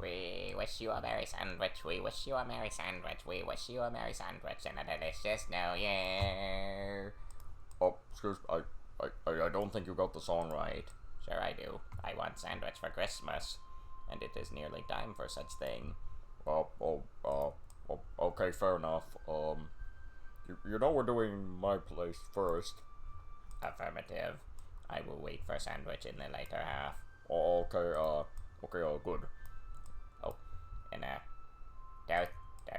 We wish you a merry sandwich, we wish you a merry sandwich, we wish you a merry sandwich and a delicious new year. Oh, excuse me, I don't think you got the song right. Sure I do. I want sandwich for Christmas, and it is nearly time for such thing. Okay, fair enough. You know we're doing my place first. Affirmative. I will wait for sandwich in the later half. Oh, okay, good. Oh, and tell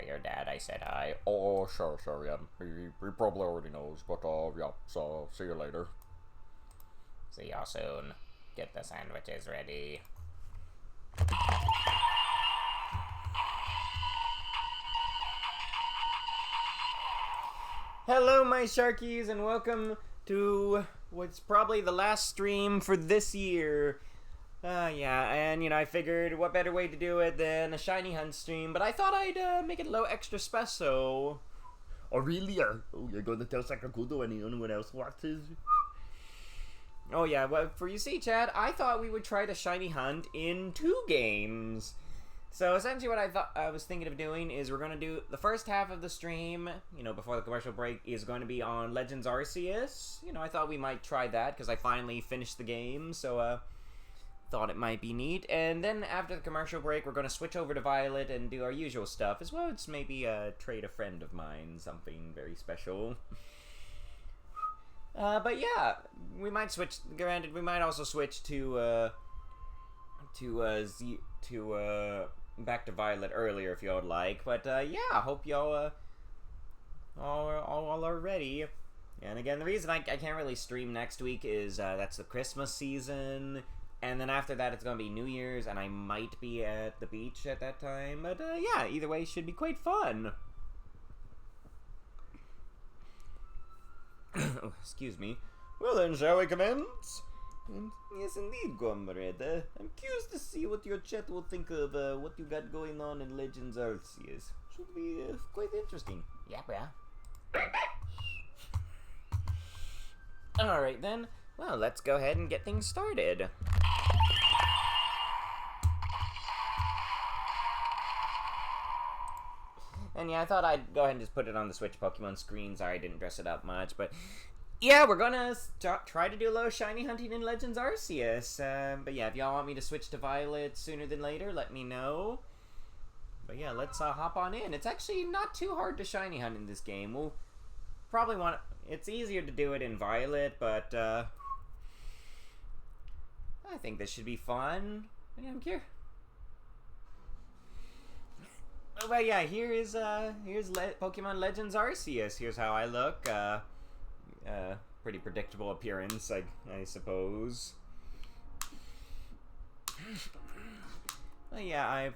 your dad I said hi. Oh, sure, yeah. He probably already knows, but yeah, so see you later. See y'all soon. Get the sandwiches ready. Hello, my Sharkies, and welcome to what's probably the last stream for this year. Yeah, and I figured what better way to do it than a shiny hunt stream, but I thought I'd make it a little extra special. Oh, really? Oh, you're going to tell Sakakudo and anyone else watches? Oh yeah, well, for you see, Chad, I thought we would try to shiny hunt in 2 games. So essentially what I was thinking of doing is we're going to do the first half of the stream, before the commercial break, is going to be on Legends Arceus. I thought we might try that because I finally finished the game, so thought it might be neat. And then after the commercial break, we're going to switch over to Violet and do our usual stuff, as well as maybe trade a friend of mine, something very special. But yeah, we might switch. Granted, we might also switch to back to Violet earlier if y'all would like. But yeah, hope y'all all are ready. And again, the reason I can't really stream next week is that's the Christmas season, and then after that it's gonna be New Year's, and I might be at the beach at that time. But yeah, either way, should be quite fun. Oh, excuse me. Well then, shall we commence? Yes, indeed, comrade. I'm curious to see what your chat will think of what you got going on in Legends Arceus. Should be quite interesting. Yeah. Alright then. Well, let's go ahead and get things started. And yeah, I thought I'd go ahead and just put it on the Switch Pokemon screen. Sorry I didn't dress it up much, but yeah, we're gonna try to do a little shiny hunting in Legends Arceus. But yeah, if y'all want me to switch to Violet sooner than later, let me know. But yeah, let's hop on in. It's actually not too hard to shiny hunt in this game. We'll probably want... It's easier to do it in Violet, but I think this should be fun. Yeah, I'm curious. But yeah, here's Pokemon Legends Arceus. Here's how I look. Pretty predictable appearance, I suppose. But yeah, I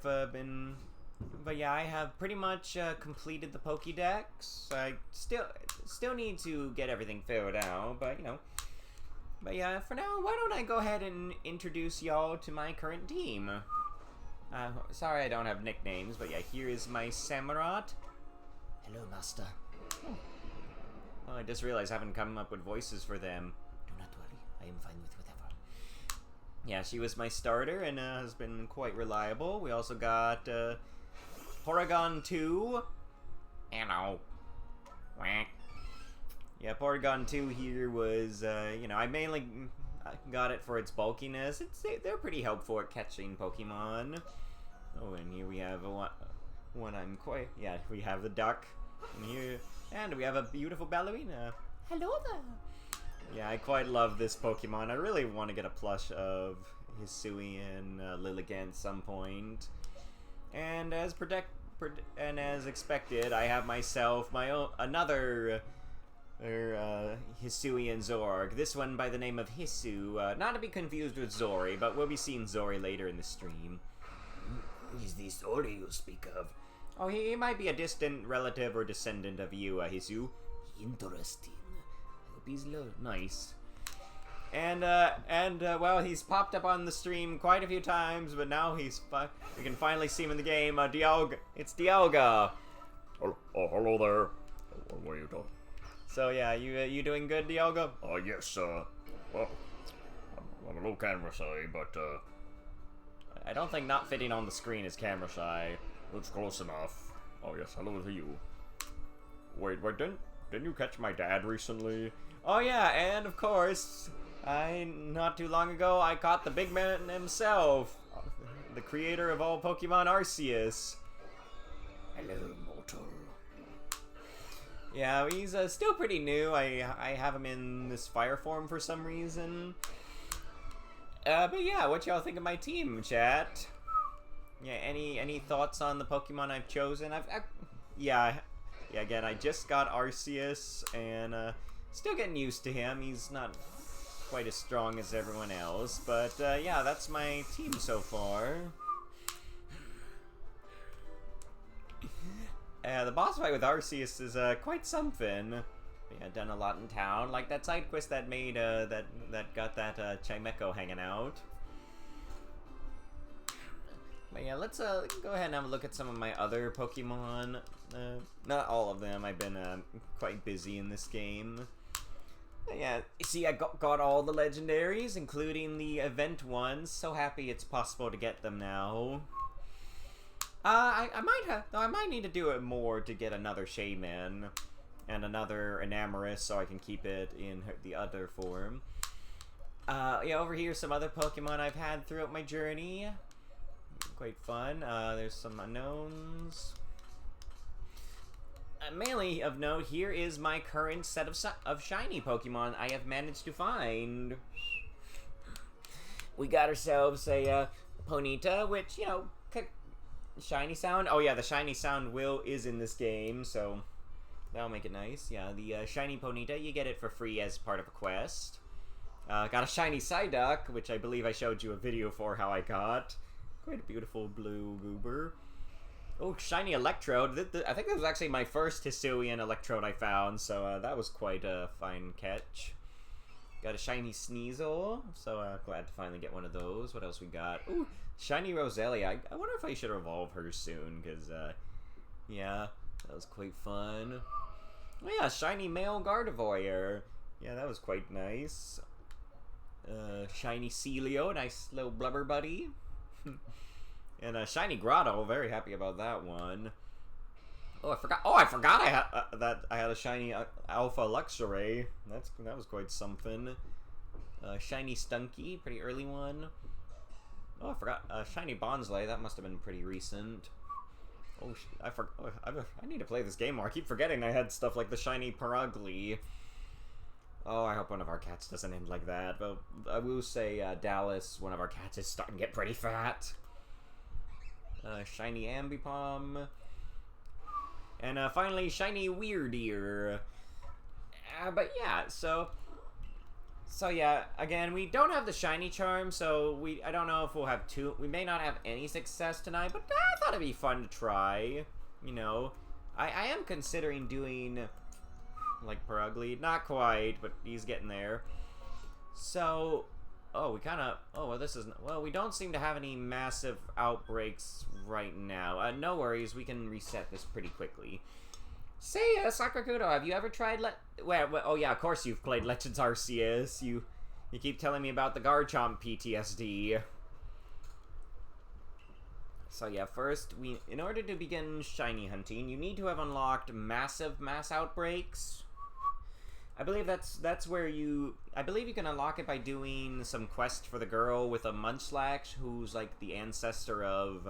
have pretty much completed the Pokédex. I still need to get everything filled out, but But yeah, for now, why don't I go ahead and introduce y'all to my current team. Sorry I don't have nicknames, but yeah, here is my Samurott. Hello, Master. Oh, I just realized I haven't come up with voices for them. Do not worry, I am fine with whatever. Yeah, she was my starter and has been quite reliable. We also got Porygon 2. Ow. Whack. Yeah, Porygon 2 here was, I mainly got it for its bulkiness. They're pretty helpful at catching Pokemon. Oh, and here we have one I'm quite... Yeah, we have the duck. And we have a beautiful ballerina. Hello there. Yeah, I quite love this Pokemon. I really want to get a plush of Hisui and Lilligant at some point. And as expected, I have myself another Hisui and Zorg. This one by the name of Hisu. Not to be confused with Zori, but we'll be seeing Zori later in the stream. Who is this Zori you speak of? Oh, he might be a distant relative or descendant of you, Hisu. Interesting. I hope he's nice. And well, he's popped up on the stream quite a few times, but now we can finally see him in the game. Dialga. It's Dialga. Oh, hello there. What are you talking? So yeah, you doing good, Diogo? Oh, yes, well, I'm a little camera shy, but, I don't think not fitting on the screen is camera shy. it's close enough. Oh, yes, hello to you. Wait, didn't you catch my dad recently? Oh yeah, and of course, not too long ago I caught the big man himself, the creator of all Pokemon, Arceus. Hello, mortal. Yeah, he's still pretty new. I have him in this fire form for some reason. But yeah, what y'all think of my team, chat? Yeah, any thoughts on the Pokemon I've chosen? Yeah, again, I just got Arceus, and still getting used to him. He's not quite as strong as everyone else, but yeah, that's my team so far. The boss fight with Arceus is quite something. Yeah, done a lot in town, like that side quest that made that got that Chimecho hanging out. But yeah, let's go ahead and have a look at some of my other Pokemon. Not all of them. I've been quite busy in this game. But yeah, see, I got all the legendaries, including the event ones. So happy it's possible to get them now. I might need to do it more to get another Shaman and another Enamorus so I can keep it in the other form. Yeah, over here some other Pokemon I've had throughout my journey. Quite fun. There's some unknowns. Mainly of note, here is my current set of shiny Pokemon I have managed to find. We got ourselves a Ponyta, which, you know, shiny sound. Oh yeah, the shiny sound is in this game, so that'll make it nice. Yeah, the shiny Ponyta, you get it for free as part of a quest. Got a shiny Psyduck, which I believe I showed you a video for how I got. Quite a beautiful blue goober. Oh, shiny Electrode. I think that was actually my first Hisuian Electrode I found, so that was quite a fine catch. Got a shiny Sneasel, so glad to finally get one of those. What else we got? Ooh, shiny Roselia. I wonder if I should evolve her soon, because, yeah, that was quite fun. Oh yeah, shiny male Gardevoir. Yeah, that was quite nice. Shiny Celio, nice little blubber buddy. And a shiny Grotto, very happy about that one. Oh, I forgot I had a shiny Alpha Luxray. That was quite something. Shiny Stunky, pretty early one. Oh, I forgot shiny Bonsly. That must have been pretty recent. Oh, I need to play this game more. I keep forgetting I had stuff like the shiny Paragly. Oh, I hope one of our cats doesn't end like that. But I will say, Dallas, one of our cats, is starting to get pretty fat. Shiny Ambipom. And finally, shiny Weirdeer. But yeah, so yeah, again, we don't have the shiny charm, so I don't know if we'll have we may not have any success tonight, but I thought it'd be fun to try. You know, I am considering doing like Paragly, not quite, but he's getting there. So, we don't seem to have any massive outbreaks right now. No worries, we can reset this pretty quickly. Say, Sakakudo, have you ever tried oh yeah, of course you've played Legends Arceus. You keep telling me about the Garchomp PTSD. So yeah, first, in order to begin shiny hunting, you need to have unlocked massive mass outbreaks. I believe that's where I believe you can unlock it by doing some quest for the girl with a Munchlax, who's like the ancestor of,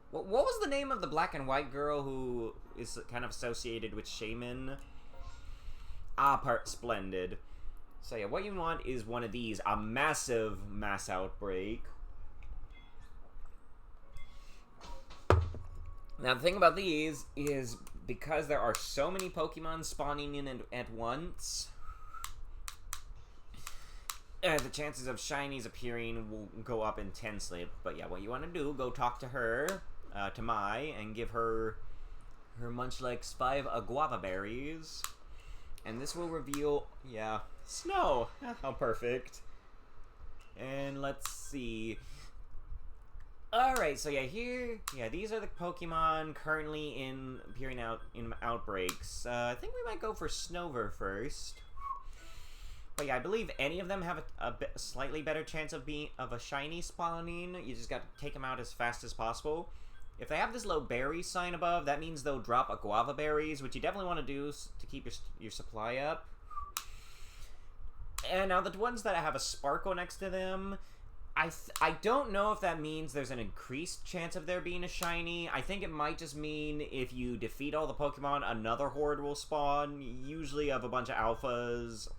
what was the name of the black and white girl who is kind of associated with Shaman? Splendid. So yeah, what you want is one of these, a massive mass outbreak. Now the thing about these is, because there are so many Pokemon spawning in at once, the chances of shinies appearing will go up intensely. But yeah, what you want to do, go talk to her, to Mai, and give her Munchlax 5 Guava berries. And this will reveal, yeah, snow. How perfect. And let's see. Alright, so these are the Pokemon currently appearing out in outbreaks. I think we might go for Snover first. But yeah, I believe any of them have a slightly better chance of a shiny spawning. You just got to take them out as fast as possible. If they have this low berry sign above, that means they'll drop a guava berries, which you definitely want to do to keep your supply up. And now the ones that have a sparkle next to them, I don't know if that means there's an increased chance of there being a shiny. I think it might just mean if you defeat all the Pokemon, another horde will spawn, usually of a bunch of alphas.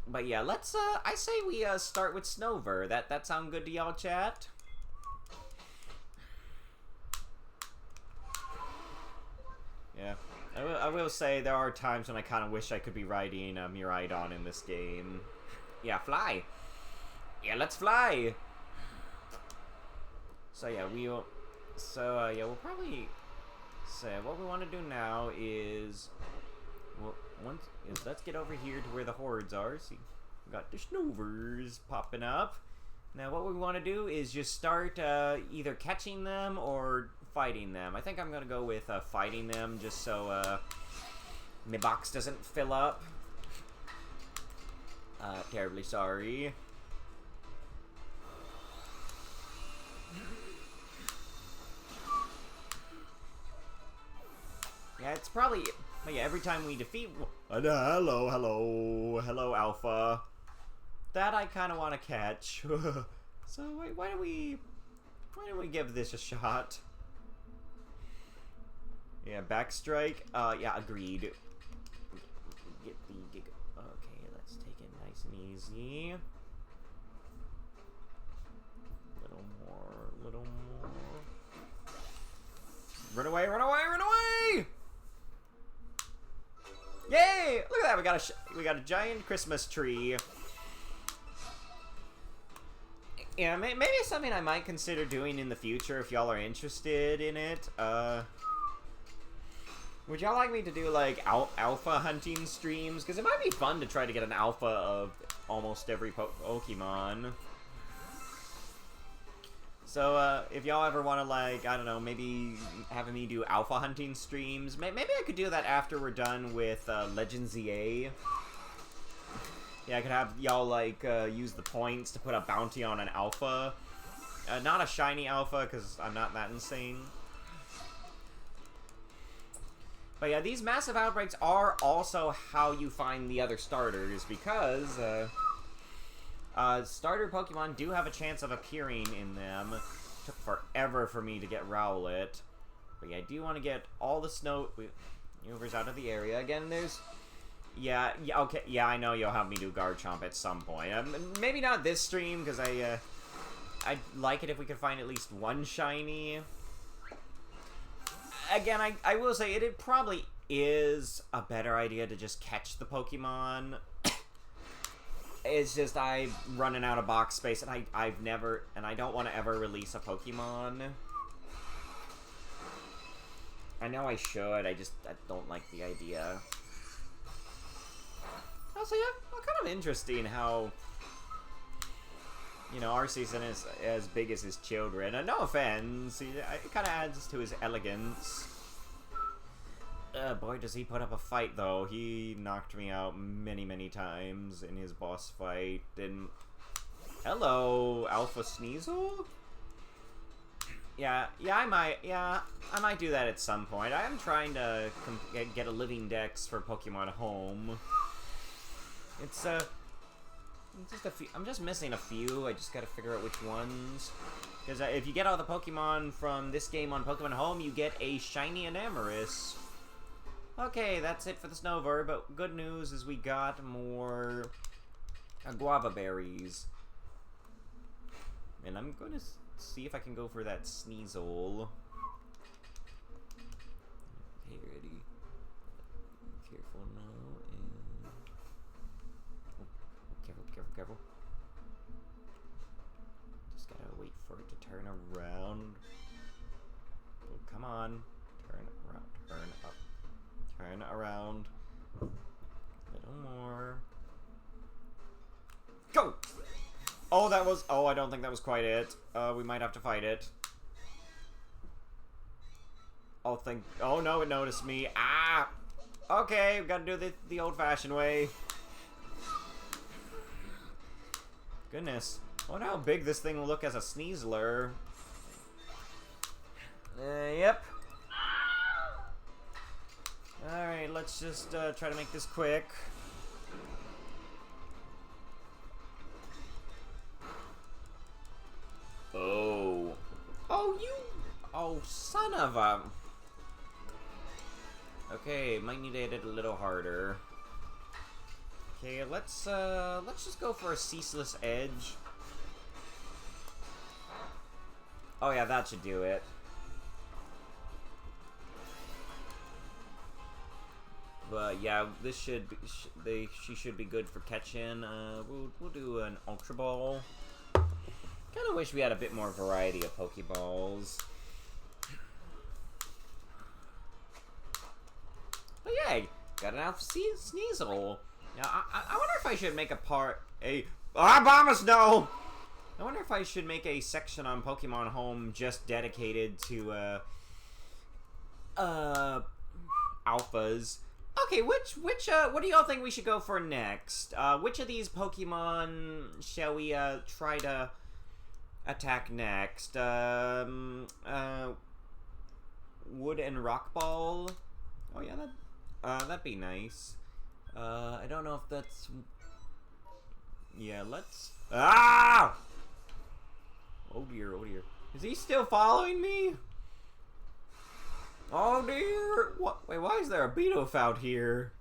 But yeah, let's, I say we, start with Snover. That sound good to y'all, chat? Yeah. I will say there are times when I kind of wish I could be riding a Miraidon in this game. Yeah, fly! Yeah, let's fly! So yeah, we'll probably say what we want to do now is... Well, let's get over here to where the hordes are. See, we got the Snovers popping up. Now what we want to do is just start either catching them or fighting them. I think I'm going to go with fighting them just so my box doesn't fill up. Terribly sorry. Yeah, it's probably... But yeah, every time we defeat... Hello, Alpha. That I kind of want to catch. So why don't we give this a shot? Yeah, backstrike. Yeah, agreed. Get the Giga... Okay, let's take it nice and easy. Little more. Run away, run away, run away! Yay! Look at that, we got a giant Christmas tree. Yeah, maybe it's something I might consider doing in the future if y'all are interested in it. Would y'all like me to do, like, alpha hunting streams? Because it might be fun to try to get an alpha of almost every Pokemon. So, if y'all ever want to, like, I don't know, maybe having me do alpha hunting streams, maybe I could do that after we're done with Legends EA. Yeah, I could have y'all, like, use the points to put a bounty on an alpha. Not a shiny alpha, because I'm not that insane. But yeah, these massive outbreaks are also how you find the other starters, because starter Pokemon do have a chance of appearing in them. Took forever for me to get Rowlet. But yeah, I do want to get all the Snovers out of the area. Again, there's... Yeah, okay, yeah, I know you'll have me do Garchomp at some point. Maybe not this stream, because I'd like it if we could find at least one shiny. Again, I will say it probably is a better idea to just catch the Pokemon. It's just I'm running out of box space, and I don't want to ever release a Pokemon. I know I should, I don't like the idea. Also, yeah, well, kind of interesting how, you know, our season is as big as his children. And no offense, it kind of adds to his elegance. Boy, does he put up a fight, though. He knocked me out many, many times in his boss fight. And hello, Alpha Sneasel? Yeah, I might do that at some point. I am trying to get a living dex for Pokemon Home. It's just a few. I'm just missing a few. I just gotta figure out which ones. Because if you get all the Pokemon from this game on Pokemon Home, you get a shiny Enamorus. Okay, that's it for the Snover. But good news is we got more guava berries. And I'm gonna see if I can go for that Sneasel. Okay, ready. Careful now. Careful. Just gotta wait for it to turn around. Oh, come on. Turn around. Turn up. Turn around. A little more. Go! Oh, that was... Oh, I don't think that was quite it. We might have to fight it. Oh, oh, no, it noticed me. Ah! Okay, we've got to do the old-fashioned way. Goodness. I wonder how big this thing will look as a Sneasler. Yep. Alright, let's just try to make this quick. Oh. Oh, you... Oh, son of a... Okay, might need to hit it a little harder. Okay, let's just go for a ceaseless edge. Oh yeah, that should do it. But yeah, this should be, she should be good for catching. We'll do an Ultra Ball. Kind of wish we had a bit more variety of Pokeballs. But yeah, got an Alpha Sneasel. Now I wonder if I should make Bombus, no! I wonder if I should make a section on Pokemon Home just dedicated to alphas. Okay, what do y'all think we should go for next? Which of these Pokemon shall we try to attack next? Wood and Rock Ball. Oh yeah, that'd be nice. I don't know if that's... Yeah, let's... Ah! Oh dear, oh dear. Is he still following me? Oh dear! What? Wait, why is there a Beetlef out here?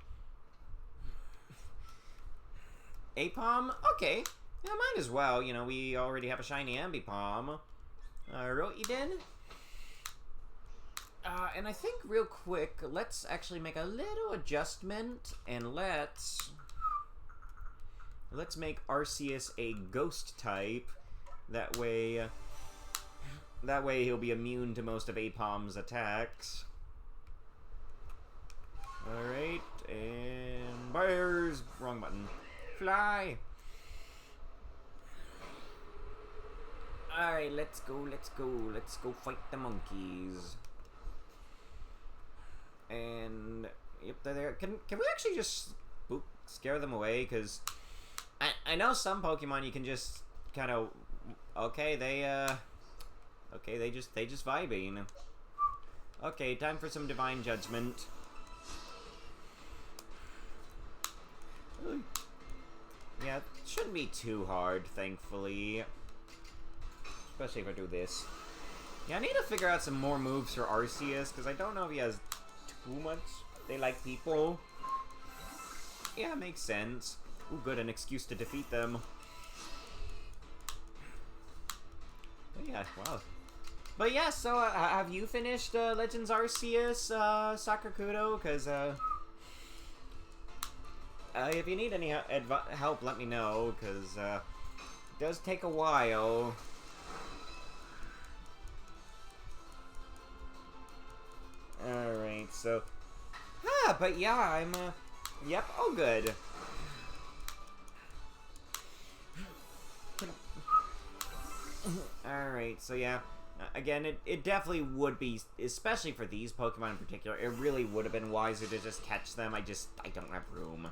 Apom? Okay. Yeah, might as well. You know, we already have a shiny Ambipom. Roiden? And I think real quick, let's actually make a little adjustment, and let's make Arceus a ghost type. That way he'll be immune to most of Apom's attacks. Alright, and bears! Wrong button. Fly! Alright, let's go. Let's go fight the monkeys. And yep, they're there. Can we actually just scare them away? Because I know some Pokemon you can just kind of they just vibing. Okay, time for some Divine Judgment. Yeah, it shouldn't be too hard, thankfully. Especially if I do this. Yeah, I need to figure out some more moves for Arceus, because I don't know if he has too much. They like people. Yeah, makes sense. Ooh, good, an excuse to defeat them. But yeah, wow. But yeah, so have you finished Legends Arceus, Sakakudo? Because if you need any help, let me know, because it does take a while. Alright, so... but yeah, I'm, yep, oh good. Alright, so yeah. Again, it definitely would be, especially for these Pokemon in particular, it really would have been wiser to just catch them. I don't have room.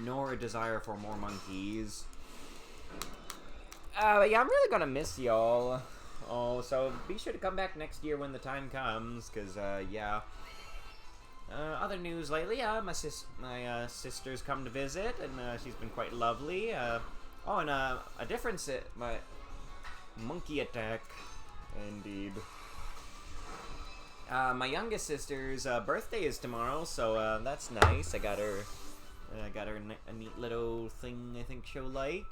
Nor a desire for more monkeys. But yeah, I'm really gonna miss y'all. Oh, so be sure to come back next year when the time comes, because, yeah. Other news lately, my sister's come to visit, and she's been quite lovely. Oh, and a difference, my monkey attack. Indeed. My youngest sister's birthday is tomorrow, so that's nice. I got her a neat little thing I think she'll like.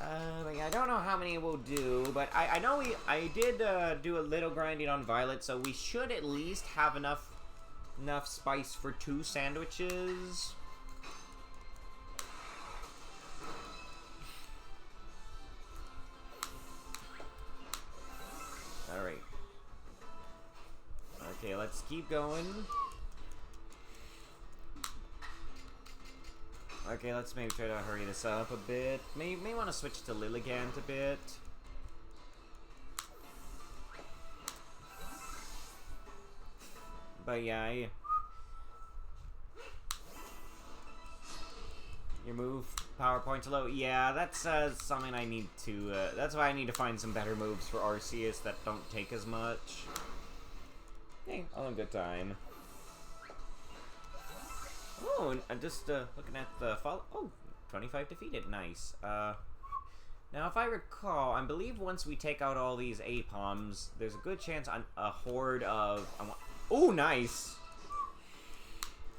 I don't know how many we'll do, but I know I did do a little grinding on Violet, so we should at least have enough spice for 2 sandwiches. Alright. Okay, let's keep going. Okay, let's maybe try to hurry this up a bit. May want to switch to Lilligant a bit. But yeah, your move PowerPoint's low. Yeah, that's something I need to. That's why I need to find some better moves for Arceus that don't take as much. Hey, all in good time. Oh, and I'm just looking at the follow. Oh, 25 defeated. Nice. Now, if I recall, I believe once we take out all these Apoms, there's a good chance on a horde of. Oh, nice.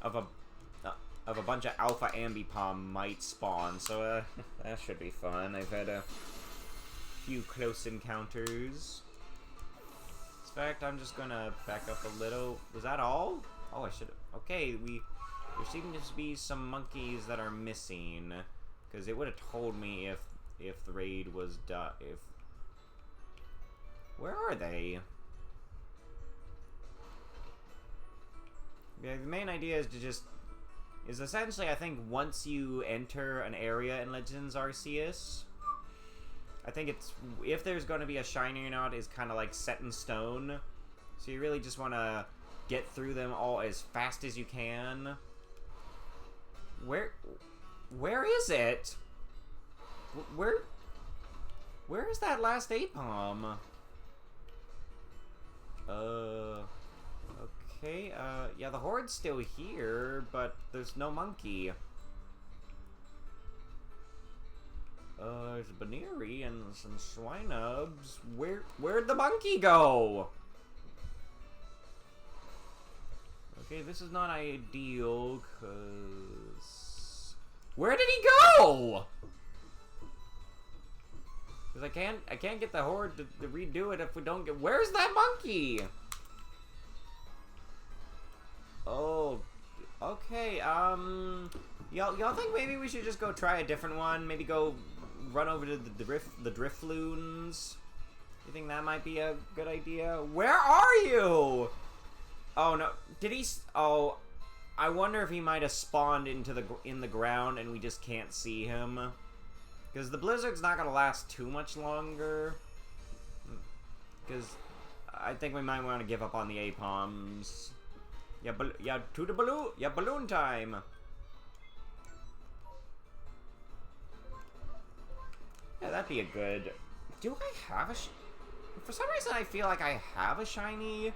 Of a bunch of Alpha Ambipom might spawn. So that should be fun. I've had a few close encounters. In fact, I'm just gonna back up a little. Was that all? Oh, I should. Okay, there seem to be some monkeys that are missing, because it would have told me if the raid was done. Where are they? Yeah, the main idea is essentially, I think, once you enter an area in Legends Arceus, I think it's, if there's going to be a shiny or not, is kind of like set in stone. So you really just want to get through them all as fast as you can. Where is it? Where is that last Apom? Okay, yeah, the horde's still here, but there's no monkey. There's a Baneri and some Swinubs. Where'd the monkey go? Okay, this is not ideal, cause... Where did he go? Cause I can't get the horde to redo it if we don't get... Where's that monkey? Oh, okay, y'all think maybe we should just go try a different one? Maybe go run over to the Drifloons? You think that might be a good idea? Where are you? Oh, no. Did he... Oh, I wonder if he might have spawned in the ground and we just can't see him. Because the blizzard's not going to last too much longer. Because I think we might want to give up on the Apoms. Yeah, to the balloon. Yeah, balloon time. Yeah, that'd be a good... Do I have a... For some reason, I feel like I have a shiny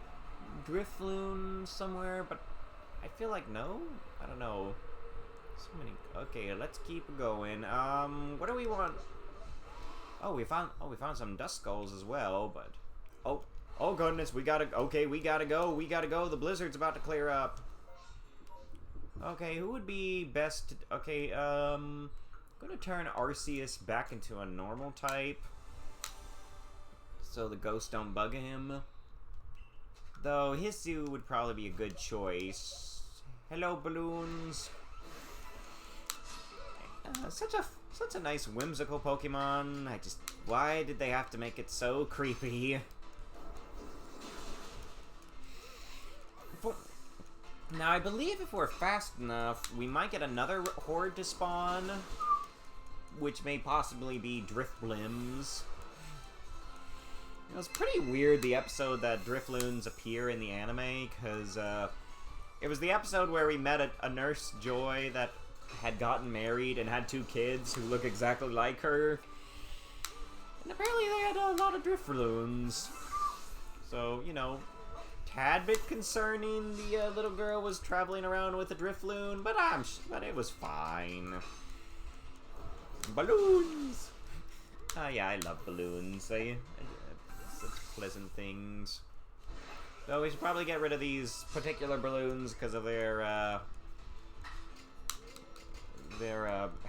Drifloon somewhere, but I feel like no? I don't know. So many... Okay, let's keep going. What do we want? Oh, we found some Dust Skulls as well, but... Oh goodness, we gotta go. The blizzard's about to clear up. Okay, who would be best? Okay, I'm gonna turn Arceus back into a normal type, so the ghosts don't bug him. Though Hissu would probably be a good choice. Hello, balloons. Such a nice whimsical Pokemon. Why did they have to make it so creepy? Now, I believe if we're fast enough, we might get another horde to spawn, which may possibly be Drifblims. It was pretty weird, the episode that Drifloons appear in the anime, because it was the episode where we met a Nurse Joy that had gotten married and had 2 kids who look exactly like her. And apparently they had a lot of Drifloons. So, you know... Tad bit concerning. The little girl was traveling around with a Drifloon, but it was fine. Balloons. Yeah, I love balloons. They such pleasant things. So we should probably get rid of these particular balloons because of their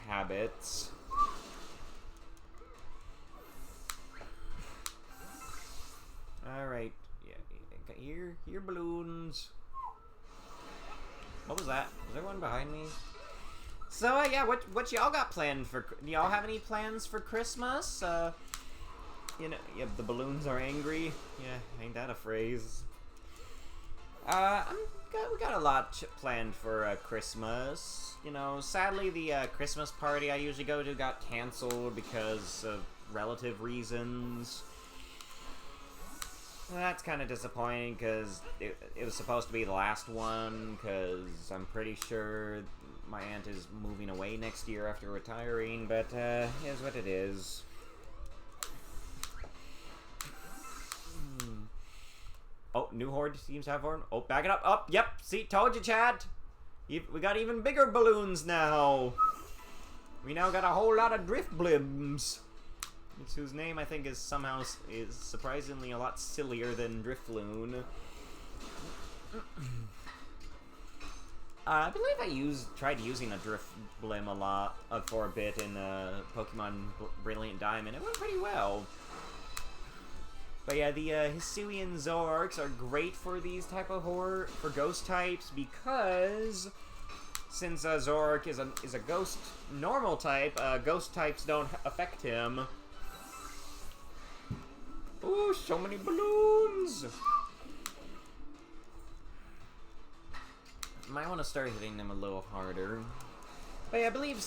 habits. All right. Here, balloons. What was that? Was there one behind me? So, yeah, what y'all got planned for... Do y'all have any plans for Christmas? You know, yeah, the balloons are angry. Yeah, ain't that a phrase? We got a lot planned for Christmas. You know, sadly, the Christmas party I usually go to got canceled because of relative reasons. Well, that's kind of disappointing because it was supposed to be the last one, because I'm pretty sure my aunt is moving away next year after retiring, but here's what it is. Oh, new horde seems to have horde. Oh, back it up. Oh, yep. See, told you, Chad. We got even bigger balloons now. We now got a whole lot of drift blimps. Whose name I think is somehow is surprisingly a lot sillier than Drifloon. I believe I tried using a Drift Blim a lot for a bit in Pokemon Brilliant Diamond. It went pretty well. But yeah, the Hisuian Zorks are great for these type of for ghost types, because since Zork is a ghost normal type, ghost types don't affect him. Ooh, so many balloons! Might want to start hitting them a little harder. But yeah, I believe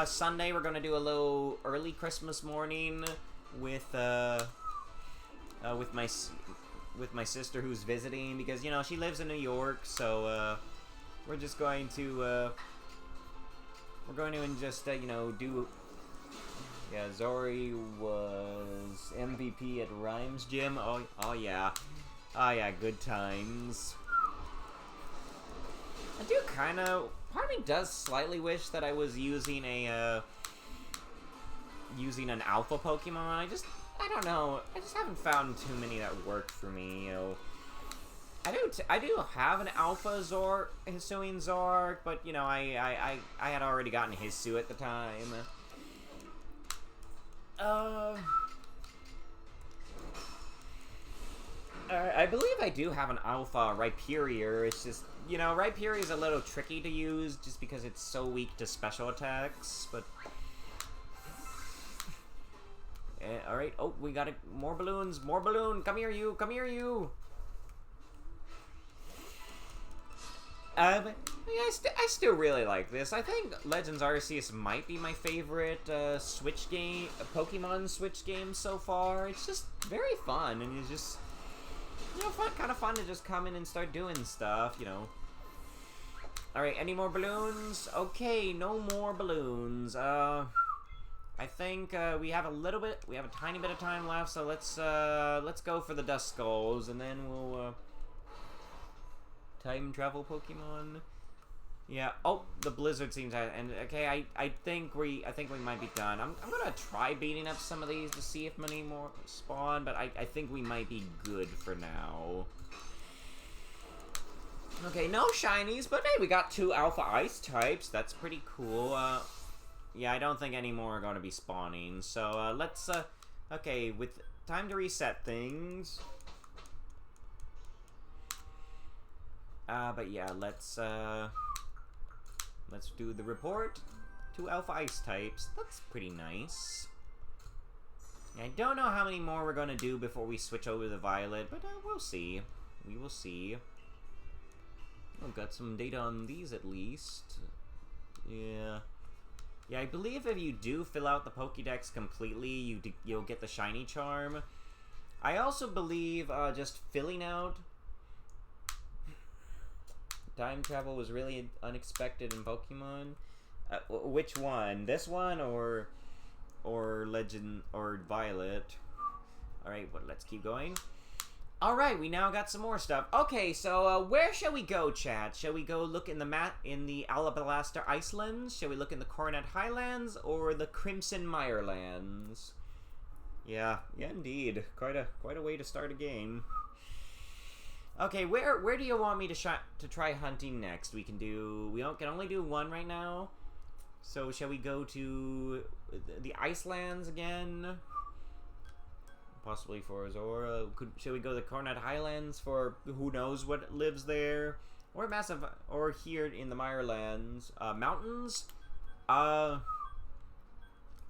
Sunday we're gonna do a little early Christmas morning with my sister who's visiting, because you know she lives in New York, so we're just going to just you know do. Yeah, Zori was MVP at Rhymes Gym. Oh yeah, good times. I do kind of. Part of me does slightly wish that I was using an alpha Pokemon. I don't know. I just haven't found too many that work for me. You know, I do have an alpha Hisuian Zork, but you know, I had already gotten Hisu at the time. I believe I do have an alpha Rhyperior. It's just, you know, Rhyperior is a little tricky to use just because it's so weak to special attacks, but... Alright, oh, we got more balloons, more balloon! Come here, you! Come here, you! But yeah, I still really like this. I think Legends Arceus might be my favorite Pokemon Switch game so far. It's just very fun, and it's just, you know, kind of fun to just come in and start doing stuff, you know. Alright, any more balloons? Okay, no more balloons. I think we have a tiny bit of time left, so let's go for the Dust Skulls, and then we'll time travel Pokemon. Yeah. Oh, the blizzard seems to. And okay, I think we might be done. I'm gonna try beating up some of these to see if many more spawn, but I think we might be good for now. Okay, no shinies, but hey, we got 2 Alpha Ice types. That's pretty cool. Yeah, I don't think any more are gonna be spawning. So let's okay, with time to reset things. But yeah, let's do the report. 2 Alpha Ice types. That's pretty nice. I don't know how many more we're gonna do before we switch over to Violet, but we'll see. We will see. I've got some data on these at least. Yeah. Yeah, I believe if you do fill out the Pokédex completely, you'll get the Shiny Charm. I also believe just filling out time travel was really unexpected in Pokemon. Which one? This one or Legend or Violet? All right, but let's keep going. All right, we now got some more stuff. Okay, so where shall we go, chat? Shall we go look in the Alabalaster Icelands? Shall we look in the Coronet Highlands or the Crimson Mirelands? Yeah, indeed. Quite a way to start a game. Okay, where do you want me to try hunting next? We can only do one right now. So shall we go to the Icelands again? Possibly for Azora. Shall we go to the Coronet Highlands for who knows what lives there? Or here in the Mirelands. Mountains?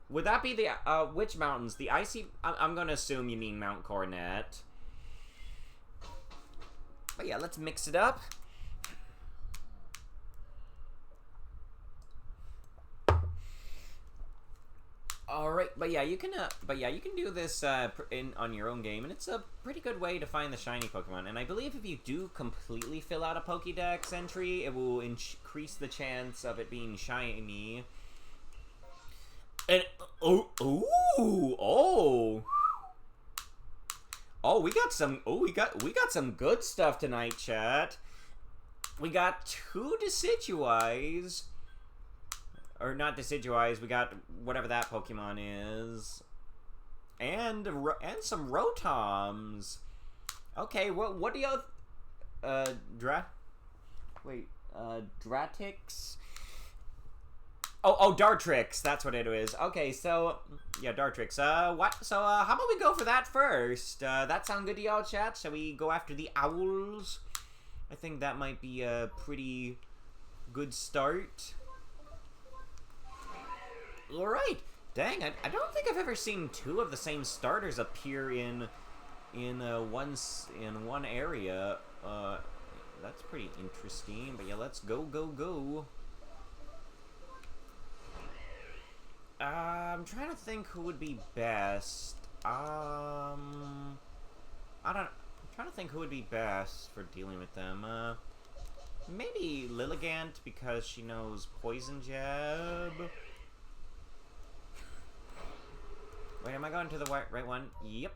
Would that be the, which mountains? The icy, I'm gonna assume you mean Mount Coronet. But yeah, let's mix it up. All right, but yeah, you can do this on your own game, and it's a pretty good way to find the shiny Pokemon. And I believe if you do completely fill out a Pokédex entry, it will increase the chance of it being shiny. And we got some good stuff tonight, chat. We got 2 Decidueyes. Or not Decidueyes, we got whatever that Pokemon is. And some Rotoms. Okay, what do y'all... Dratix? Oh, Dartrix, that's what it is. Okay, so... Yeah, Dartrix. how about we go for that first? That sound good to y'all, chat? Shall we go after the owls? I think that might be a pretty good start. Alright. Dang, I don't think I've ever seen 2 of the same starters appear in one area. That's pretty interesting. But yeah, let's go. I'm trying to think who would be best. I'm trying to think who would be best for dealing with them. Maybe Lilligant, because she knows Poison Jab. Wait, am I going to the right one? Yep.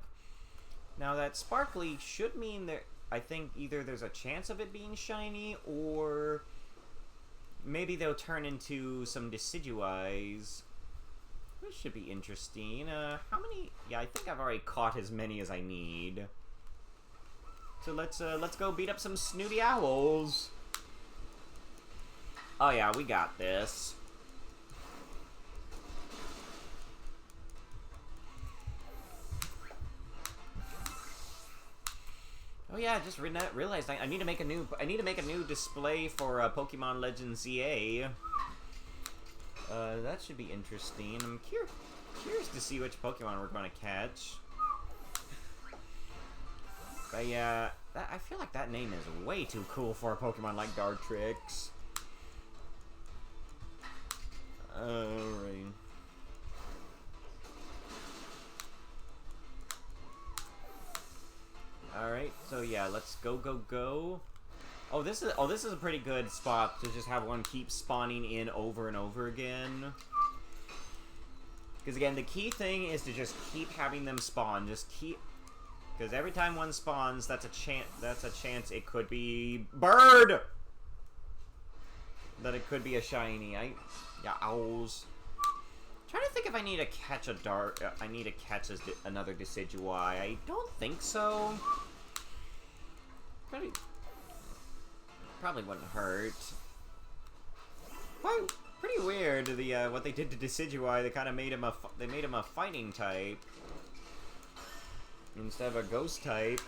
Now that Sparkly should mean that I think either there's a chance of it being shiny, or maybe they'll turn into some Decidueyes. This should be interesting. How many? Yeah, I think I've already caught as many as I need. So let's go beat up some snooty owls. Oh yeah, we got this. Oh yeah, I just realized I need to make a new display for Pokemon Legends ZA. That should be interesting. I'm curious to see which Pokemon we're going to catch. But yeah, I feel like that name is way too cool for a Pokemon like Dartrix. Alright. Alright, so yeah, let's go. Oh, this is a pretty good spot to just have one keep spawning in over and over again. Because again, the key thing is to just keep having them spawn. Just keep, because every time one spawns, that's a chance it could be bird. That it could be a shiny. Yeah, owls. I'm trying to think if I need to catch another Decidueye. I don't think so. Probably wouldn't hurt. Well, pretty weird. What they did to Decidueye. They kind of made him a fighting type instead of a ghost type.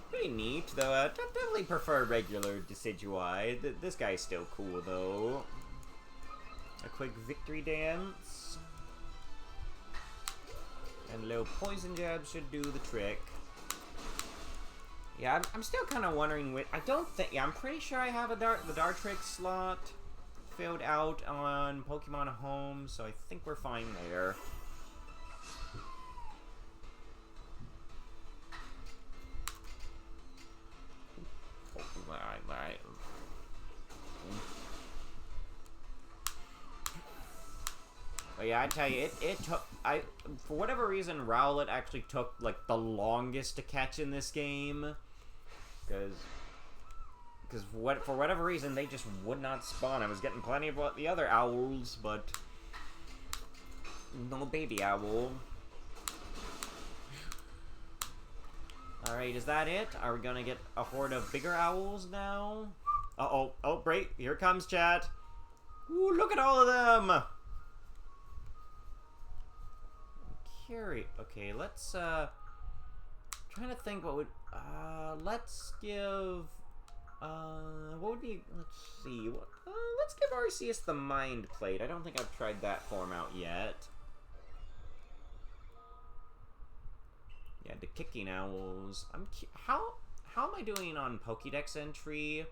Pretty neat, though. I definitely prefer regular Decidueye. This guy's still cool, though. A quick victory dance. And a little poison jab should do the trick. Yeah, I'm still kind of wondering which... I'm pretty sure I have the Dartrix slot filled out on Pokemon Home, so I think we're fine there. Right. But yeah, I tell you, it took... for whatever reason, Rowlet actually took, like, the longest to catch in this game. Because for whatever reason, they just would not spawn. I was getting plenty of the other owls, but no baby owl. Alright, is that it? Are we gonna get a horde of bigger owls now? Uh-oh. Oh, great. Here comes, chat. Ooh, look at all of them! Curious. Okay, let's, trying to think what would, let's give, what would be, let's see, let's give Arceus the Mind Plate. I don't think I've tried that form out yet. Yeah, the Kicking Owls. How how am I doing on Pokédex entry?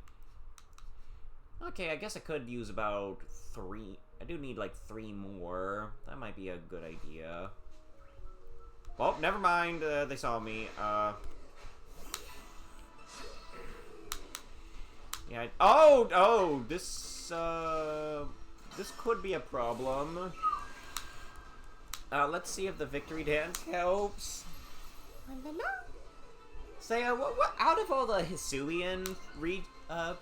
Okay, I guess I could use about 3. I do need like 3 more. That might be a good idea. Well, never mind. They saw me. Yeah. Oh, this could be a problem. Let's see if the victory dance helps. Say, what out of all the Hisuian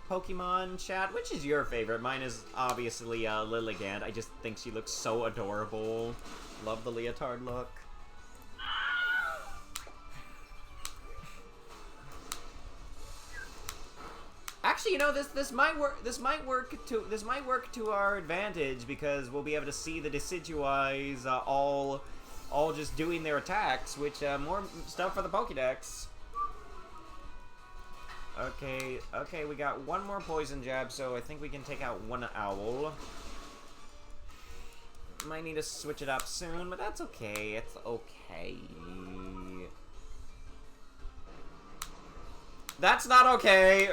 Pokemon, chat, which is your favorite? Mine is obviously Lilligant. I just think she looks so adorable. Love the leotard look. Actually, you know, this might work. This might work to our advantage because we'll be able to see the Decidueyes all just doing their attacks, which more stuff for the Pokédex. Okay, we got 1 more poison jab, so I think we can take out 1 owl. Might need to switch it up soon, but that's okay. It's okay. That's not okay.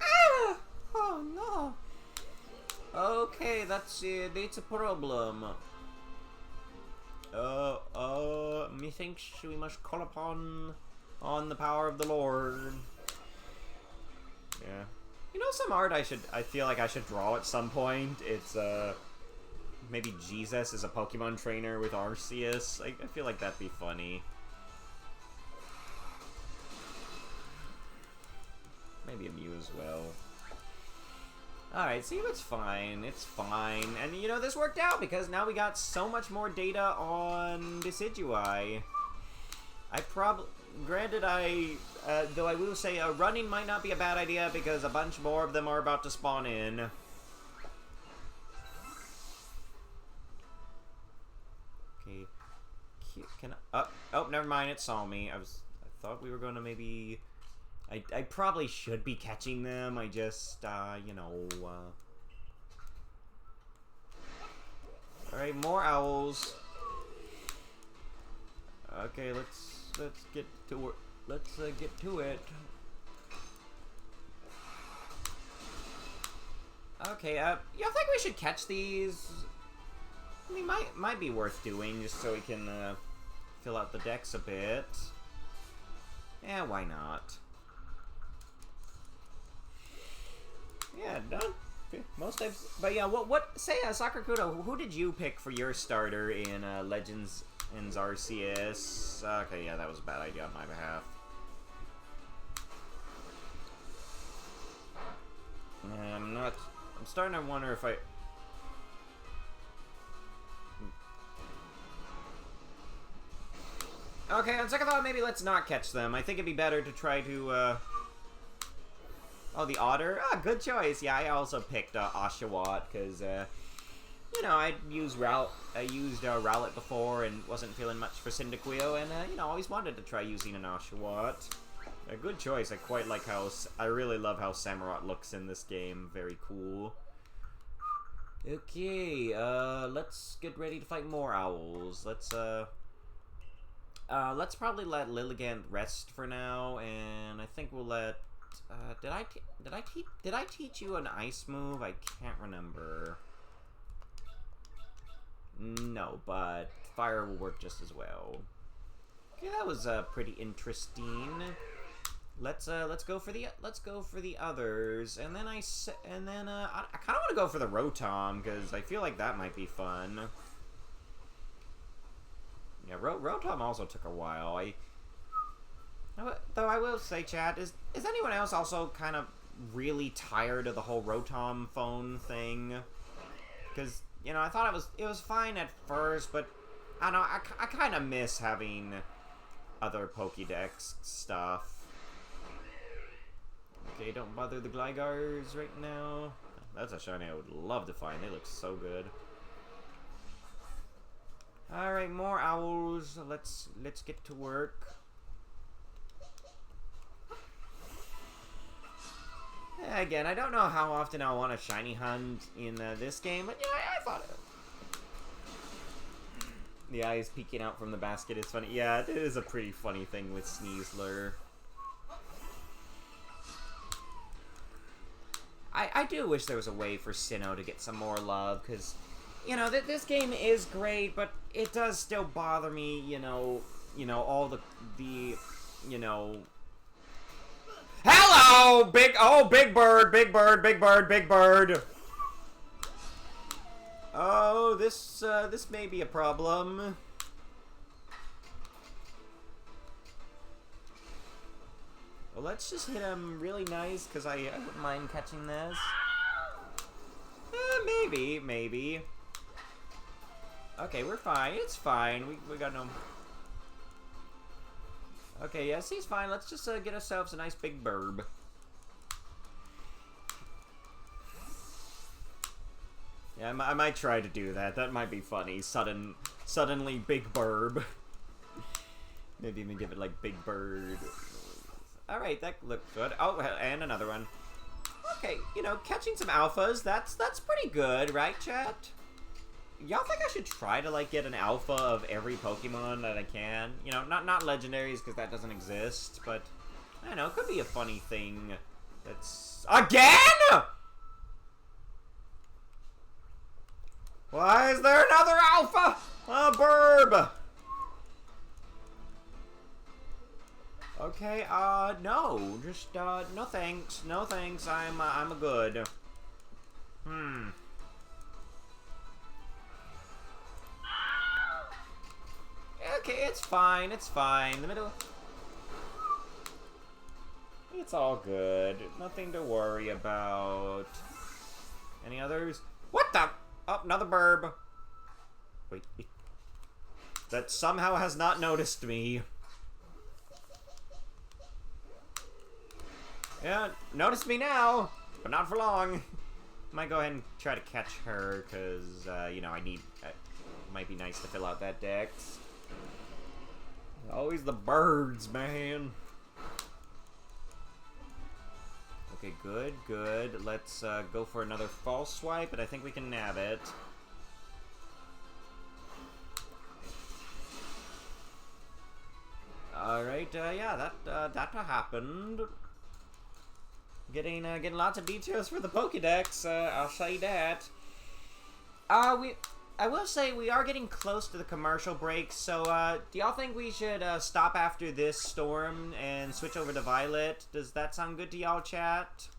Ah! Oh no. Okay, that's it. It's a problem. Methinks we must call upon the power of the Lord. Yeah. You know, some art I feel like I should draw at some point. It's maybe Jesus is a Pokemon trainer with Arceus. I feel like that'd be funny. Maybe a Mew as well. Alright, see, it's fine. It's fine. And, you know, this worked out because now we got so much more data on Decidueye. Granted, though I will say, running might not be a bad idea because a bunch more of them are about to spawn in. Okay. Can I... Oh, never mind, it saw me. I thought we were going to maybe... I probably should be catching them. I just, you know, Alright, more owls. Okay, let's get to it. Let's get to it. Okay, you think we should catch these? I mean, might be worth doing just so we can fill out the decks a bit. Yeah, why not? Yeah, done. Most times, but yeah. Say, Sakurkudo, who did you pick for your starter in Legends and Arceus? Okay, yeah, that was a bad idea on my behalf. I'm starting to wonder if I... Okay, on second thought, maybe let's not catch them. I think it'd be better to try to, Oh, the otter? Ah, good choice. Yeah, I also picked Oshawott, because, you know, I used Rowlet before and wasn't feeling much for Cyndaquil, and, you know, always wanted to try using an Oshawott. A good choice. I quite like how... I really love how Samurott looks in this game. Very cool. Okay, let's get ready to fight more owls. Let's probably let Lilligant rest for now, and I think we'll let... did I teach you an ice move? I can't remember. No, but fire will work just as well. Okay, that was pretty interesting. Let's go for the others, and then I kind of want to go for the Rotom because I feel like that might be fun. Yeah, Rotom also took a while. Though I will say, chat, is anyone else also kind of really tired of the whole Rotom phone thing? Because, you know, I thought it was fine at first, but I don't know, I kind of miss having other Pokédex stuff. Okay, don't bother the Glygars right now. That's a shiny I would love to find. They look so good. Alright, more owls. Let's get to work. Again, I don't know how often I'll want a shiny hunt in this game, but yeah, I thought it. The eyes peeking out from the basket is funny. Yeah, it is a pretty funny thing with Sneasler. I do wish there was a way for Sinnoh to get some more love, because, you know, this game is great, but it does still bother me, you know, all the, you know... Hello! Big bird, big bird, big bird, big bird! Oh, this may be a problem. Well, let's just hit him really nice, because I wouldn't mind catching this. Maybe. Okay, we're fine. It's fine. We got no... Okay, yes, he's fine. Let's just get ourselves a nice big burb. Yeah, I might try to do that. That might be funny. Suddenly big burb. Maybe even give it like big bird. Alright, that looked good. Oh, and another one. Okay, you know, catching some alphas, that's pretty good, right, chat? Y'all think I should try to, like, get an alpha of every Pokemon that I can? You know, not legendaries, because that doesn't exist, but, I don't know, it could be a funny thing that's... Again?! Why is there another alpha? A burb! Okay, no. Just, no thanks. No thanks. I'm a good. Okay, it's fine. It's fine. The middle... It's all good. Nothing to worry about. Any others? What the? Oh, another burb. Wait. That somehow has not noticed me. Yeah, notice me now, but not for long. Might go ahead and try to catch her, because, you know, might be nice to fill out that dex. Always the birds, man. Okay, good. Let's, go for another false swipe, but I think we can nab it. Alright, yeah, that happened. Getting lots of details for the Pokédex, I'll say that. I will say we are getting close to the commercial break, so, do y'all think we should, stop after this storm and switch over to Violet? Does that sound good to y'all, chat?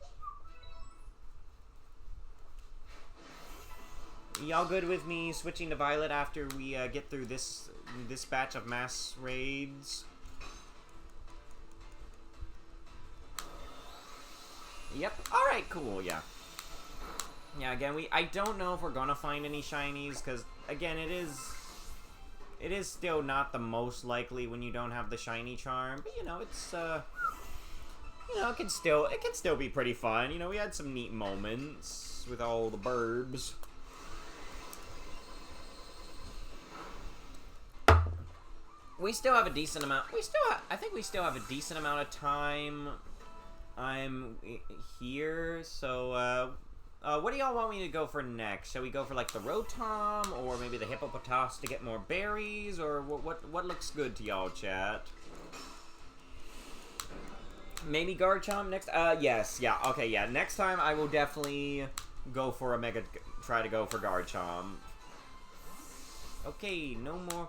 Y'all good with me switching to Violet after we, get through this batch of mass raids? Yep. Alright, cool, yeah. Yeah, again, I don't know if we're gonna find any shinies, because, again, it is still not the most likely when you don't have the shiny charm, but, you know, it's, you know, it can still be pretty fun. You know, we had some neat moments with all the burbs. We still have a decent amount, I think we still have a decent amount of time. I'm here, so, what do y'all want me to go for next? Shall we go for, like, the Rotom, or maybe the Hippopotas to get more berries, or what looks good to y'all, chat? Maybe Garchomp next? Yes, yeah, okay, yeah. Next time, I will definitely go for try to go for Garchomp. Okay, no more.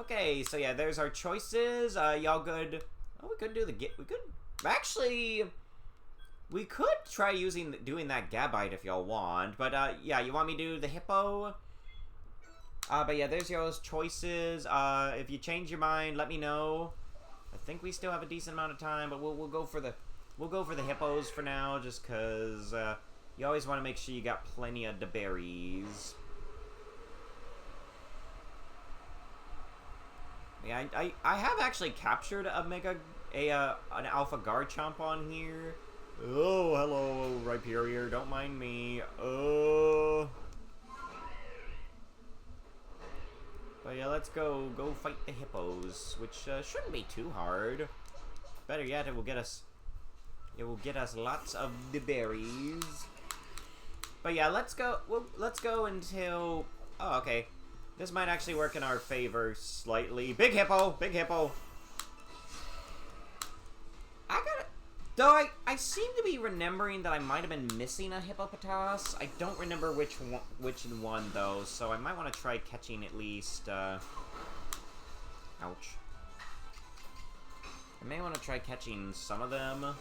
Okay, so yeah, there's our choices. Y'all good? Oh, we could do actually... We could try doing that Gabite if y'all want, but, yeah, you want me to do the Hippo? But yeah, there's y'all's choices. If you change your mind, let me know. I think we still have a decent amount of time, but we'll go for the Hippos for now, just cause, you always want to make sure you got plenty of the berries. Yeah, I have actually captured an Alpha Garchomp on here. Oh, hello, Rhyperior, don't mind me. But yeah, let's go fight the hippos, which shouldn't be too hard. Better yet, it will get us lots of the berries. But yeah, let's go until... Oh, okay. This might actually work in our favor slightly. Big hippo! Big hippo! Though I seem to be remembering that I might have been missing a Hippopotas. I don't remember which one though, so I might want to try catching at least, ouch. I may want to try catching some of them.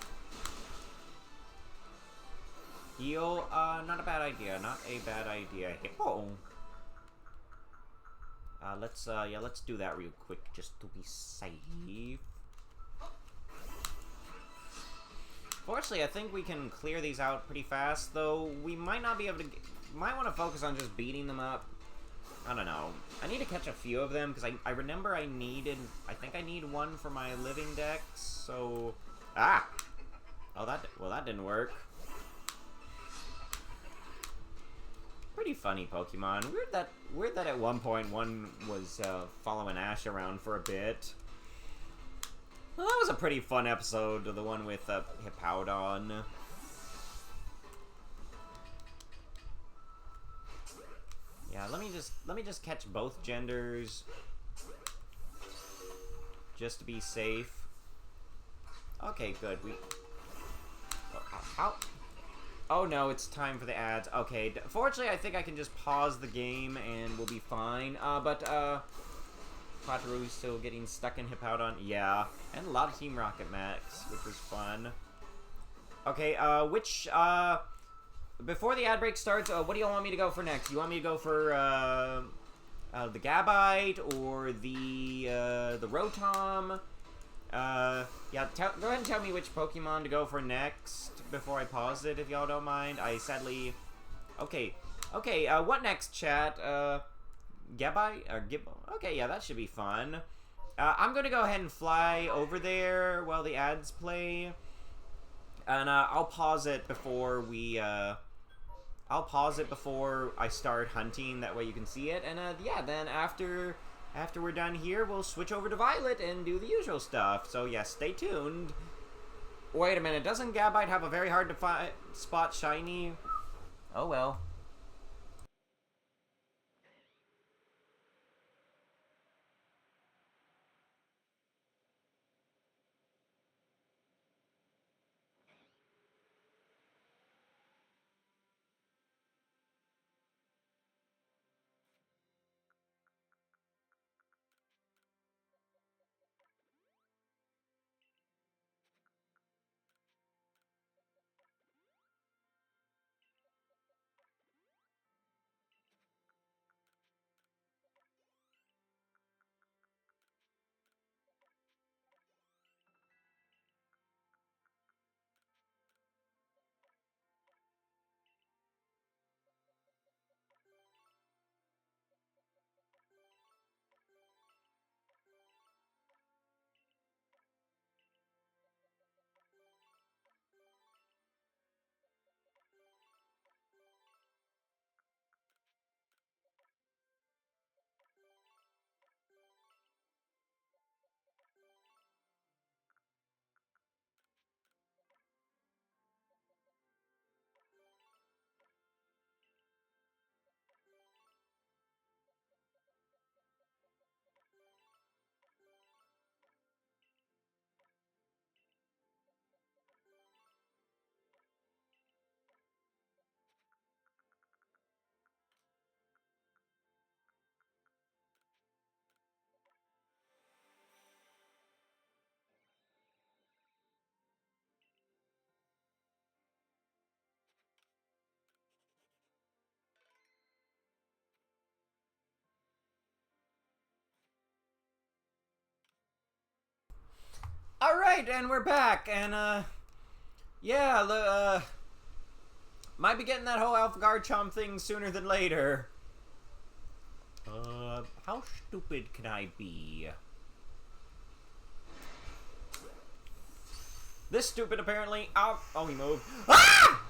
Heal, not a bad idea, not a bad idea. Hippo! Let's do that real quick, just to be safe. Fortunately, I think we can clear these out pretty fast, though we might not be able to... Might want to focus on just beating them up. I don't know. I need to catch a few of them, because I remember I think I need one for my living dex, so... Ah! Oh, that didn't work. Pretty funny Pokemon. Weird that at one point one was following Ash around for a bit. Well, that was a pretty fun episode, the one with Hippowdon. Yeah, let me just catch both genders, just to be safe. Okay, good. How? Oh no, it's time for the ads. Okay, fortunately, I think I can just pause the game and we'll be fine. But Quattro's still getting stuck in Hippowdon. Yeah, and a lot of Team Rocket Max, which was fun. Okay, before the ad break starts, what do y'all want me to go for next? You want me to go for, the Gabite or the Rotom? Yeah, go ahead and tell me which Pokemon to go for next before I pause it, if y'all don't mind. I sadly... Okay, what next, chat? Gabite? Or Gibbo? Okay, yeah, that should be fun. I'm gonna go ahead and fly over there while the ads play. And, I'll pause it before we, I'll pause it before I start hunting, that way you can see it. And, yeah, then after we're done here, we'll switch over to Violet and do the usual stuff. So, yeah, stay tuned. Wait a minute, doesn't Gabite have a very hard to spot shiny? Oh, well. Alright, and we're back, and, yeah, might be getting that whole Alpha Garchomp thing sooner than later. How stupid can I be? This stupid, apparently. Oh, he moved. Ah!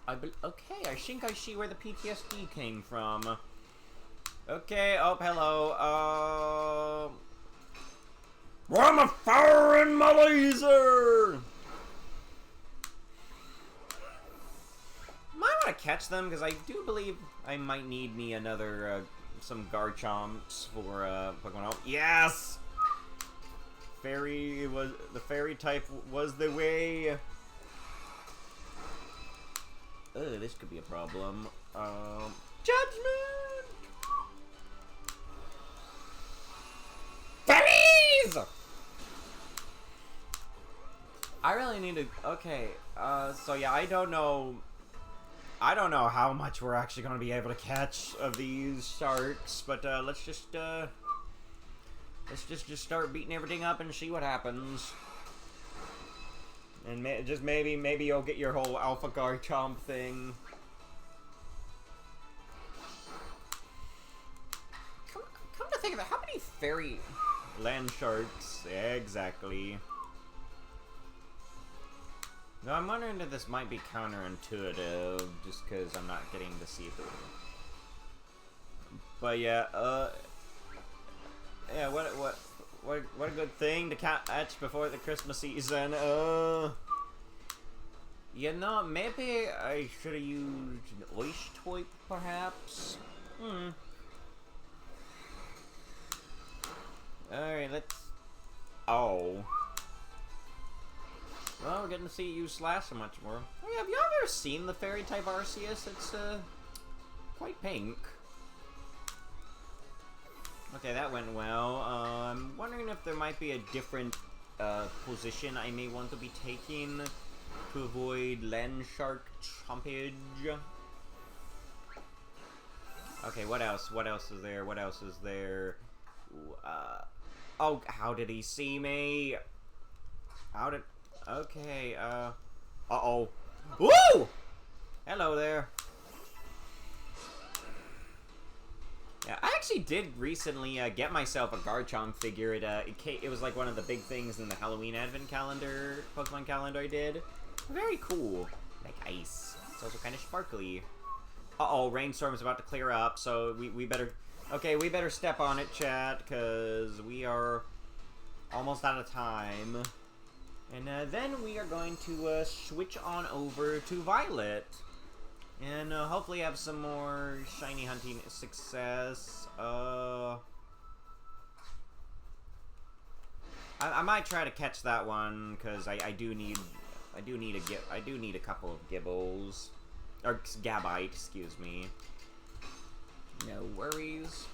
Okay, I think I see where the PTSD came from. Okay, oh, hello, I'm a firing my laser! Might want to catch them, because I do believe I might need me another, some Garchomps for, Pokemon. Oh, yes! the fairy type was the way. Oh, this could be a problem. Judgment! Fairies! I really need to. Okay, so yeah, I don't know how much we're actually going to be able to catch of these sharks, but let's just start beating everything up and see what happens. And maybe you'll get your whole Alpha Garchomp thing. Come to think of it, how many fairy land sharks? Exactly. No, I'm wondering if this might be counterintuitive, just because I'm not getting to see it. But yeah, yeah, what a good thing to catch before the Christmas season. You know, maybe I should have used an Oishtoip, perhaps. Alright, let's. Oh. Well, we're getting to see you slash so much more. Oh, yeah, have you ever seen the fairy type Arceus? It's quite pink. Okay, that went well. I'm wondering if there might be a different position I may want to be taking to avoid land shark chompage. Okay, what else? What else is there? What else is there? Oh, how did he see me? How did... Okay, uh-oh. Woo! Hello there. Yeah, I actually did recently get myself a Garchomp figure. It was like one of the big things in the Halloween Advent calendar, Pokemon calendar I did. Very cool. Like ice. It's also kind of sparkly. Uh-oh, rainstorm's about to clear up, so we better... Okay, we better step on it, chat, because we are almost out of time. And then we are going to switch on over to Violet. And hopefully have some more shiny hunting success. I might try to catch that one because I do need a couple of Gibbles or Gabite, excuse me. No worries.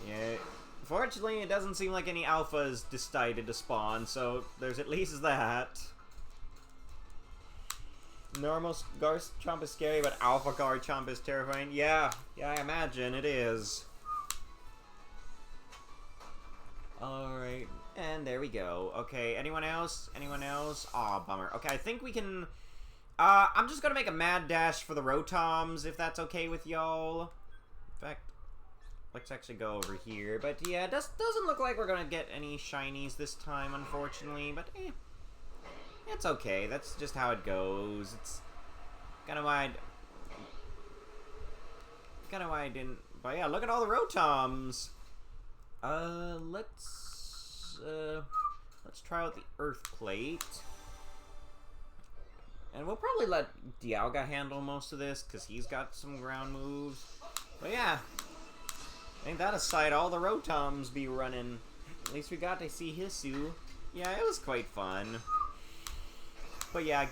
Yeah. Fortunately, it doesn't seem like any alphas decided to spawn, so there's at least that. Normal Garchomp is scary, but Alpha Garchomp is terrifying. Yeah, I imagine it is. Alright, and there we go. Okay, anyone else? Anyone else? Aw, bummer. Okay, I think we can... I'm just gonna make a mad dash for the Rotoms, if that's okay with y'all. In fact, let's actually go over here. But yeah, it doesn't look like we're gonna get any shinies this time, unfortunately. But it's okay. That's just how it goes. It's kind of why I didn't. But yeah, look at all the Rotoms. Let's try out the Earth Plate. And we'll probably let Dialga handle most of this, because he's got some ground moves. But yeah, ain't that aside, all the Rotoms be running. At least we got to see Hisu. Yeah, it was quite fun. But yeah,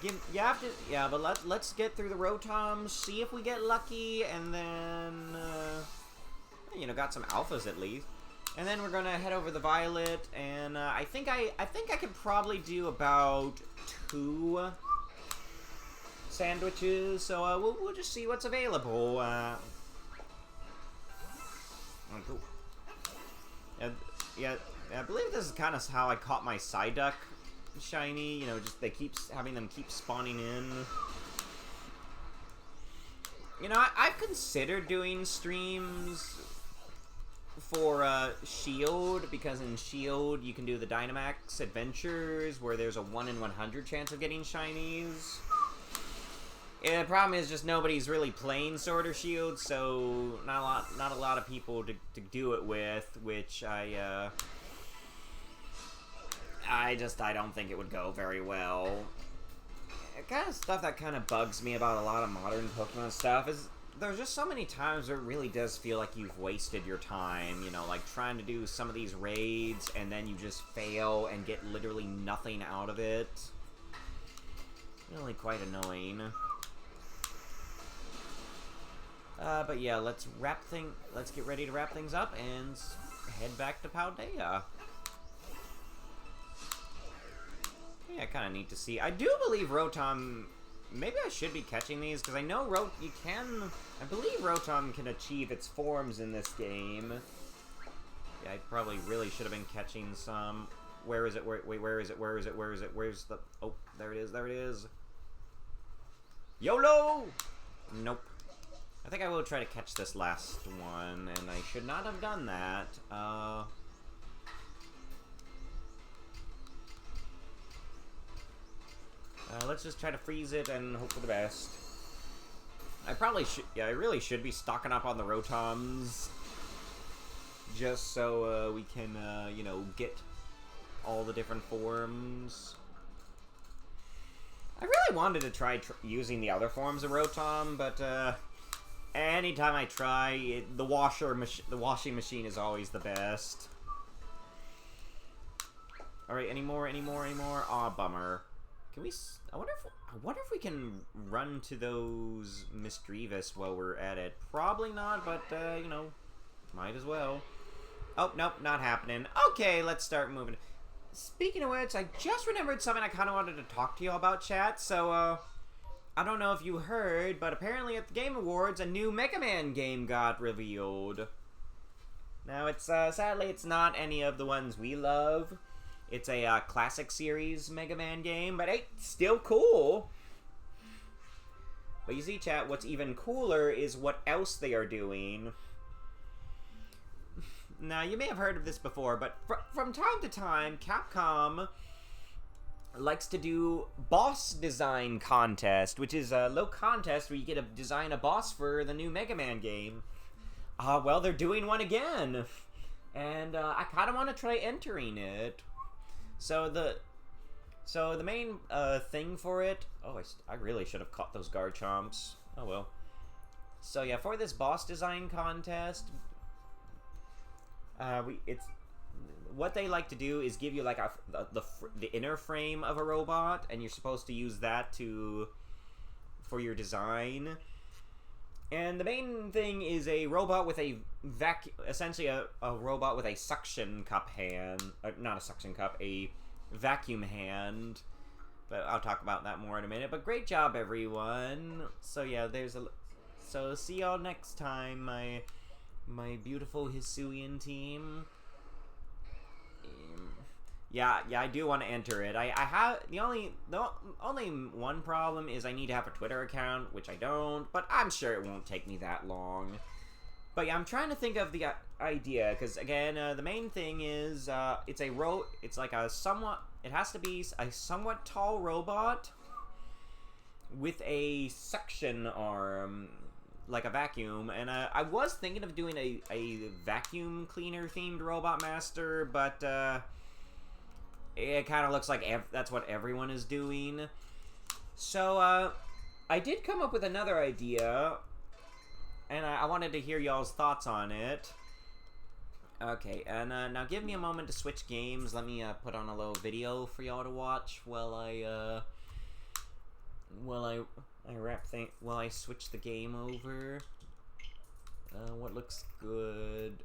but let's get through the Rotoms, see if we get lucky, and then, you know, got some alphas at least. And then we're gonna head over the Violet, and I think I could probably do about 2 sandwiches, so we'll just see what's available. Oh, cool. Yeah, I believe this is kind of how I caught my Psyduck shiny. You know, just having them keep spawning in. You know, I've considered doing streams for Shield, because in Shield you can do the Dynamax Adventures where there's a 1 in 100 chance of getting shinies. Yeah, the problem is just nobody's really playing Sword or Shield, so not a lot of people to do it with, which I don't think it would go very well. The kind of stuff that kind of bugs me about a lot of modern Pokemon stuff is there's just so many times where it really does feel like you've wasted your time, you know, like trying to do some of these raids and then you just fail and get literally nothing out of it. Really quite annoying. But yeah, let's get ready to wrap things up and head back to Paldea. Yeah, kind of neat to see. I do believe Rotom... Maybe I should be catching these, because I know I believe Rotom can achieve its forms in this game. Yeah, I probably really should have been catching some. Where is it? Wait, where is it? Where is it? Where is it? Where's the... Oh, there it is, there it is. YOLO! Nope. I think I will try to catch this last one, and I should not have done that. Let's just try to freeze it and hope for the best. I probably should... Yeah, I really should be stocking up on the Rotoms. Just so we can, you know, get all the different forms. I really wanted to try using the other forms of Rotom, but anytime I try, the washing machine is always the best. Alright, any more? Aw, bummer. Can we... I wonder if we can run to those Misdreavus while we're at it. Probably not, but, you know, might as well. Oh, nope, not happening. Okay, let's start moving. Speaking of which, I just remembered something I kind of wanted to talk to you about, chat. So, I don't know if you heard, but apparently at the Game Awards, a new Mega Man game got revealed. Now, it's, sadly, it's not any of the ones we love. It's a classic series Mega Man game, but hey, still cool. But you see, chat, what's even cooler is what else they are doing. Now, you may have heard of this before, but from time to time, Capcom likes to do boss design contest, which is a low contest where you get to design a boss for the new Mega Man game. Well, they're doing one again. And I kind of want to try entering it. So the main thing for it... Oh, I really should have caught those Garchomps. Oh well. So yeah, for this boss design contest, what they like to do is give you like the inner frame of a robot, and you're supposed to use that for your design. And the main thing is a robot with a essentially a robot with a suction cup hand, not a suction cup, a vacuum hand. But I'll talk about that more in a minute. But great job, everyone. So yeah, so see y'all next time, my beautiful Hisuian team. Yeah, I do want to enter it. I have the only one problem is I need to have a Twitter account, which I don't, but I'm sure it won't take me that long. But yeah, I'm trying to think of the idea, because again, the main thing is it's like it has to be a somewhat tall robot with a suction arm, like a vacuum, and I was thinking of doing a vacuum cleaner themed Robot Master, but it kind of looks like that's what everyone is doing. So, I did come up with another idea, and I wanted to hear y'all's thoughts on it. Okay, and now give me a moment to switch games. Let me put on a little video for y'all to watch while I switch the game over. What looks good?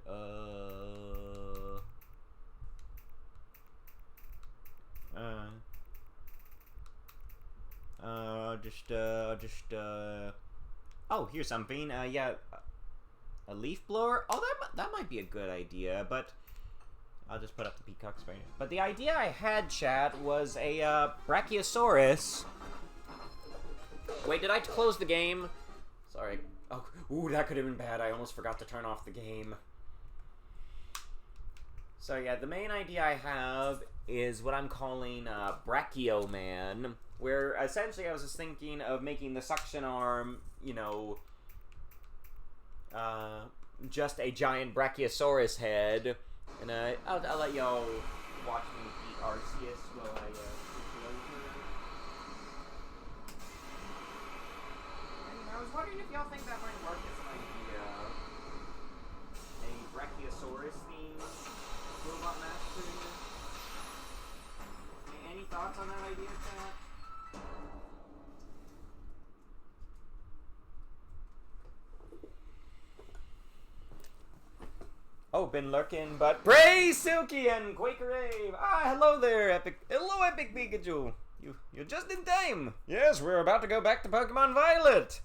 Oh, here's something. Yeah, a leaf blower. Oh, that might be a good idea, but I'll just put up the peacock spray. But the idea I had, chat, was a Brachiosaurus. Wait, did I close the game? Sorry. Oh, ooh, that could have been bad. I almost forgot to turn off the game. So yeah, the main idea I have is what I'm calling Brachio Man, where essentially I was just thinking of making the suction arm, you know, just a giant Brachiosaurus head, and I'll let y'all watch me beat Arceus while I switch it over. And I was wondering wondering if y'all think that might work as an idea. A Brachiosaurus themed robot master. Any thoughts on that idea, chat? Oh, been lurking, but praise Silky and Quaker Rave. Hello there, Epic. Hello, Epic Pikachu. You're just in time. Yes, we're about to go back to Pokemon Violet.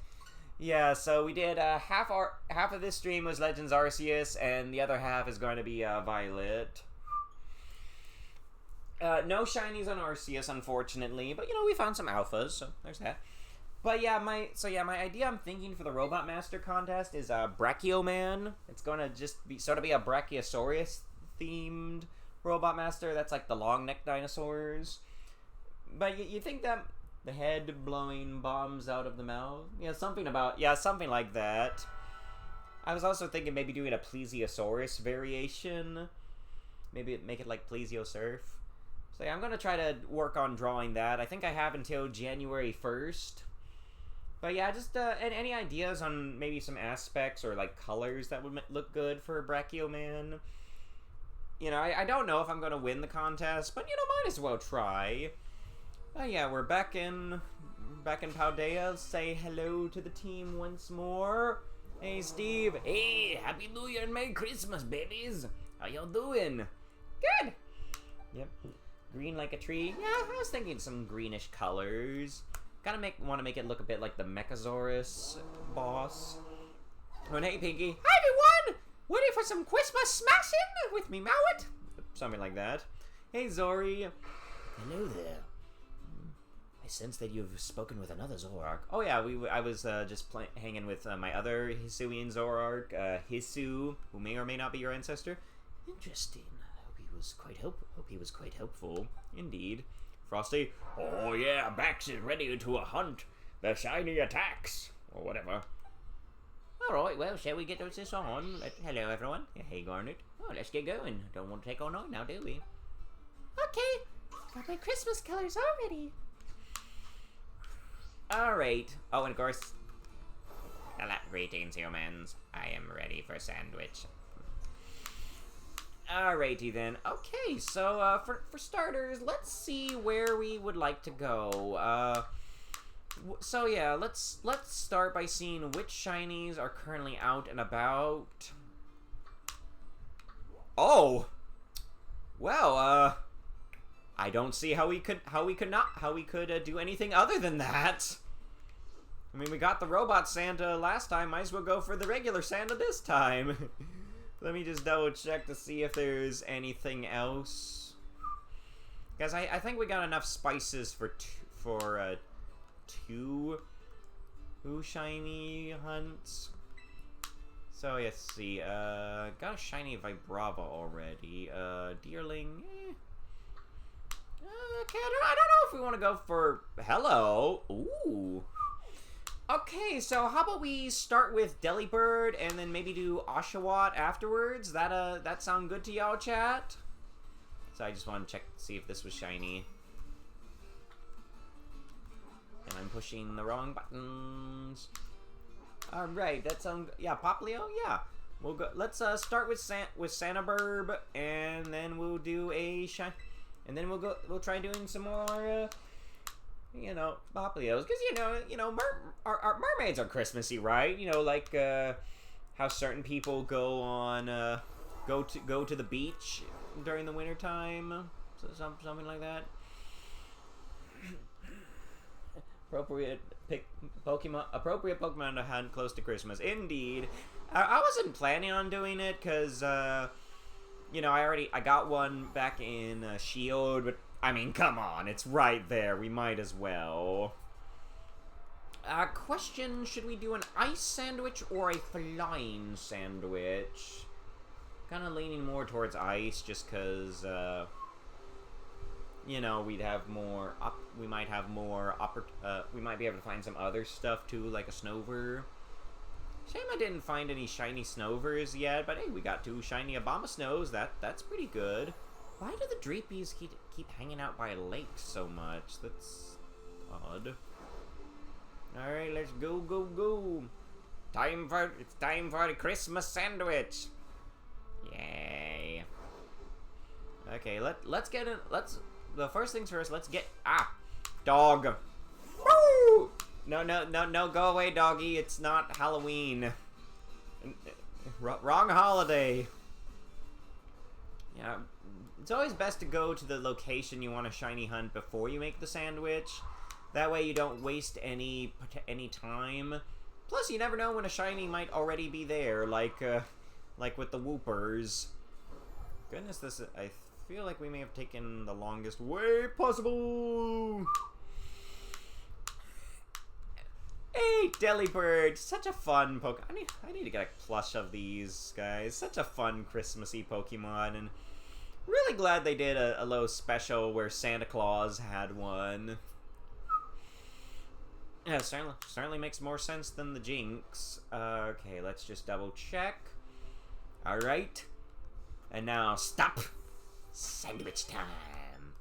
Yeah, so we did half of this stream was Legends Arceus, and the other half is going to be Violet. No shinies on Arceus, unfortunately, but we found some alphas, so there's that. But yeah, my idea I'm thinking for the Robot Master contest is Brachioman. It's gonna just be sort of be a Brachiosaurus themed Robot Master. That's like the long neck dinosaurs. But you think that the head blowing bombs out of the mouth? Something like that. I was also thinking maybe doing a Plesiosaurus variation. Maybe make it like Plesiosurf. So yeah, I'm gonna try to work on drawing that. I think I have until January 1st. But yeah, just any ideas on maybe some aspects or like colors that would look good for Brachioman? I don't know if I'm gonna win the contest, but might as well try. Yeah, we're back in Paldea. Say hello to the team once more. Hey, Steve. Hey, Happy New Year and Merry Christmas, babies. How y'all doing? Good. Yep. Green like a tree. Yeah, I was thinking some greenish colors. Want to make it look a bit like the Mechasaurus boss. Oh, and hey, Pinky. Hi, everyone! Ready for some Christmas smashing with me, Mowat? Something like that. Hey, Zori. Hello there. I sense that you've spoken with another Zoroark. Oh yeah, I was just hanging with my other Hisuian Zoroark, Hisu, who may or may not be your ancestor. Interesting. Hope he was quite helpful. Indeed. Frosty. Oh yeah, Bax is ready to hunt the shiny attacks or whatever. Alright, well, shall we get this on? Hello, everyone. Hey, Garnet. Oh, let's get going. Don't want to take all night now, do we? Okay, got my Christmas colors already. Alright. Oh, and of course... Greetings, humans. I am ready for sandwich. Alrighty then. Okay, so for starters, let's see where we would like to go. So yeah, let's start by seeing which shinies are currently out and about. Oh, well, I don't see how we could do anything other than that. I mean, we got the Robot Santa last time. Might as well go for the regular Santa this time. Let me just double check to see if there's anything else. Guys, I think we got enough spices for two shiny hunts. So let's see. Got a shiny Vibrava already. Deerling. Okay, I don't know if we want to go for hello. Ooh. Okay, so how about we start with Delibird and then maybe do Oshawott afterwards? That sound good to y'all, chat? So I just want to check to see if this was shiny. And I'm pushing the wrong buttons. All right, that sounds yeah. Poplio, yeah. We'll go. Let's start with Sanaburb, and then we'll do a shine, and then we'll try doing some more. Poplios, because our mermaids are Christmassy, right? Like how certain people go on go to the beach during the winter time, so something like that. Appropriate Pokemon to hunt close to Christmas. Indeed, I wasn't planning on doing it because I got one back in Shield, but. I mean, come on, it's right there. We might as well. Question, should we do an ice sandwich or a flying sandwich? Kind of leaning more towards ice just because, we'd have more, we might be able to find some other stuff too, like a Snover. Shame I didn't find any shiny Snovers yet, but hey, we got 2 shiny Abomasnows. That's pretty good. Why do the Dreepies keep hanging out by lakes so much? That's odd. Alright, let's go, go, go. It's time for the Christmas sandwich. Yay. Okay, let's get in. The first things first. Let's get dog. Woo! No, go away, doggy. It's not Halloween. Wrong holiday. Yeah, it's always best to go to the location you want to shiny hunt before you make the sandwich. That way you don't waste any time. Plus, you never know when a shiny might already be there, like with the Whoopers. Goodness, I feel like we may have taken the longest way possible. Hey, Delibird! Such a fun Pokemon. I need to get a plush of these guys. Such a fun Christmassy Pokemon, and really glad they did a little special where Santa Claus had one. Yeah, certainly makes more sense than the Jinx. Okay, let's just double check. Alright. And now, stop! Sandwich time!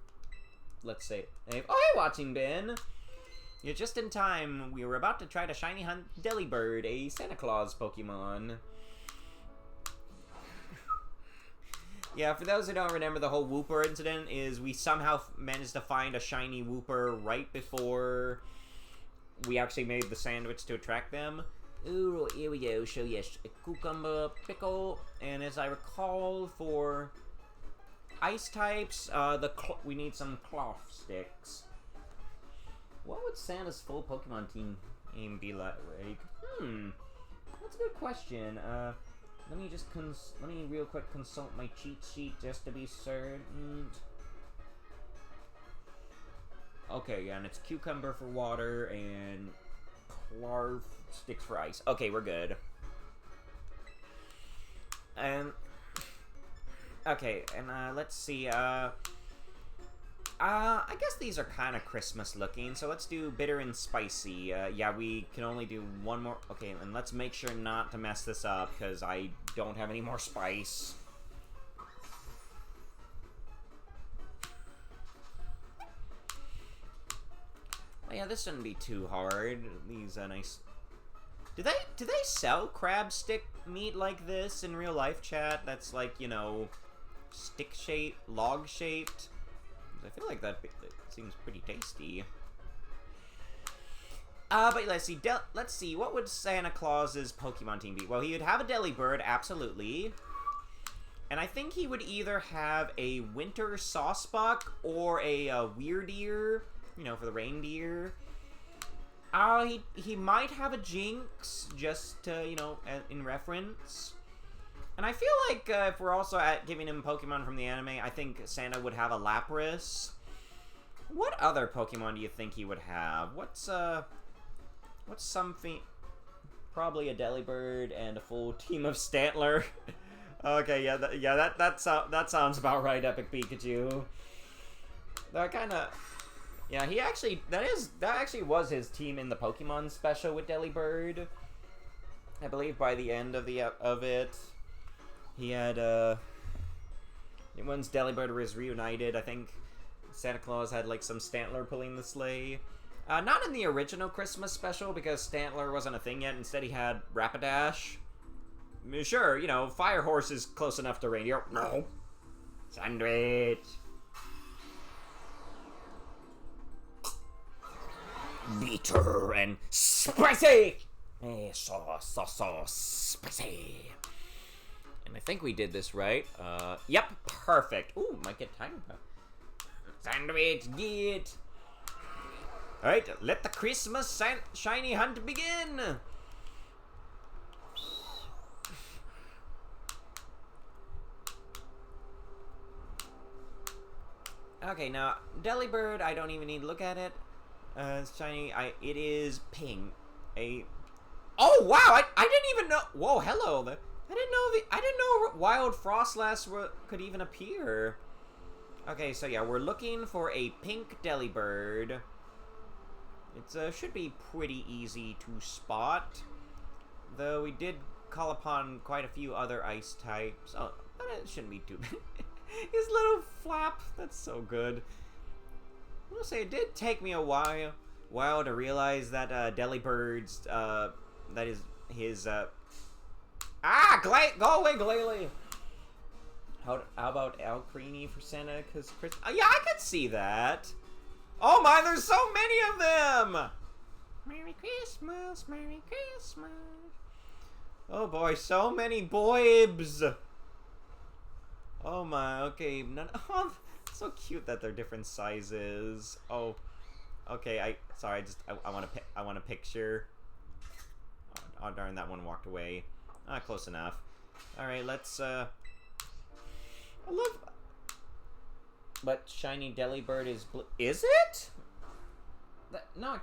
Let's say... Oh, hey, Watching Ben! You're just in time. We were about to try to shiny hunt Delibird, a Santa Claus Pokemon. Yeah, for those who don't remember, the whole Whooper incident is we somehow managed to find a shiny Whooper right before we actually made the sandwich to attract them. Ooh, here we go. So yes, a cucumber, pickle, and as I recall, for ice types, we need some cloth sticks. What would Santa's full Pokemon team be like? That's a good question. Let me just real quick consult my cheat sheet just to be certain. Okay, yeah, and it's cucumber for water and Clarf sticks for ice. Okay, we're good. Okay, and let's see. I guess these are kind of Christmas looking, so let's do bitter and spicy. Yeah, we can only do one more. Okay, and let's make sure not to mess this up, because I don't have any more spice. Oh, yeah, this shouldn't be too hard. These nice... Do they sell crab stick meat like this in real life, chat? That's like, you know, stick-shaped, log-shaped? I feel like that seems pretty tasty. But let's see, what would Santa Claus's Pokemon team be? Well, he would have a Delibird, absolutely. And I think he would either have a Winter Sawsbuck or a Weirdeer, you know, for the reindeer. He might have a Jinx, just to, you know, in reference. And I feel like if we're also giving him Pokemon from the anime, I think Santa would have a Lapras. What other Pokemon do you think he would have? What's something? Probably a Delibird and a full team of Stantler. Okay, yeah, that sounds about right, Epic Pikachu. That kind of, yeah, that actually was his team in the Pokemon special with Delibird. I believe by the end of it. He had, once Delibird was reunited, I think Santa Claus had, like, some Stantler pulling the sleigh. Not in the original Christmas special, because Stantler wasn't a thing yet. Instead, he had Rapidash. I mean, sure, you know, Fire Horse is close enough to reindeer. No. Sandwich. Bitter and spicy! Spicy. And I think we did this right. Yep, perfect. Ooh, might get tiger puff. Sandwich, get. Alright, let the Christmas shiny hunt begin! Okay, now, Delibird, I don't even need to look at it. It's shiny. It is pink. Oh, wow! I didn't even know. Whoa, hello. I didn't know Wild Frostlass could even appear. Okay, so yeah, we're looking for a pink Delibird. It should be pretty easy to spot. Though we did call upon quite a few other ice types. Oh, but it shouldn't be too bad. His little flap, that's so good. I will say, it did take me a while. wow to realize that Delibird's that is his go away, Glalie. How about Al Creamy for Santa? Cause Chris, yeah, I could see that. Oh my, there's so many of them. Merry Christmas, Merry Christmas. Oh boy, so many boybs. Oh my, okay, oh, so cute that they're different sizes. Oh, okay, I want a picture. Oh darn, that one walked away. Close enough. All right, let's I love. But shiny Delibird is blue. Is it? No,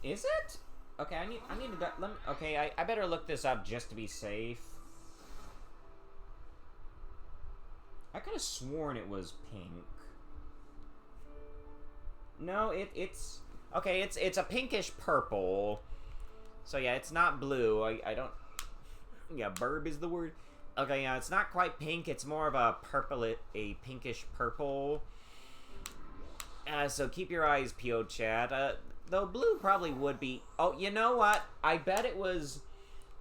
is it? Okay, I need to go. Okay, I better look this up just to be safe. I could have sworn it was pink. No, it's okay. It's a pinkish purple. So yeah, it's not blue. I don't. Yeah, burb is the word. Okay, yeah, it's not quite pink. It's more of a purple, a pinkish purple. So keep your eyes peeled, chat. Though blue probably would be. Oh, you know what? I bet it was.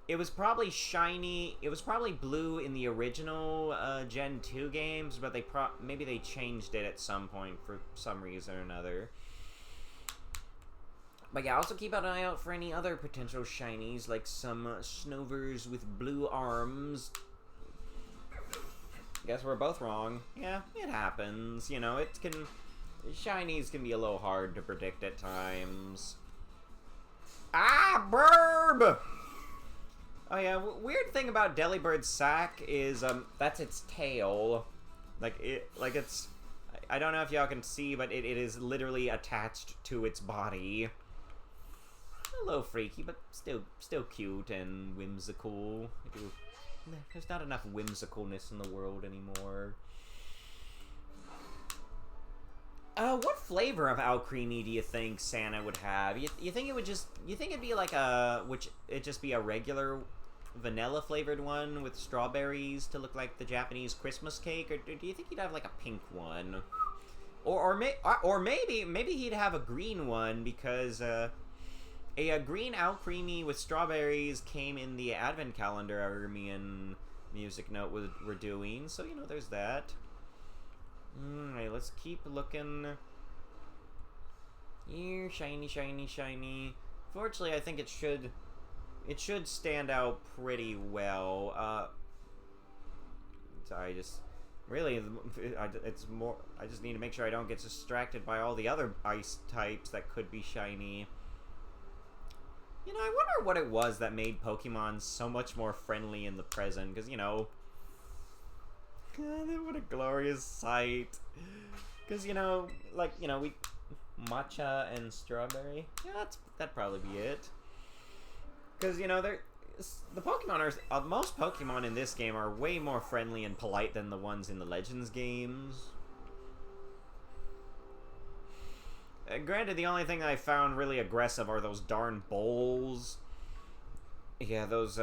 It was probably shiny. It was probably blue in the original Gen 2 games, but maybe they changed it at some point for some reason or another. But yeah, also keep an eye out for any other potential shinies, like some Snovers with blue arms. Guess we're both wrong. Yeah, it happens. You know, shinies can be a little hard to predict at times. Ah, burb! Oh yeah, weird thing about Delibird's sack is that's its tail. It's I don't know if y'all can see, but it is literally attached to its body. A little freaky, but still cute and whimsical. There's not enough whimsicalness in the world anymore. What flavor of Al Creamy do you think Santa would have? You think it would just... You think it'd be like it'd just be a regular vanilla flavored one with strawberries to look like the Japanese Christmas cake? Or do you think he'd have like a pink one? Or maybe he'd have a green one because a green Al Creamy with strawberries came in the advent calendar me and Music Note were doing. So, you know, there's that. Alright, let's keep looking. Here, shiny, shiny, shiny. Fortunately, I think it should stand out pretty well. Sorry, it's more. I just need to make sure I don't get distracted by all the other ice types that could be shiny. You know, I wonder what it was that made Pokemon so much more friendly in the present, because, you know... God, what a glorious sight. Because, you know, like, you know, matcha and strawberry. Yeah, that'd probably be it. Because, you know, the Pokemon are... most Pokemon in this game are way more friendly and polite than the ones in the Legends games. Granted, the only thing I found really aggressive are those darn bowls. Yeah, those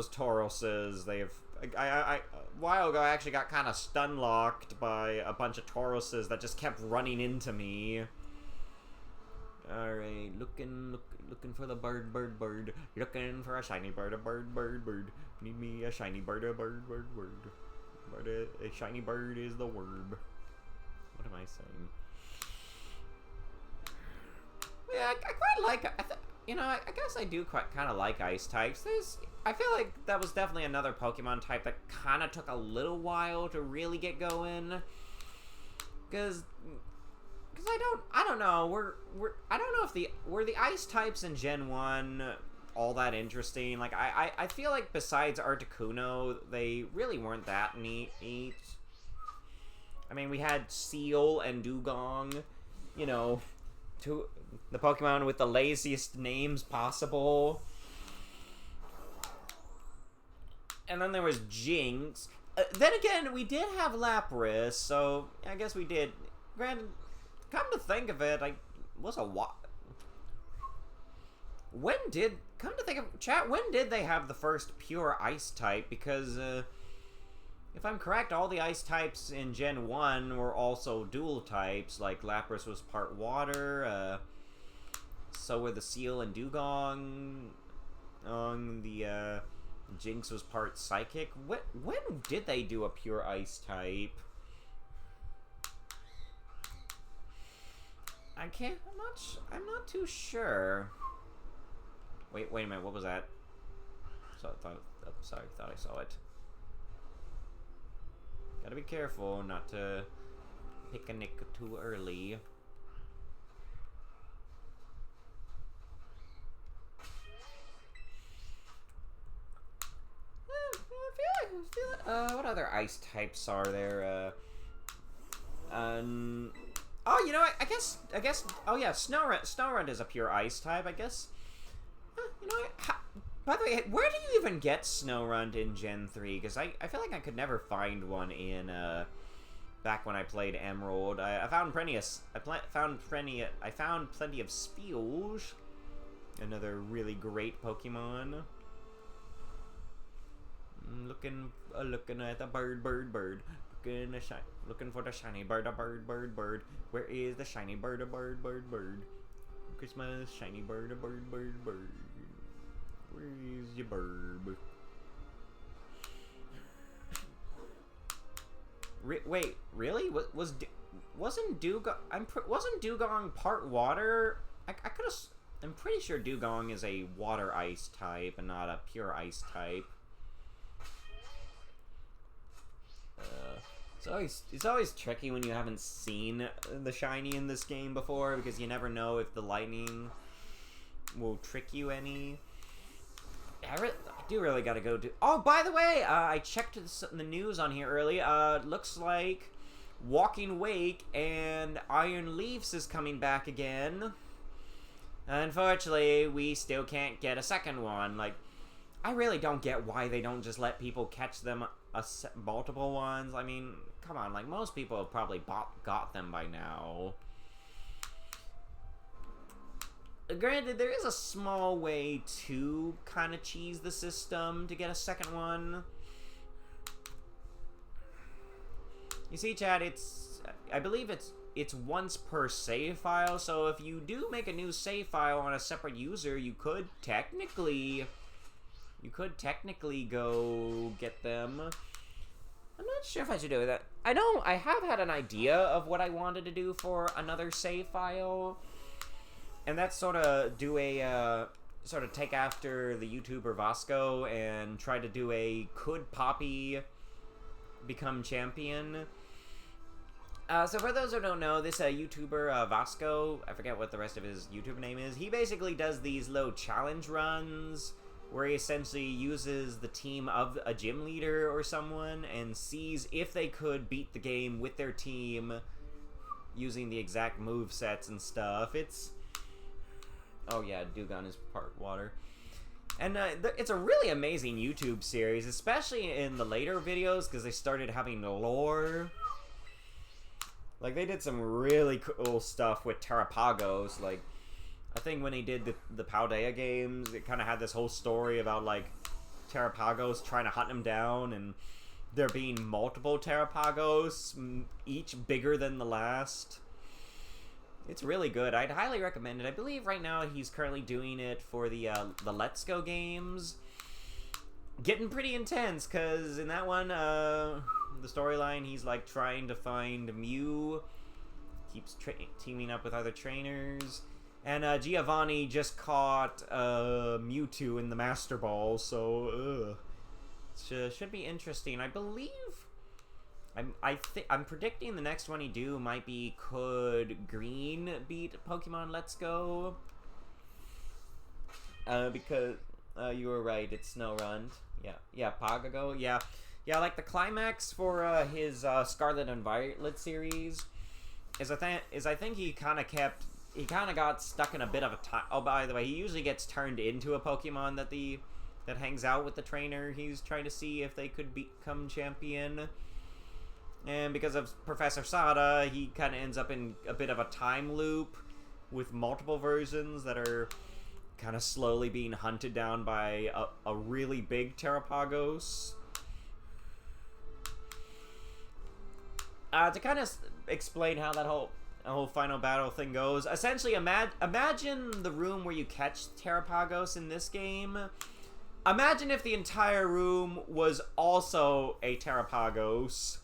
Tauroses, they've... a while ago, I actually got kind of stun-locked by a bunch of Tauroses that just kept running into me. Alright, looking for the bird. Looking for a shiny bird, a bird. Need me a shiny bird, a bird. But a shiny bird is the word. What am I saying? Yeah, I quite like... you know, I guess I do kind of like ice types. I feel like that was definitely another Pokemon type that kind of took a little while to really get going. Because I don't know. I don't know if were the ice types in Gen 1 all that interesting. Like I feel like besides Articuno, they really weren't that neat. I mean, we had Seal and Dugong, you know, the Pokemon with the laziest names possible. And then there was Jinx. Then again, we did have Lapras, so I guess we did. Granted, come to think of it, chat, when did they have the first pure ice type? Because, if I'm correct, all the ice types in Gen 1 were also dual types, like Lapras was part water, so were the Seal and Dugong. The Jinx was part Psychic. When did they do a pure Ice type? I'm not too sure. Wait a minute. What was that? Sorry, thought I saw it. Gotta be careful not to pick a nick too early. What other ice types are there? Oh, you know what? I guess. Oh yeah, Snorunt is a pure ice type. I guess. You know what? By the way, where do you even get Snorunt in Gen 3? Because I feel like I could never find one in back when I played Emerald. I found plenty of Speals, another really great Pokemon. Looking at the bird. Looking for the shiny bird, bird. Where is the shiny bird, bird? Christmas, shiny bird, bird. Where is your bird? Wait, really? Wasn't Dugong part water? I'm pretty sure Dugong is a water ice type and not a pure ice type. It's always tricky when you haven't seen the shiny in this game before, because you never know if the lightning will trick you any. I do really gotta go do... Oh, by the way, I checked the news on here early. Looks like Walking Wake and Iron Leafs is coming back again. Unfortunately, we still can't get a second one. Like, I really don't get why they don't just let people catch them multiple ones. I mean, come on, like, most people have probably got them by now. Granted, there is a small way to kind of cheese the system to get a second one. You see, Chad, I believe it's once per save file, so if you do make a new save file on a separate user, you could technically go get them. I'm not sure if I should do that. I have had an idea of what I wanted to do for another save file, and that's sort of do a sort of take after the YouTuber Vasco and try to do a could Poppy become champion. So for those who don't know, this YouTuber Vasco, I forget what the rest of his YouTube name is, he basically does these little challenge runs where he essentially uses the team of a gym leader or someone and sees if they could beat the game with their team using the exact move sets and stuff. Oh yeah, Dugong is part water. And it's a really amazing YouTube series, especially in the later videos, because they started having lore. Like, they did some really cool stuff with Terrapagos. Like, I think when he did the Paldea games, it kind of had this whole story about, like, Terrapagos trying to hunt him down, and there being multiple Terrapagos, each bigger than the last. It's really good. I'd highly recommend it. I believe right now he's currently doing it for the Let's Go games. Getting pretty intense, because in that one, the storyline, he's like trying to find Mew, keeps teaming up with other trainers, and Giovanni just caught Mewtwo in the Master Ball, so it should be interesting. I believe I'm predicting the next one he do might be could Green beat Pokemon Let's Go, because you were right, it's Snorunt. Yeah, Pagago. Yeah, like the climax for his Scarlet and Violet series is I think he kind of got stuck in a bit of a time. Oh, by the way, he usually gets turned into a Pokemon that hangs out with the trainer he's trying to see if they could become champion. And because of Professor Sada, he kind of ends up in a bit of a time loop with multiple versions that are kind of slowly being hunted down by a really big Terrapagos. To kind of explain how that whole... whole final battle thing goes. Essentially, imagine the room where you catch Terrapagos in this game. Imagine if the entire room was also a Terrapagos.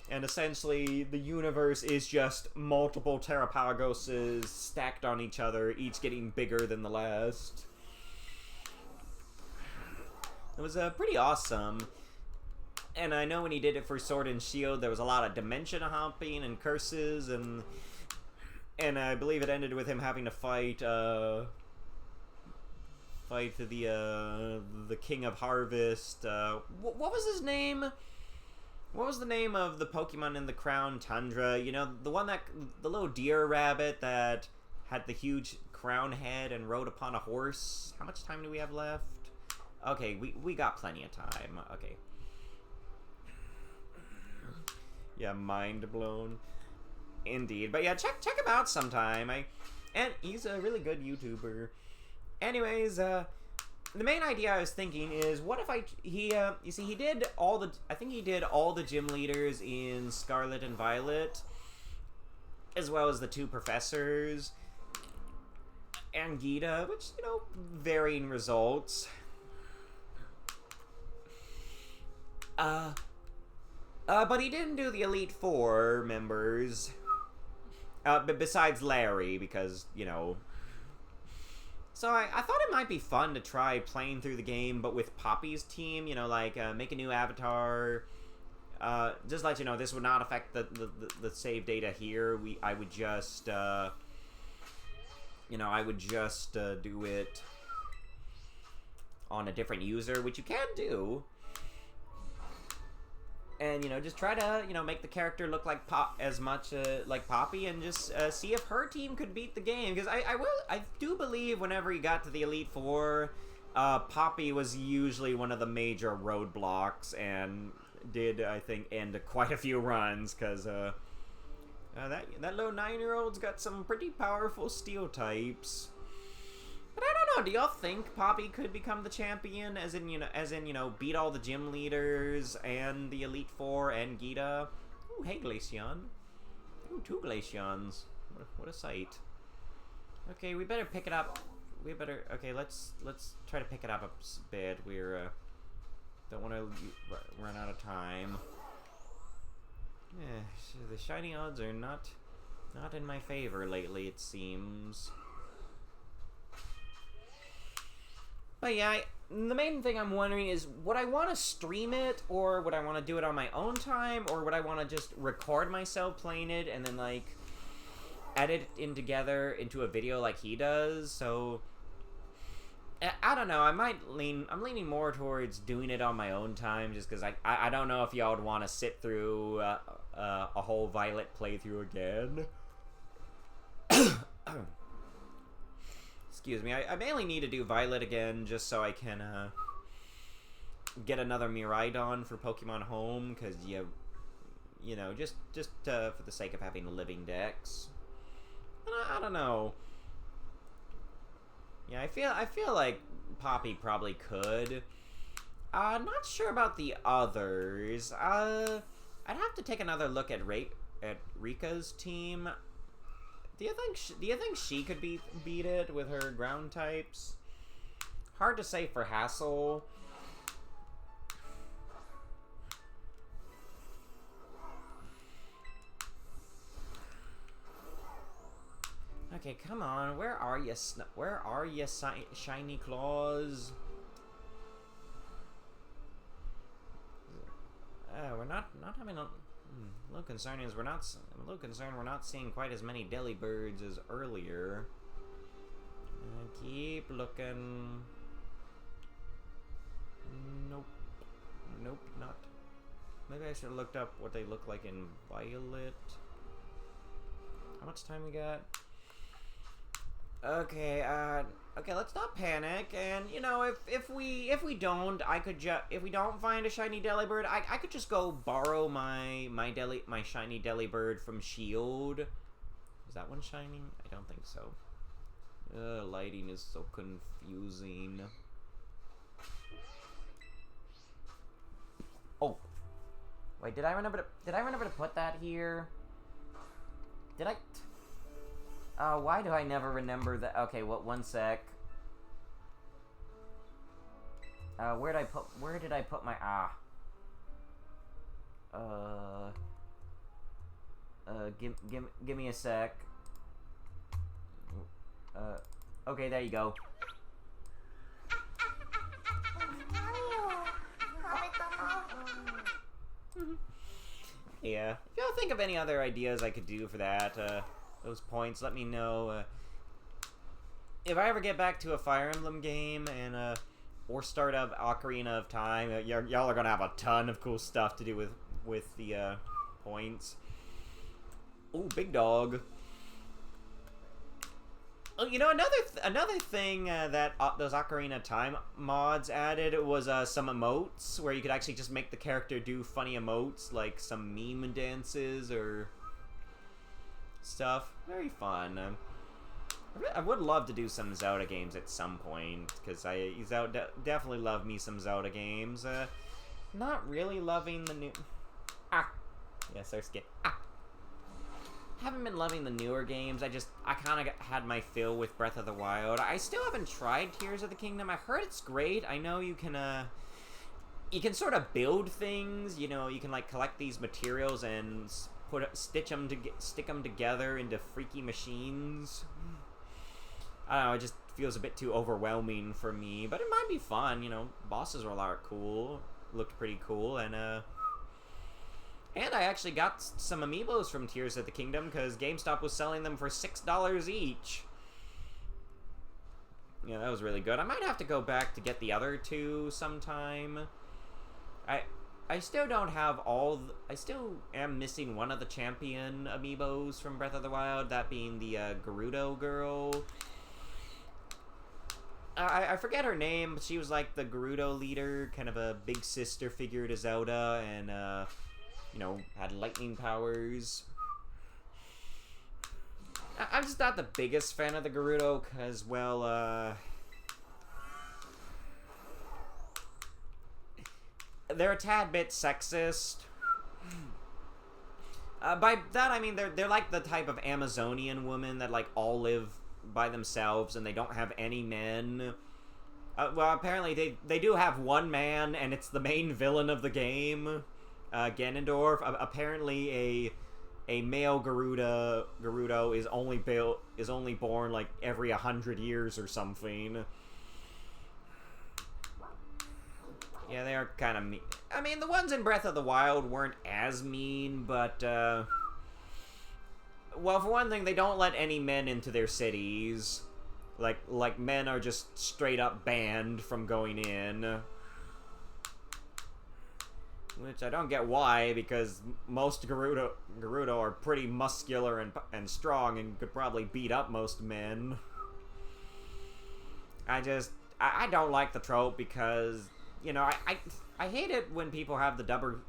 And essentially, the universe is just multiple Terrapagoses stacked on each other, each getting bigger than the last. It was pretty awesome. And I know when he did it for Sword and Shield, there was a lot of dimension hopping and curses, and I believe it ended with him having to fight the King of Harvest. What was his name? What was the name of the Pokemon in the Crown Tundra? You know, the little deer rabbit that had the huge crown head and rode upon a horse. How much time do we have left? Okay, we got plenty of time. Okay. Yeah, mind blown. Indeed. But yeah, check him out sometime. And he's a really good YouTuber. Anyways, the main idea I was thinking is, what if you see, he did all the gym leaders in Scarlet and Violet, as well as the 2 professors, and Gita, which, you know, varying results. But he didn't do the Elite Four members. But besides Larry, because, you know. So I thought it might be fun to try playing through the game, but with Poppy's team, you know, like, make a new avatar. Just let you know, this would not affect the save data here. I would just, you know, do it on a different user, which you can do. And, you know, just try to, you know, make the character look like as much like Poppy, and just see if her team could beat the game. Because I do believe whenever he got to the Elite Four, Poppy was usually one of the major roadblocks, and did, I think, end quite a few runs. Because that little 9-year-old's got some pretty powerful steel types. But I don't know. Do y'all think Poppy could become the champion? As in, you know, beat all the gym leaders and the Elite Four and Gita. Ooh, hey, Glaceon. Ooh, 2 Glaceons. What a sight. Okay, we better pick it up. Okay, let's try to pick it up a bit. We're don't want to run out of time. Yeah, the shiny odds are not in my favor lately, it seems. But yeah, the main thing I'm wondering is, would I want to stream it, or would I want to do it on my own time, or would I want to just record myself playing it and then, like, edit it in together into a video like he does? So, I don't know, I'm leaning more towards doing it on my own time, just because I don't know if y'all would want to sit through a whole Violet playthrough again. Excuse me, I mainly need to do Violet again just so I can get another Miraidon for Pokemon Home, because you know, just for the sake of having living decks. And I don't know. Yeah, I feel like Poppy probably could. Not sure about the others. I'd have to take another look at Rika's team. Do you think she could beat it with her ground types? Hard to say for Hassel. Okay, come on. Where are you? Shiny Claws? We're not having a little concern is I'm a little concerned we're not seeing quite as many Delibirds as earlier. Keep looking. Nope, not. Maybe I should have looked up what they look like in Violet. How much time we got? Okay, okay, let's not panic. And you know, if we don't, if we don't find a shiny Delibird, I could just go borrow my shiny Delibird from Shield. Is that one shining? I don't think so. Lighting is so confusing. Oh, wait, did I remember to put that here? Did I... why do I never remember that? Okay, one sec. Where did I put my... Give me a sec. Okay, there you go. Yeah. If y'all think of any other ideas I could do for that, those points, let me know. If I ever get back to a Fire Emblem game and, or start up Ocarina of Time, y'all are gonna have a ton of cool stuff to do with the, points. Ooh, big dog. Oh, you know, another thing that those Ocarina of Time mods added was some emotes where you could actually just make the character do funny emotes, like some meme dances or stuff. Very fun. I would love to do some Zelda games at some point, because I definitely love me some Zelda games. Not really loving the new... Yes, there's skip. Haven't been loving the newer games. I kind of had my fill with Breath of the Wild. I still haven't tried Tears of the Kingdom. I heard it's great. I know you can sort of build things. You know, you can like collect these materials and stick them together into freaky machines. I don't know. It just feels a bit too overwhelming for me, but it might be fun. You know, bosses were a lot cool. Looked pretty cool, and I actually got some amiibos from Tears of the Kingdom because GameStop was selling them for $6 each. Yeah, that was really good. I might have to go back to get the other two sometime. I still don't have I still am missing one of the champion amiibos from Breath of the Wild, that being the Gerudo girl. I forget her name, but she was like the Gerudo leader, kind of a big sister figure to Zelda, and you know, had lightning powers. I'm just not the biggest fan of the Gerudo, because, well, they're a tad bit sexist. By that, I mean, they're like the type of Amazonian woman that, like, all live by themselves, and they don't have any men. Well, apparently they do have one man, and it's the main villain of the game. Ganondorf. Apparently a male Gerudo is only born like every 100 years or something. Yeah, they are kind of mean. I mean, the ones in Breath of the Wild weren't as mean, but well, for one thing, they don't let any men into their cities. Like men are just straight up banned from going in. Which I don't get why, because most Gerudo are pretty muscular and strong and could probably beat up most men. I don't like the trope because, you know, I hate it when people have the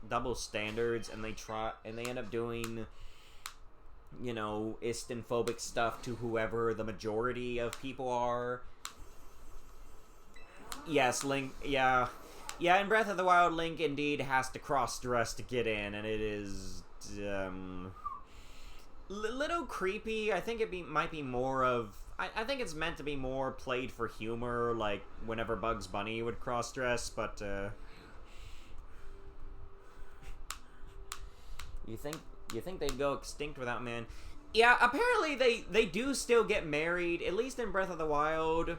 double standards and they end up doing, you know, Istan-phobic stuff to whoever the majority of people are. Yes, Link, yeah. Yeah, in Breath of the Wild, Link indeed has to cross-dress to get in, and it is, little creepy. I think might be more of... I think it's meant to be more played for humor, like whenever Bugs Bunny would cross-dress, but, You think they'd go extinct without man? Yeah, apparently they do still get married, at least in Breath of the Wild.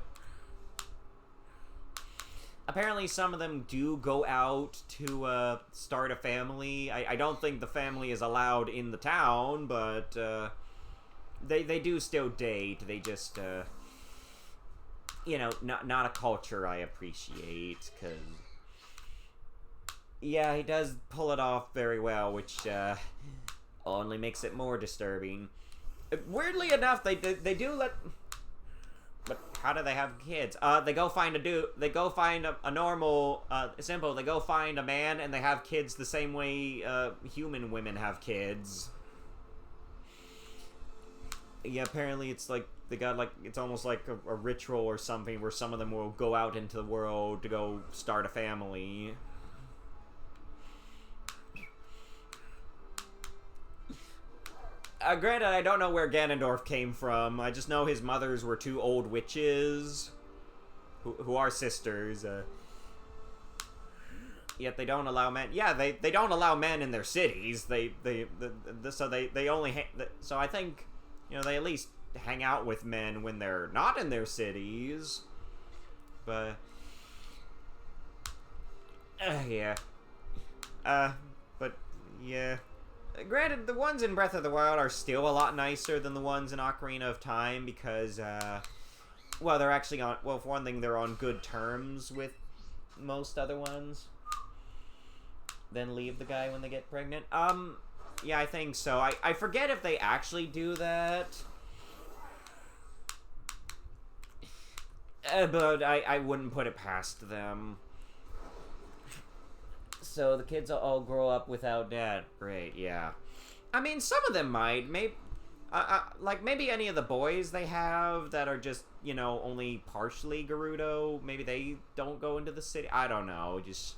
Apparently some of them do go out to start a family. I don't think the family is allowed in the town, but they do still date. They just, you know, not a culture I appreciate, because... Yeah, he does pull it off very well, which only makes it more disturbing. Weirdly enough, they do let... But how do they have kids? They go find a normal, simple, they go find a man and they have kids the same way, human women have kids. Yeah, apparently it's like, they got like, it's almost like a ritual or something where some of them will go out into the world to go start a family. Granted, I don't know where Ganondorf came from. I just know his mothers were two old witches who are sisters. Yet they don't allow men. Yeah, they don't allow men in their cities. So they only so I think, you know, they at least hang out with men when they're not in their cities. But yeah. But yeah. Granted, the ones in Breath of the Wild are still a lot nicer than the ones in Ocarina of Time because, well, they're actually on, well, for one thing, they're on good terms with most other ones. Then leave the guy when they get pregnant. Yeah, I think so. I forget if they actually do that. But I wouldn't put it past them. So the kids will all grow up without dad. Great, yeah. I mean, some of them might. Maybe, like, maybe any of the boys they have that are just, you know, only partially Gerudo. Maybe they don't go into the city. I don't know. Just...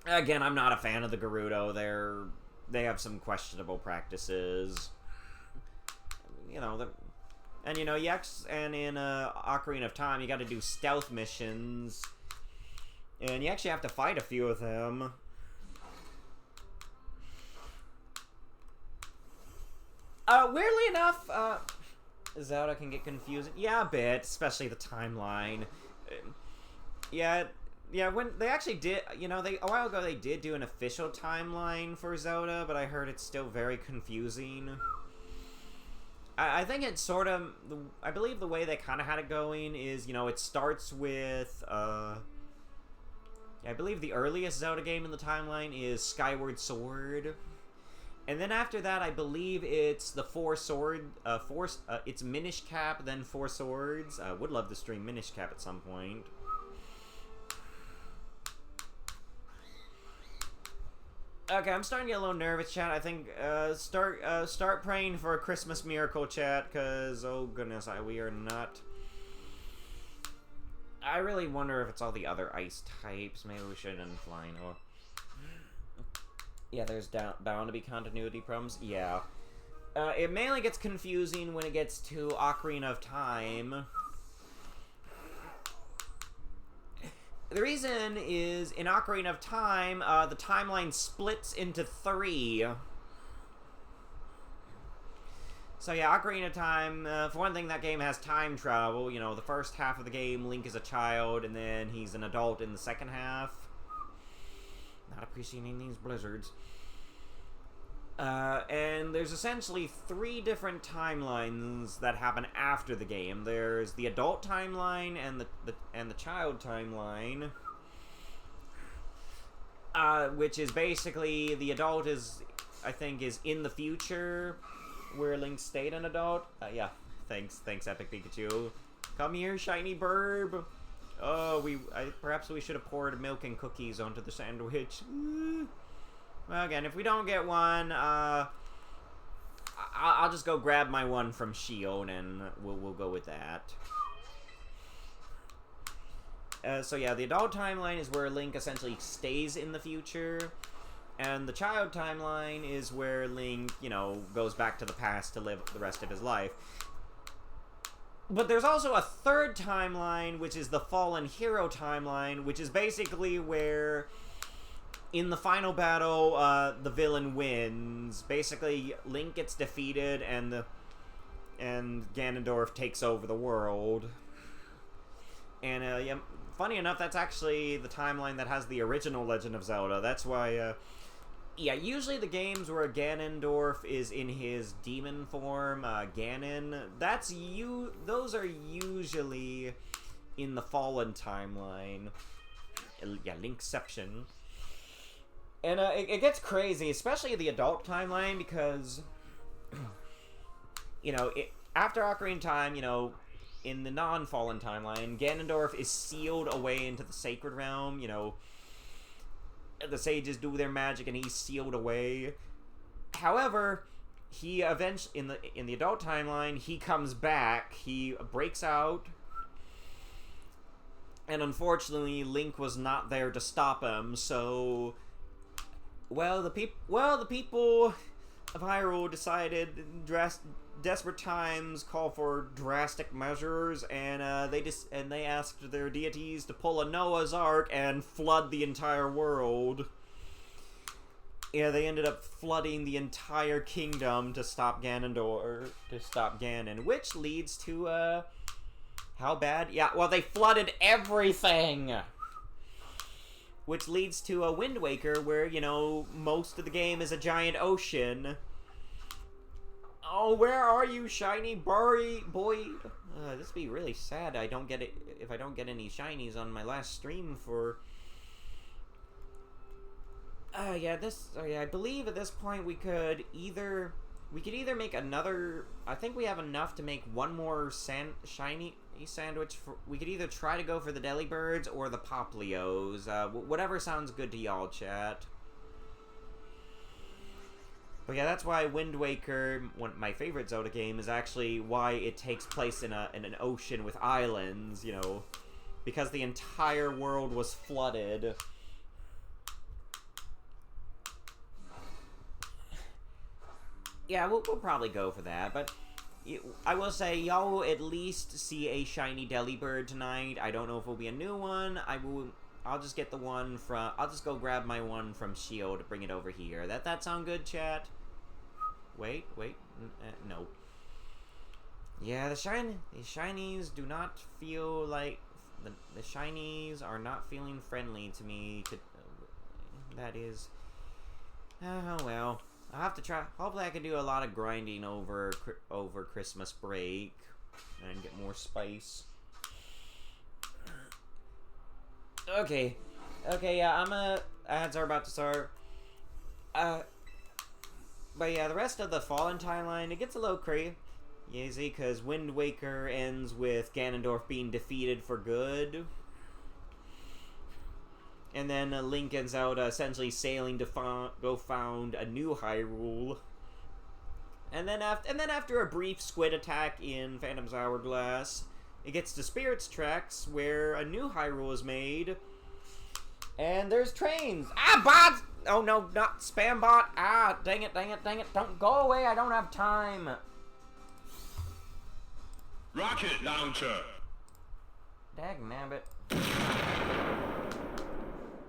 Again, I'm not a fan of the Gerudo. They have some questionable practices. You know, and, you know, and in Ocarina of Time, you gotta do stealth missions. And you actually have to fight a few of them. Weirdly enough, Zelda can get confusing. Yeah, a bit, especially the timeline. Yeah, when they actually did, you know, a while ago they did do an official timeline for Zelda, but I heard it's still very confusing. I think it's sort of, I believe the way they kind of had it going is, you know, it starts with, I believe the earliest Zelda game in the timeline is Skyward Sword. And then after that, I believe it's the it's Minish Cap, then Four Swords. I would love to stream Minish Cap at some point. Okay, I'm starting to get a little nervous, chat. I think, start praying for a Christmas miracle, chat, because, oh goodness, we are not... I really wonder if it's all the other ice types. Maybe we shouldn't flying or... Yeah, there's bound to be continuity problems. Yeah. It mainly gets confusing when it gets to Ocarina of Time. The reason is, in Ocarina of Time, the timeline splits into 3. So yeah, Ocarina of Time, for one thing, that game has time travel. You know, the first half of the game, Link is a child, and then he's an adult in the second half. Not appreciating these blizzards. And there's essentially 3 different timelines that happen after the game. There's the adult timeline and the child timeline. Which is basically, the adult is, I think, is in the future, where Link stayed an adult. Yeah, thanks, Epic Pikachu. Come here, shiny burb. Oh, perhaps we should have poured milk and cookies onto the sandwich. Well, again, if we don't get one, I'll just go grab my one from Shion, and we'll go with that. So yeah, the adult timeline is where Link essentially stays in the future. And the child timeline is where Link, you know, goes back to the past to live the rest of his life. But there's also a third timeline, which is the Fallen Hero timeline, which is basically where, in the final battle, the villain wins. Basically, Link gets defeated, and Ganondorf takes over the world. And, yeah, funny enough, that's actually the timeline that has the original Legend of Zelda. That's why, yeah, usually the games where Ganondorf is in his demon form, Ganon, those are usually in the Fallen timeline. Yeah, Linkception. And, it gets crazy, especially the adult timeline, because, you know, after Ocarina of Time, you know, in the non-Fallen timeline, Ganondorf is sealed away into the Sacred Realm, you know, the sages do their magic and he's sealed away. However, he eventually, in the adult timeline, he comes back, he breaks out, and unfortunately Link was not there to stop him, so, well, the people of Hyrule decided desperate times call for drastic measures, and they asked their deities to pull a Noah's Ark and flood the entire world. Yeah, they ended up flooding the entire kingdom to stop Ganon, which leads to how bad? Yeah, well, they flooded everything. Which leads to a Wind Waker where, you know, most of the game is a giant ocean. Oh, where are you, shiny boy? This would be really sad. If I don't get any shinies on my last stream for. I believe at this point we could either make another. I think we have enough to make one more shiny sandwich. We could either try to go for the Delibirds or the Poplios. Whatever sounds good to y'all, chat. But yeah, that's why Wind Waker, my favorite Zelda game, is actually why it takes place in an ocean with islands. You know, because the entire world was flooded. Yeah, we'll probably go for that, but I will say, y'all will at least see a shiny Delibird tonight. I don't know if it'll be a new one. I'll just get the one from. I'll just go grab my one from Shield to bring it over here. That sound good, chat? Wait, no. Yeah, the shinies do not feel like the shinies are not feeling friendly to me. That is. Oh well. I'll have to try. Hopefully I can do a lot of grinding over Christmas break and get more spice. Okay, yeah, ads are about to start. But yeah, the rest of the Fallen timeline, it gets a little crazy, because Wind Waker ends with Ganondorf being defeated for good. And then Link and Zelda essentially sailing to go found a new Hyrule. And then after a brief squid attack in Phantom's Hourglass, it gets to Spirit's Tracks, where a new Hyrule is made. And there's trains. Ah, bots! Oh no, not spam bot. Ah, dang it. Don't go away, I don't have time. Rocket launcher. Dagnabbit.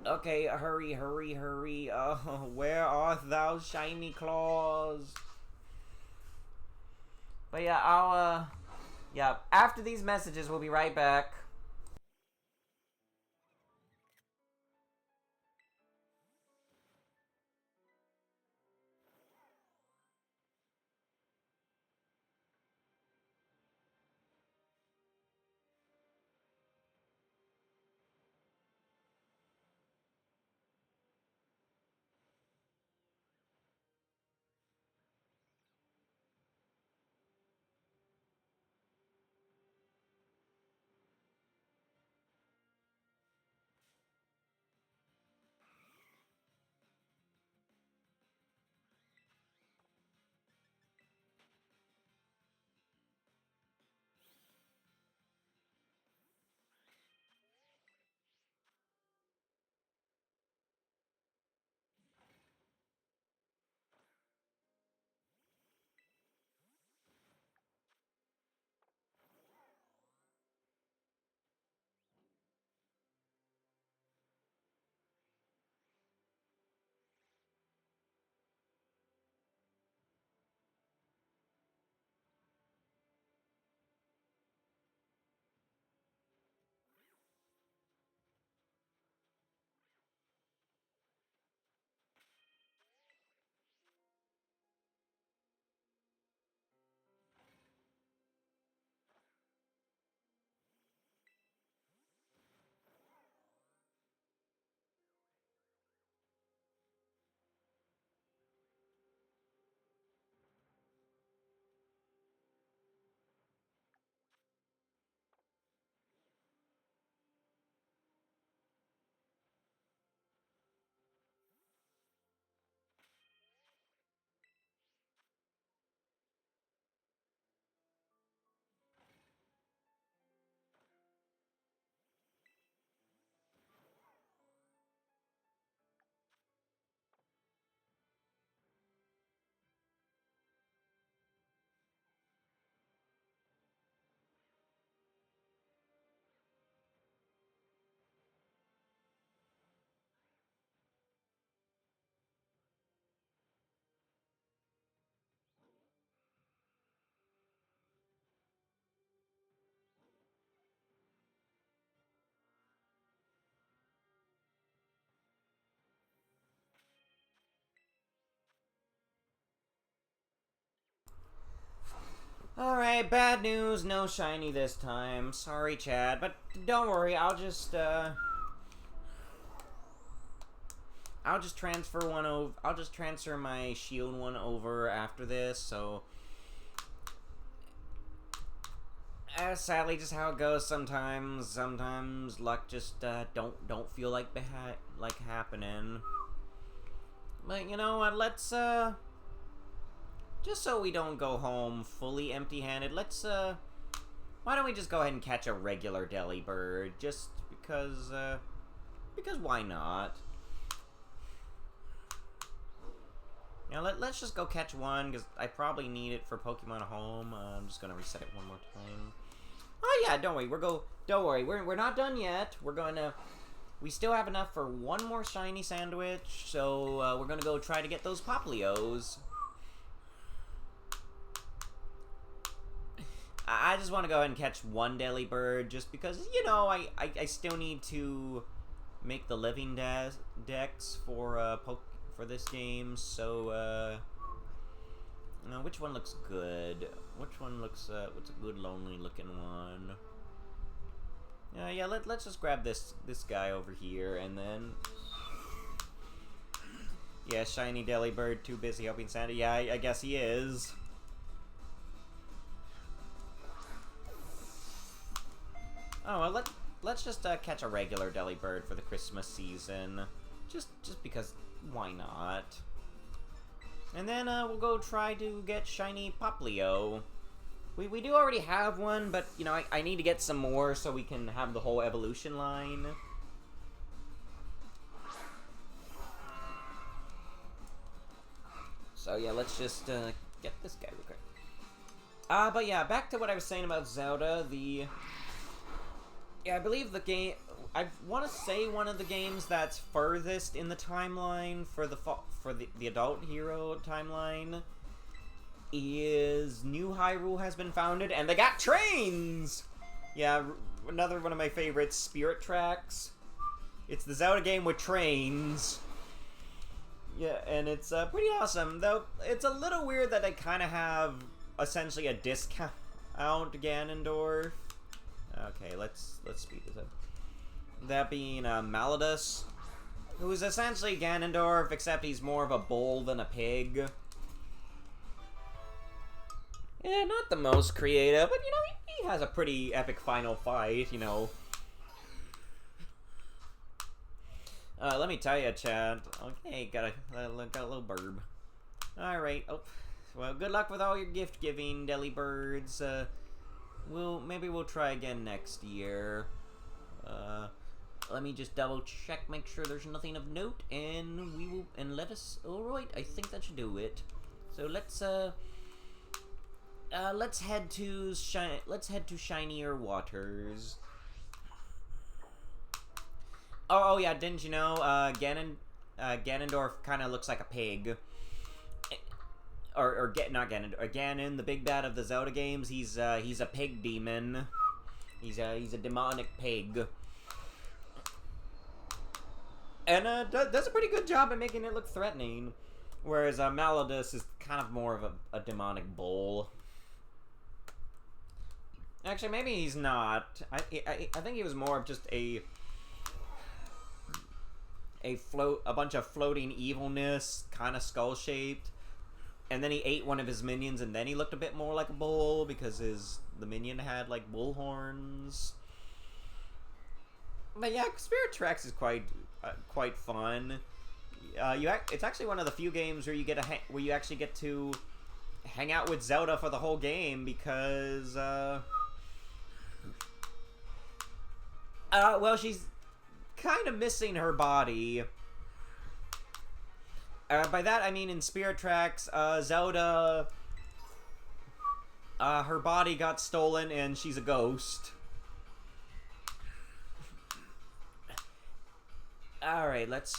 Okay, hurry. Oh, where art thou, shiny claws? But yeah, after these messages, we'll be right back. Okay, bad news, no shiny this time. Sorry, Chad, but don't worry, I'll just transfer one over. I'll just transfer my shield one over after this, so sadly, just how it goes sometimes. Sometimes luck just don't feel like happening. But you know what? Let's just so we don't go home fully empty-handed. Let's why don't we just go ahead and catch a regular Delibird? Just because why not? Now let's just go catch one because I probably need it for Pokemon Home. I'm just gonna reset it one more time. Oh yeah, don't worry. Don't worry. We're not done yet. We still have enough for one more shiny sandwich, so we're gonna go try to get those Poplios. I just want to go ahead and catch one Delibird, just because, you know, I still need to make the living decks for this game. So which one looks good? Which one looks what's a good lonely looking one? Yeah, let's just grab this guy over here, and then yeah, shiny Delibird, too busy helping Santa. Yeah, I guess he is. Oh well, let's just catch a regular Delibird for the Christmas season, just because why not? And then we'll go try to get shiny Poplio. We do already have one, but, you know, I need to get some more so we can have the whole evolution line. So, yeah, let's just get this guy real quick. But, yeah, back to what I was saying about Zelda. Yeah, I believe the game... I want to say one of the games that's furthest in the timeline for the adult hero timeline is New Hyrule has been founded, and they got trains! Yeah, another one of my favorites, Spirit Tracks. It's the Zelda game with trains. Yeah, and it's pretty awesome, though it's a little weird that they kind of have essentially a discount Ganondorf. Okay, let's speed this up. That being Malladus, who's essentially Ganondorf, except he's more of a bull than a pig. Yeah, not the most creative, but, you know, he has a pretty epic final fight, you know. Let me tell you, Chad. Okay, got a little burb. Alright, oh, well, good luck with all your gift-giving, Delibirds. Maybe we'll try again next year. Let me just double check, make sure there's nothing of note, and let us. All right, I think that should do it. So let's head to shinier waters. Oh yeah, didn't you know? Ganondorf kind of looks like a pig. Not Ganondorf. Ganon, the big bad of the Zelda games. He's a pig demon. He's a demonic pig. And does a pretty good job at making it look threatening. Whereas Malladus is kind of more of a demonic bull. Actually, maybe he's not. I think he was more of just a bunch of floating evilness, kind of skull-shaped. And then he ate one of his minions, and then he looked a bit more like a bull because the minion had like bull horns. But yeah, Spirit Tracks is quite fun. It's actually one of the few games where you actually get to hang out with Zelda for the whole game because well, she's kind of missing her body. By that I mean in Spirit Tracks, Zelda, her body got stolen and she's a ghost. Alright, let's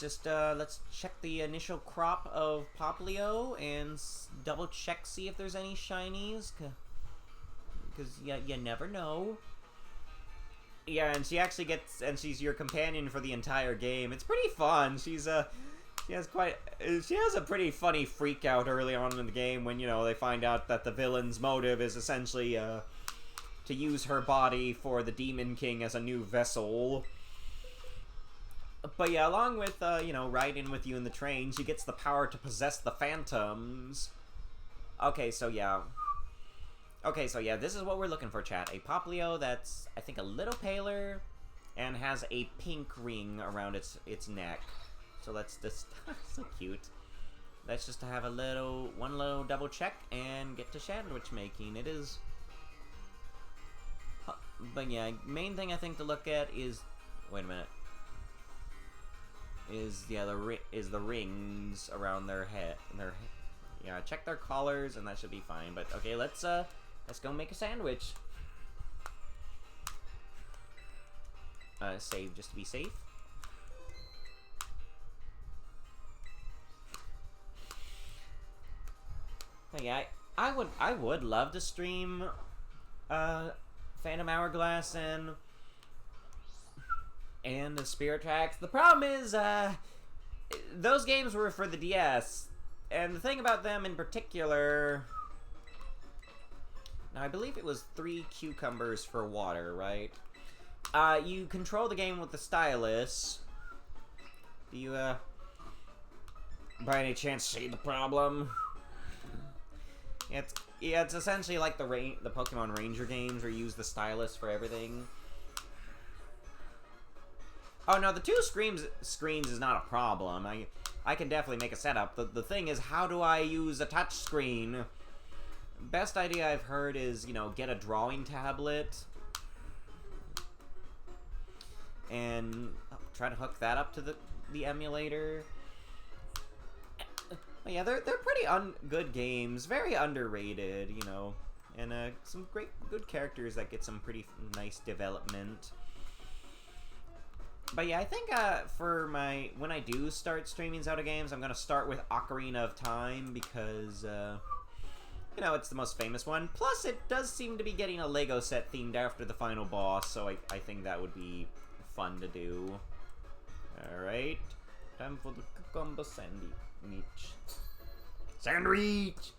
check the initial crop of Poplio and double check, see if there's any shinies, because you never know. Yeah, and she actually she's your companion for the entire game. It's pretty fun. She's She has a pretty funny freak out early on in the game when, you know, they find out that the villain's motive is essentially, to use her body for the Demon King as a new vessel. But yeah, along with, you know, riding with you in the train, she gets the power to possess the phantoms. Okay, so yeah, this is what we're looking for, chat. A Poplio that's, I think, a little paler and has a pink ring around its neck. So let's just... so cute. Let's just have one little double check and get to sandwich making. It is... But yeah, main thing I think to look at is... Wait a minute. Is the rings around their head. Yeah, check their collars and that should be fine. But okay, let's go make a sandwich. Save just to be safe. But yeah, I would love to stream Phantom Hourglass and the Spirit Tracks. The problem is those games were for the DS, and the thing about them in particular, now I believe it was 3 cucumbers for water, right? You control the game with the stylus. Do you by any chance see the problem? It's essentially like the Pokemon Ranger games where you use the stylus for everything. Oh no, the 2 screens is not a problem. I can definitely make a setup. The thing is, how do I use a touch screen? Best idea I've heard is, you know, get a drawing tablet and try to hook that up to the emulator. But yeah, they're pretty good games, very underrated, you know, and some good characters that get some pretty nice development. But yeah, I think when I do start streaming Zelda games, I'm gonna start with Ocarina of Time because you know, it's the most famous one. Plus, it does seem to be getting a Lego set themed after the final boss, so I think that would be fun to do. Alright, time for the cucumber sandwich. Sandwich!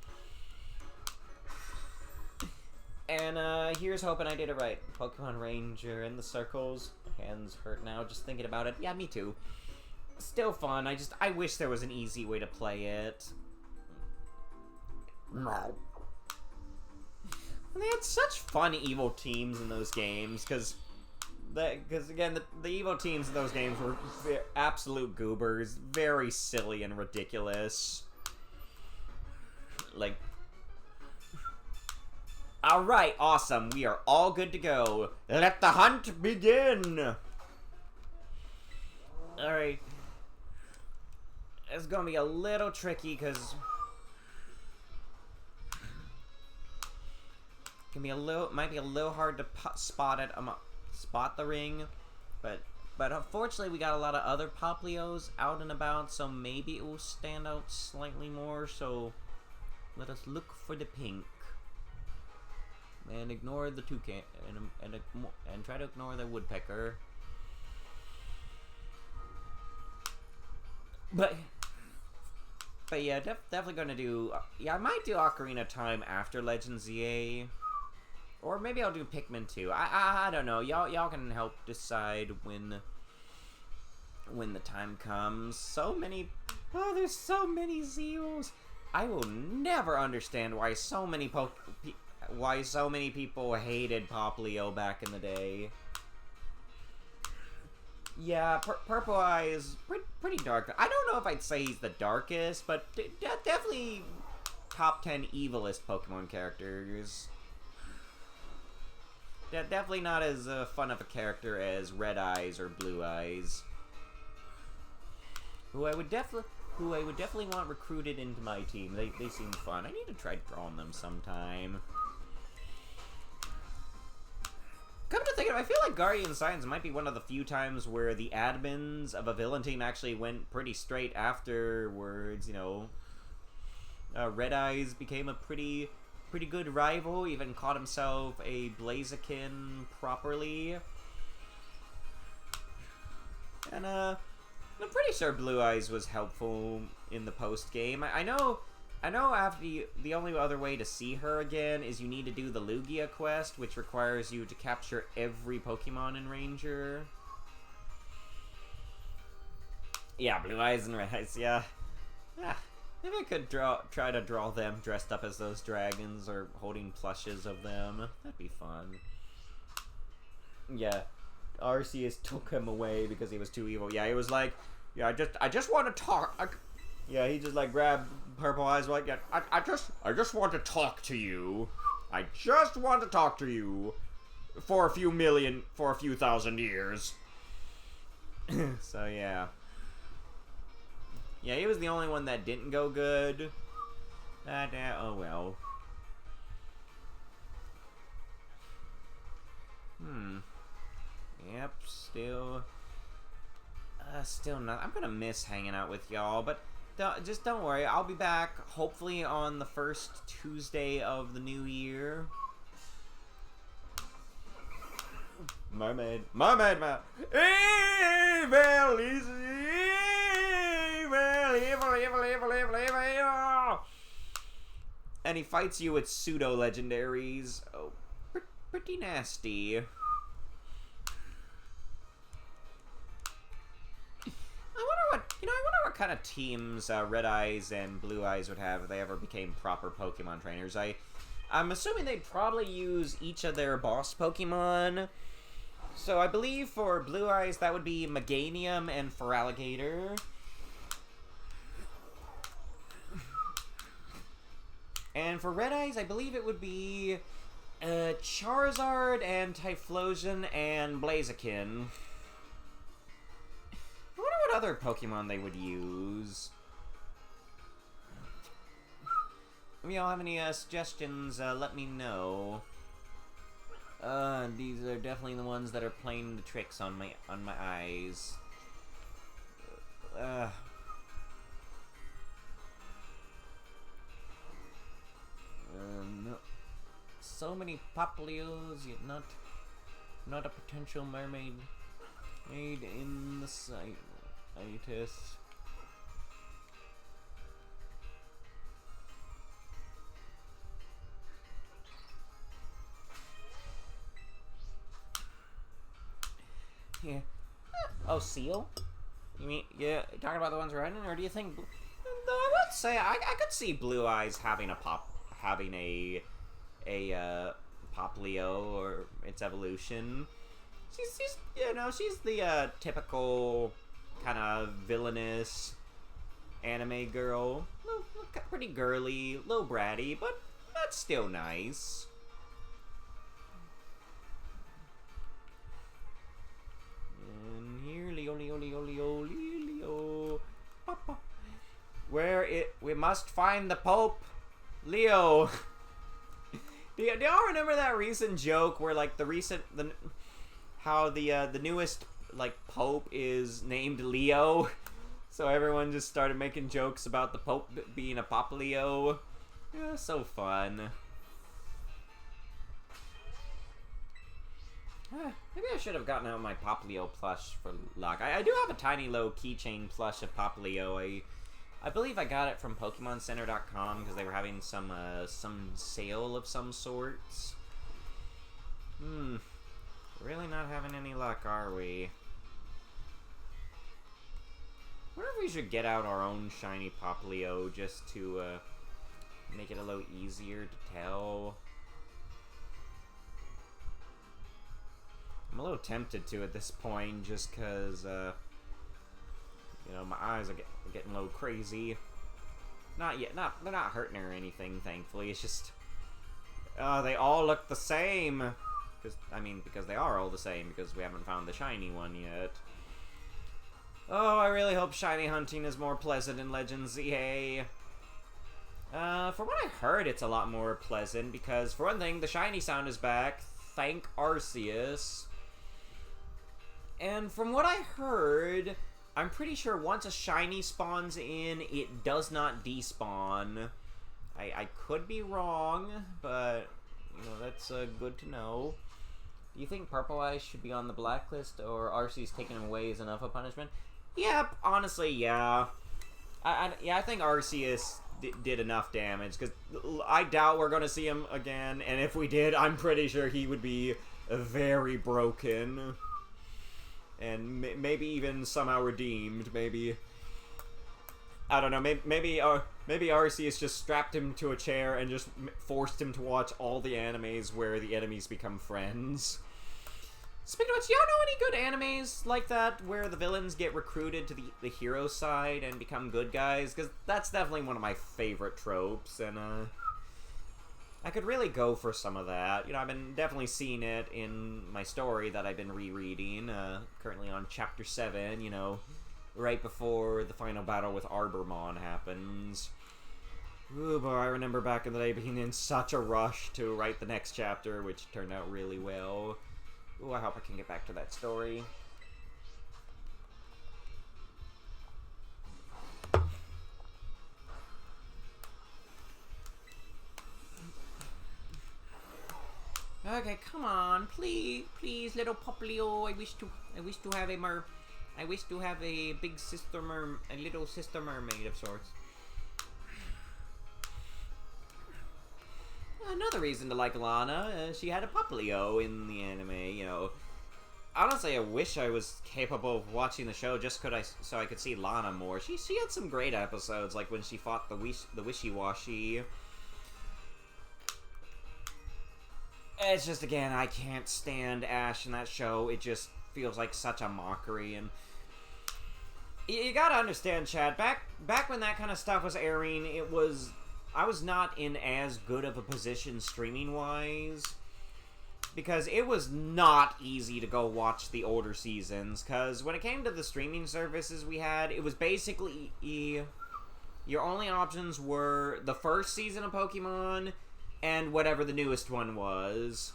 And here's hoping I did it right. Pokemon Ranger in the circles. Hands hurt now just thinking about it. Yeah, me too. Still fun. I wish there was an easy way to play it. No. They had such fun evil teams in those games, because again, the evil teams in those games were absolute goobers, very silly and ridiculous. Like, alright, awesome, we are all good to go. Let the hunt begin! Alright. It's gonna be a little tricky, because might be a little hard to spot the ring, but unfortunately we got a lot of other Poplios out and about, so maybe it will stand out slightly more. So let us look for the pink and ignore the toucan and try to ignore the woodpecker. But yeah, definitely gonna do. Yeah, I might do Ocarina of Time after Legends ZA. Or maybe I'll do Pikmin 2. I don't know. Y'all can help decide when the time comes. There's so many Zeals. I will never understand why so many people hated Poplio back in the day. Yeah, Purple Eye is pretty dark. I don't know if I'd say he's the darkest, but definitely top 10 evilest Pokemon characters. Definitely not as fun of a character as Red Eyes or Blue Eyes, who I would definitely want recruited into my team. They seem fun. I need to try drawing them sometime. Come to think of it, I feel like Guardian Science might be one of the few times where the admins of a villain team actually went pretty straight afterwards. You know, Red Eyes became a pretty good rival, even caught himself a Blaziken properly. And I'm pretty sure Blue Eyes was helpful in the post game. I know after the only other way to see her again is you need to do the Lugia quest, which requires you to capture every Pokemon in Ranger. Yeah, Blue Eyes and Red Eyes, yeah. Maybe I could try to draw them dressed up as those dragons or holding plushes of them. That'd be fun. Yeah. Arceus took him away because he was too evil. Yeah, he was like, yeah, I just want to talk. Yeah, he just like grabbed Purple Eyes like, yeah, I just want to talk to you. I just want to talk to you for a few thousand years. So yeah. Yeah, he was the only one that didn't go good. Oh well. Yep, still not. I'm gonna miss hanging out with y'all, but just don't worry. I'll be back hopefully on the first Tuesday of the new year. Mermaid. Evil is evil. And he fights you with pseudo legendaries. Oh, pretty nasty. I wonder what kind of teams Red Eyes and Blue Eyes would have if they ever became proper Pokemon trainers. I'm assuming they'd probably use each of their boss Pokemon. So I believe for Blue Eyes that would be Meganium and Feraligatr. And for Red Eyes, I believe it would be Charizard and Typhlosion and Blaziken. I wonder what other Pokemon they would use. If y'all have any suggestions, let me know. These are definitely the ones that are playing the tricks on my eyes. No. So many Popplios, yet not a potential mermaid made in the sight. Yeah. Oh, Seal? You mean, yeah, talking about the ones running, or do you think... No, I would say, I could see Blue Eyes having a Popplio, or its evolution. She's the typical kind of villainous anime girl. Pretty girly, little bratty, but that's still nice. And here, Leo. We must find the Pope, Leo. Do y'all remember that recent joke where like how the newest like Pope is named Leo? So everyone just started making jokes about the Pope being a Popplio. Yeah, so fun. Maybe I should have gotten out my Popplio plush for luck. I do have a tiny little keychain plush of Popplio. I believe I got it from PokemonCenter.com because they were having some sale of some sorts. Really not having any luck, are we? I wonder if we should get out our own shiny Popplio just to make it a little easier to tell. I'm a little tempted to at this point just because, my eyes are getting a little crazy. Not yet. They're not hurting or anything, thankfully. It's just... they all look the same. Because they are all the same, because we haven't found the shiny one yet. Oh, I really hope shiny hunting is more pleasant in Legends ZA. For what I heard, it's a lot more pleasant, because, for one thing, the shiny sound is back. Thank Arceus. And from what I heard... I'm pretty sure once a shiny spawns in, it does not despawn. I could be wrong, but, that's good to know. Do you think Purple Eyes should be on the blacklist, or Arceus taking him away is enough of punishment? Yep, honestly, yeah. I think Arceus did enough damage, because I doubt we're going to see him again, and if we did, I'm pretty sure he would be very broken. And maybe even somehow redeemed, maybe... I don't know, maybe Arceus just strapped him to a chair and just forced him to watch all the animes where the enemies become friends. Speaking of which, y'all know any good animes like that, where the villains get recruited to the hero side and become good guys? Because that's definitely one of my favorite tropes, and, I could really go for some of that. You know, I've been definitely seeing it in my story that I've been rereading, currently on Chapter 7, you know, right before the final battle with Arbormon happens. Ooh, boy, I remember back in the day being in such a rush to write the next chapter, which turned out really well. Ooh, I hope I can get back to that story. Okay, come on, please, little Poplio. I wish to have a big sister a little sister mermaid of sorts. Another reason to like Lana, she had a Poplio in the anime, you know. Honestly, I wish I was capable of watching the show just so I could see Lana more. She had some great episodes, like when she fought the Wishy-Washy. It's just, again, I can't stand Ash in that show. It just feels like such a mockery, and... You gotta understand, Chad, back when that kind of stuff was airing, I was not in as good of a position streaming-wise, because it was not easy to go watch the older seasons, because when it came to the streaming services we had, it was basically... Your only options were the first season of Pokemon, and whatever the newest one was.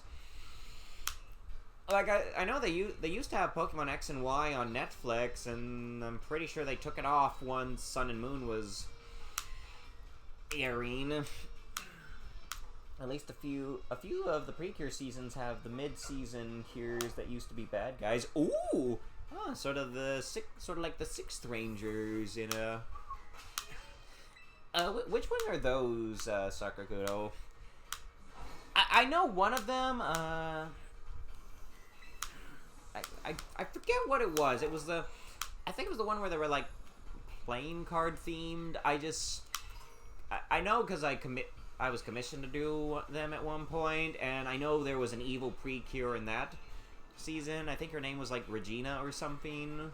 Like, I know they used to have Pokemon X and Y on Netflix, and I'm pretty sure they took it off once Sun and Moon was airing. At least a few of the Precure seasons have the mid-season cures that used to be bad guys. Ooh! Ah, sort of like the Sixth Rangers in a... which one are those, Sakakudo? I know one of them, I forget what it was. It was I think it was the one where they were, like, playing card themed. I know because I was commissioned to do them at one point, and I know there was an evil Precure in that season. I think her name was, like, Regina or something.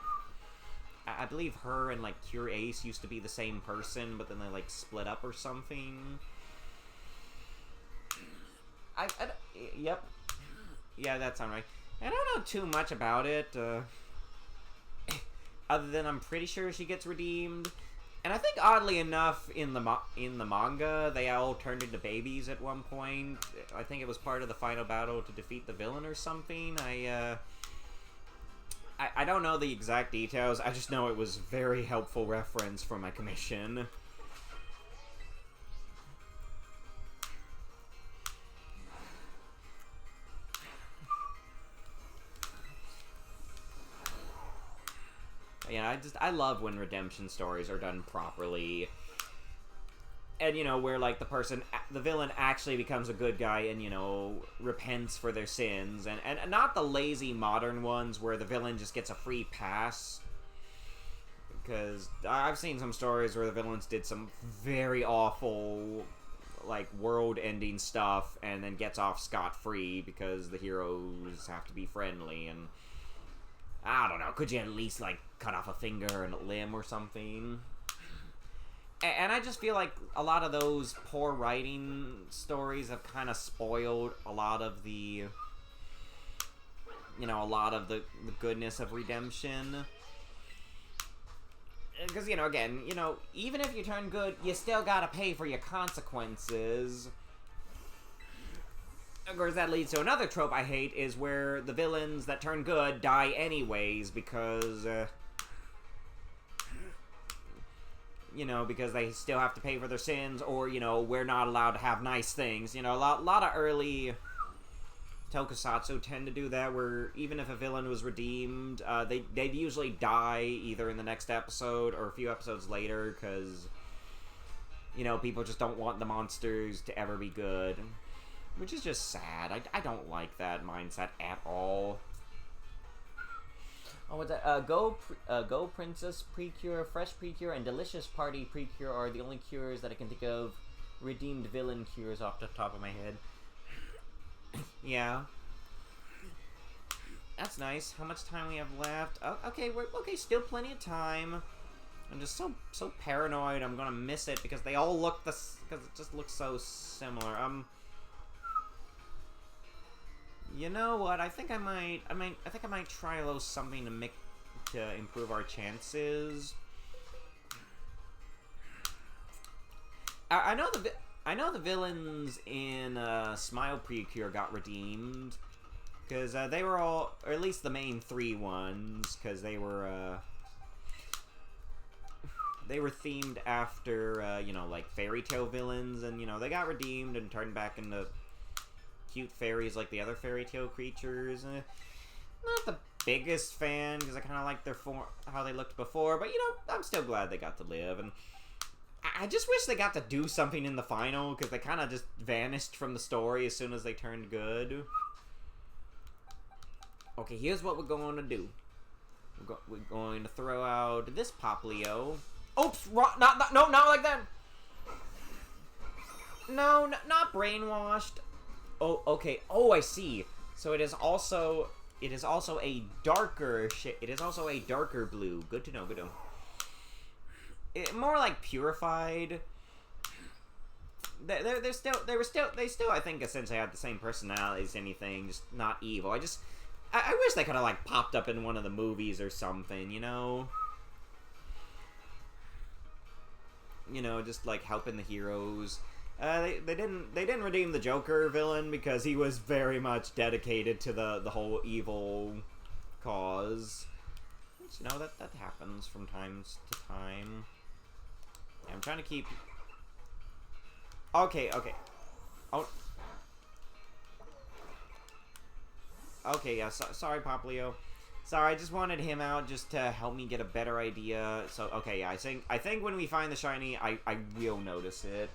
I believe her and, like, Cure Ace used to be the same person, but then they, like, split up or something. Yep. Yeah, that sounds right. I don't know too much about it, other than I'm pretty sure she gets redeemed. And I think, oddly enough, in the manga, they all turned into babies at one point. I think it was part of the final battle to defeat the villain or something. I don't know the exact details. I just know it was very helpful reference for my commission. Yeah, I love when redemption stories are done properly. And, you know, where, like, the villain actually becomes a good guy and, you know, repents for their sins. And not the lazy modern ones where the villain just gets a free pass. Because I've seen some stories where the villains did some very awful, like, world-ending stuff and then gets off scot-free because the heroes have to be friendly. And I don't know, could you at least, like, cut off a finger and a limb or something? And I just feel like a lot of those poor writing stories have kind of spoiled a lot of the, you know, a lot of the goodness of redemption. Because, you know, again, you know, even if you turn good, you still gotta pay for your consequences. Of course, that leads to another trope I hate, is where the villains that turn good die anyways because, you know, because they still have to pay for their sins, or, you know, we're not allowed to have nice things. You know, a lot of early tokusatsu tend to do that, where even if a villain was redeemed, they'd usually die either in the next episode or a few episodes later, because, you know, people just don't want the monsters to ever be good. Which is just sad. I don't like that mindset at all. Oh, what's that? Go Princess Precure, Fresh Precure, and Delicious Party Precure are the only cures that I can think of. Redeemed villain cures off the top of my head. Yeah. That's nice. How much time we have left? Oh, okay, okay, still plenty of time. I'm just so paranoid I'm gonna miss it because they all look because it just looks so similar. You know what? I think I might try a little something to improve our chances. I know the villains in Smile Precure got redeemed because they were all, or at least the main 3 ones, because they were themed after you know, like fairy tale villains, and you know, they got redeemed and turned back into cute fairies like the other fairy tale creatures. Not the biggest fan because I kind of like their how they looked before, but you know, I'm still glad they got to live. And I just wish they got to do something in the final, because they kind of just vanished from the story as soon as they turned good. Okay, here's what we're going to do. We're going to throw out this Poplio. Oops, no, not like that. No, not brainwashed. Oh, okay. Oh, I see. So it is also a darker it is also a darker blue. Good to know. Good to know. More like purified. They still I think essentially had the same personality as anything, just not evil. I wish they could have like popped up in one of the movies or something, you know. You know, just like helping the heroes. They didn't redeem the Joker villain because he was very much dedicated to the whole evil cause. Which, you know, that happens from time to time. Yeah, I'm trying to keep. Okay. Oh. Okay, yeah. Sorry, Poplio. Sorry, I just wanted him out just to help me get a better idea. So, okay, yeah. I think when we find the shiny, I will notice it.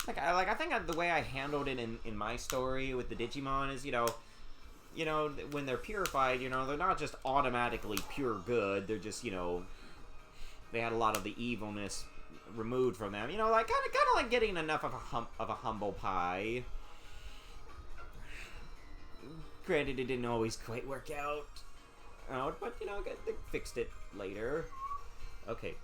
I think the way I handled it in my story with the Digimon is, you know, when they're purified, you know, they're not just automatically pure good. They're just, you know, they had a lot of the evilness removed from them. You know, like kind of like getting enough of a humble pie. Granted, it didn't always quite work out, but you know, they fixed it later. Okay.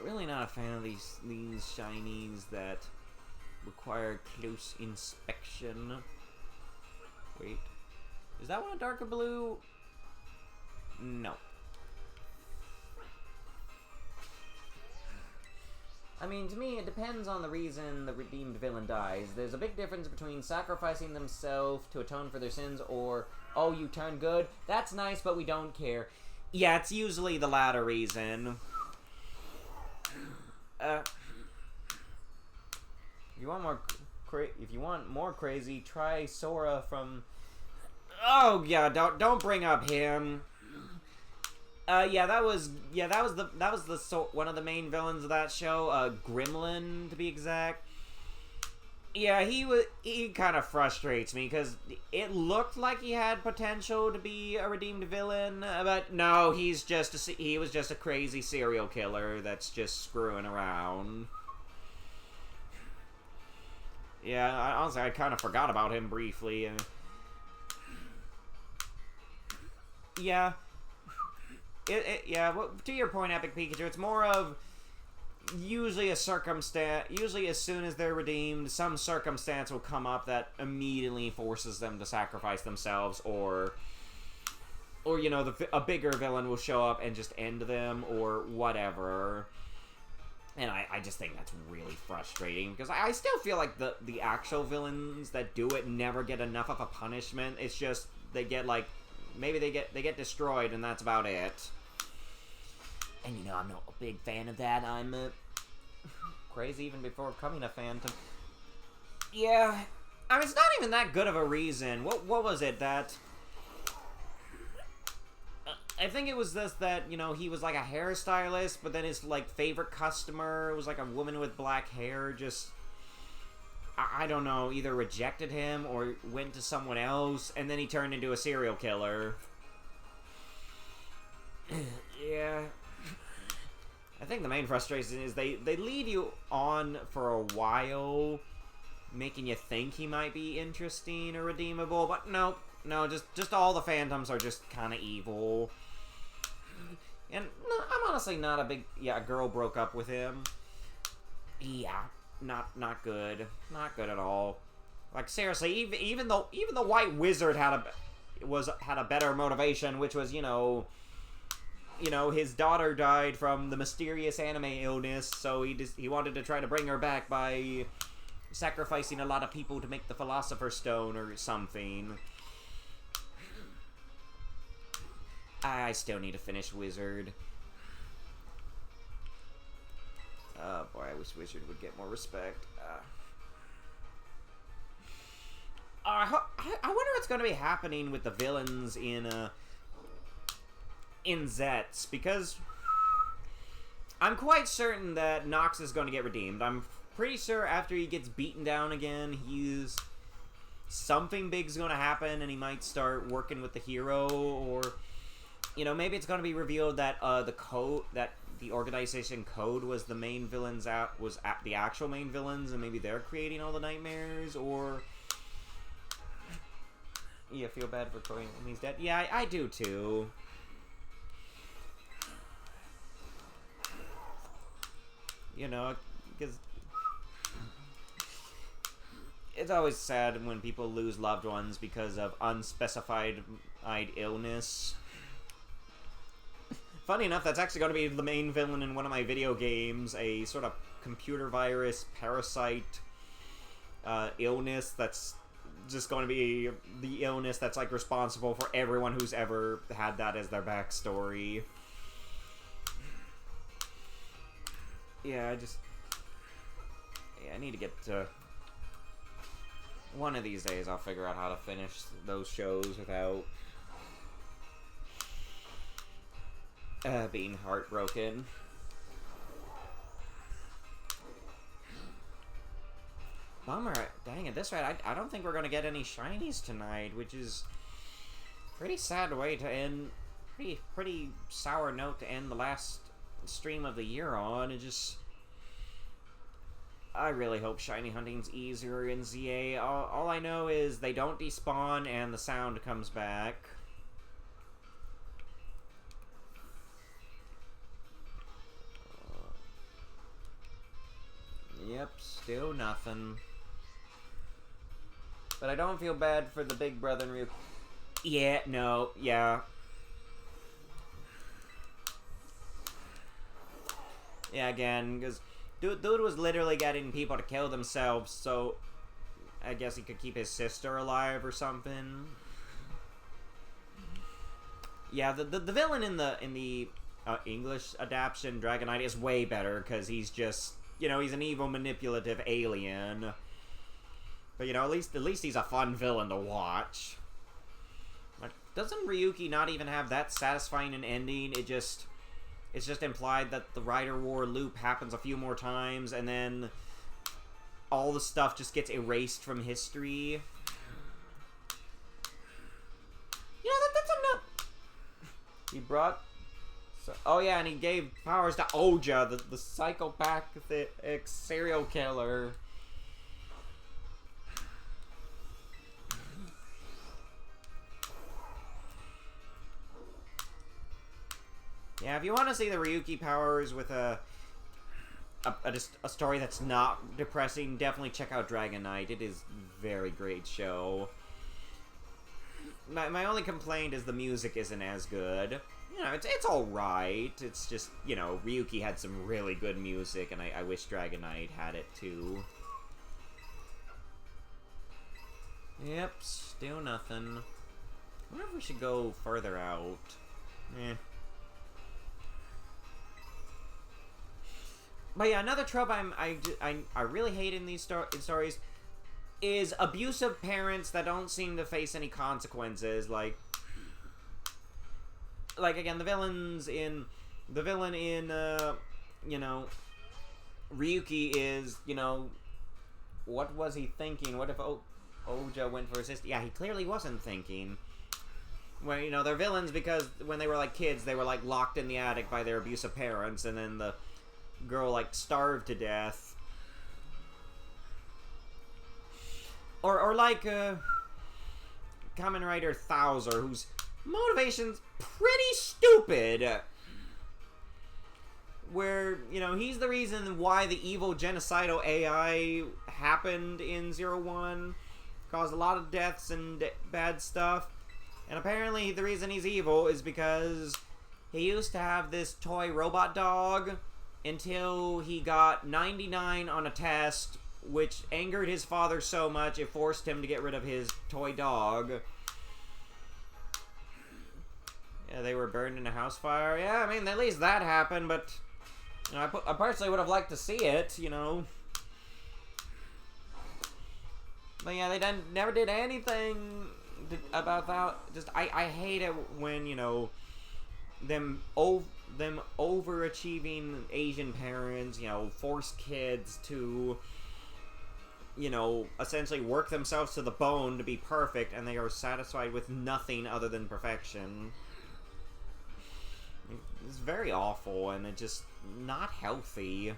Really not a fan of these shinies that require close inspection. Wait, is that one a darker blue? No. I mean, to me, it depends on the reason the redeemed villain dies. There's a big difference between sacrificing themselves to atone for their sins or, oh, you turn good? That's nice, but we don't care. Yeah, it's usually the latter reason. If you want more crazy, try Sora from. Oh yeah, don't bring up him. That was one of the main villains of that show. Gremlin, to be exact. Yeah, he kind of frustrates me because it looked like he had potential to be a redeemed villain, but no, he was just a crazy serial killer that's just screwing around. Yeah, honestly, I kind of forgot about him briefly. Yeah. Well, to your point, Epic Pikachu, it's more of usually a circumstance. Usually, as soon as they're redeemed, some circumstance will come up that immediately forces them to sacrifice themselves, or you know, a bigger villain will show up and just end them, or whatever. And I just think that's really frustrating, because I still feel like the actual villains that do it never get enough of a punishment. It's just they get like, maybe they get destroyed and that's about it. And you know, I'm not a big fan of that. I'm crazy even before becoming a phantom. Yeah, I mean, it's not even that good of a reason. What was it that... I think it was this, that, you know, he was like a hairstylist, but then his, like, favorite customer was like a woman with black hair, just... I don't know, either rejected him or went to someone else, and then he turned into a serial killer. Yeah. I think the main frustration is they lead you on for a while, making you think he might be interesting or redeemable, but no, just all the phantoms are just kind of evil. And no, I'm honestly not a big... Yeah, a girl broke up with him. Yeah, not good. Not good at all. Like, seriously, even the White Wizard had a better motivation, which was, you know, his daughter died from the mysterious anime illness, so he wanted to try to bring her back by sacrificing a lot of people to make the Philosopher's Stone or something. I still need to finish Wizard. Oh boy, I wish Wizard would get more respect. I wonder what's going to be happening with the villains in Zets, because I'm quite certain that Nox is going to get redeemed. I'm pretty sure after he gets beaten down again, something big's going to happen, and he might start working with the hero, or, you know, maybe it's going to be revealed that the organization Code was the main villains, the actual main villains, and maybe they're creating all the nightmares, or... Yeah, feel bad for Cody when he's dead. Yeah, I do too. You know, because it's always sad when people lose loved ones because of unspecified illness. Funny enough, that's actually going to be the main villain in one of my video games, a sort of computer virus, parasite illness that's just going to be the illness that's, like, responsible for everyone who's ever had that as their backstory. Yeah, I need to get to... One of these days I'll figure out how to finish those shows without being heartbroken. Bummer. Dang, at this rate, I don't think we're going to get any shinies tonight, which is pretty sad way to end... Pretty sour note to end the last stream of the year on. I really hope shiny hunting's easier in ZA. All I know is they don't despawn and the sound comes back. Yep, still nothing. But I don't feel bad for the big brother and Ryuk. Yeah, no, yeah. Yeah, again, because dude was literally getting people to kill themselves, so I guess he could keep his sister alive or something. Yeah, the villain in the English adaptation, Dragonite, is way better, because he's just, you know, he's an evil, manipulative alien. But, you know, at least he's a fun villain to watch. Like, doesn't Ryuki not even have that satisfying an ending? It's just implied that the Rider War loop happens a few more times, and then all the stuff just gets erased from history. Yeah, that's enough. He brought... oh yeah, and he gave powers to Oja, the psychopathic serial killer. Yeah, if you want to see the Ryuki powers with a story that's not depressing, definitely check out Dragonite. It is a very great show. My only complaint is the music isn't as good. You know, it's alright. It's just, you know, Ryuki had some really good music, and I wish Dragonite had it too. Yep, still nothing. I wonder if we should go further out. Eh. But yeah, another trope I really hate in these stories is abusive parents that don't seem to face any consequences. Like again, the villain in you know, Ryuki is, you know, what was he thinking? What if Oja went for his sister? Yeah, he clearly wasn't thinking. Well, you know, they're villains because when they were like kids, they were like locked in the attic by their abusive parents, and then the girl like starved to death. Or like Kamen Rider Thouser, whose motivation's pretty stupid. Where, you know, he's the reason why the evil genocidal AI happened in 01, caused a lot of deaths and bad stuff. And apparently the reason he's evil is because he used to have this toy robot dog until he got 99 on a test, which angered his father so much it forced him to get rid of his toy dog. Yeah, they were burned in a house fire. Yeah, I mean, at least that happened, but you know, I personally would have liked to see it, you know. But yeah, they never did anything about that. Just I hate it when, you know, them overachieving Asian parents, you know, force kids to, you know, essentially work themselves to the bone to be perfect, and they are satisfied with nothing other than perfection. It's very awful, and it's just not healthy.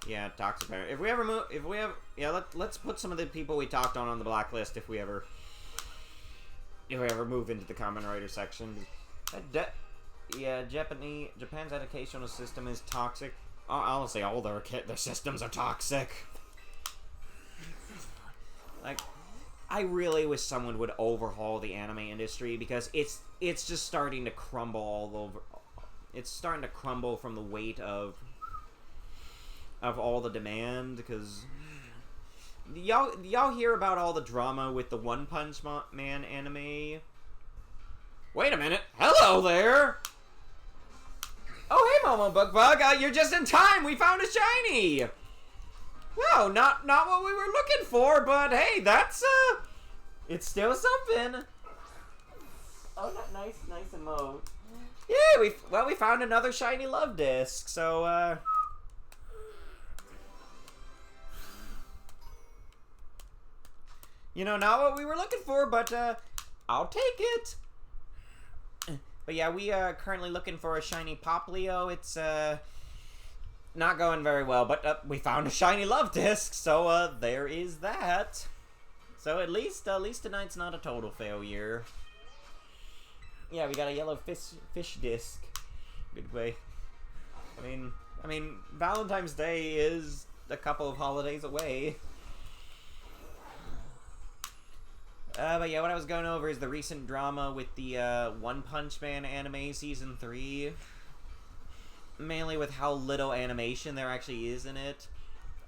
Yeah, toxic parent. Let's put some of the people we talked on the blacklist if we ever move into the Kamen Rider section. Japan's educational system is toxic. Honestly, all their systems are toxic. Like, I really wish someone would overhaul the anime industry, because it's just starting to crumble all over. It's starting to crumble from the weight of all the demand, because y'all hear about all the drama with the One Punch Man anime. Wait a minute. Hello there. Oh, hey, Momo Bug. You're just in time. We found a shiny. Well, not what we were looking for, but hey, that's it's still something. Oh, nice emote. Yeah, we found another shiny love disc. So you know, not what we were looking for, but I'll take it. But yeah, we are currently looking for a shiny Poplio. It's not going very well, but we found a shiny love disc, so there is that. So at least tonight's not a total failure. Yeah, we got a yellow fish disc. Good way. I mean, Valentine's Day is a couple of holidays away. But yeah, what I was going over is the recent drama with the One Punch Man anime Season 3. Mainly with how little animation there actually is in it.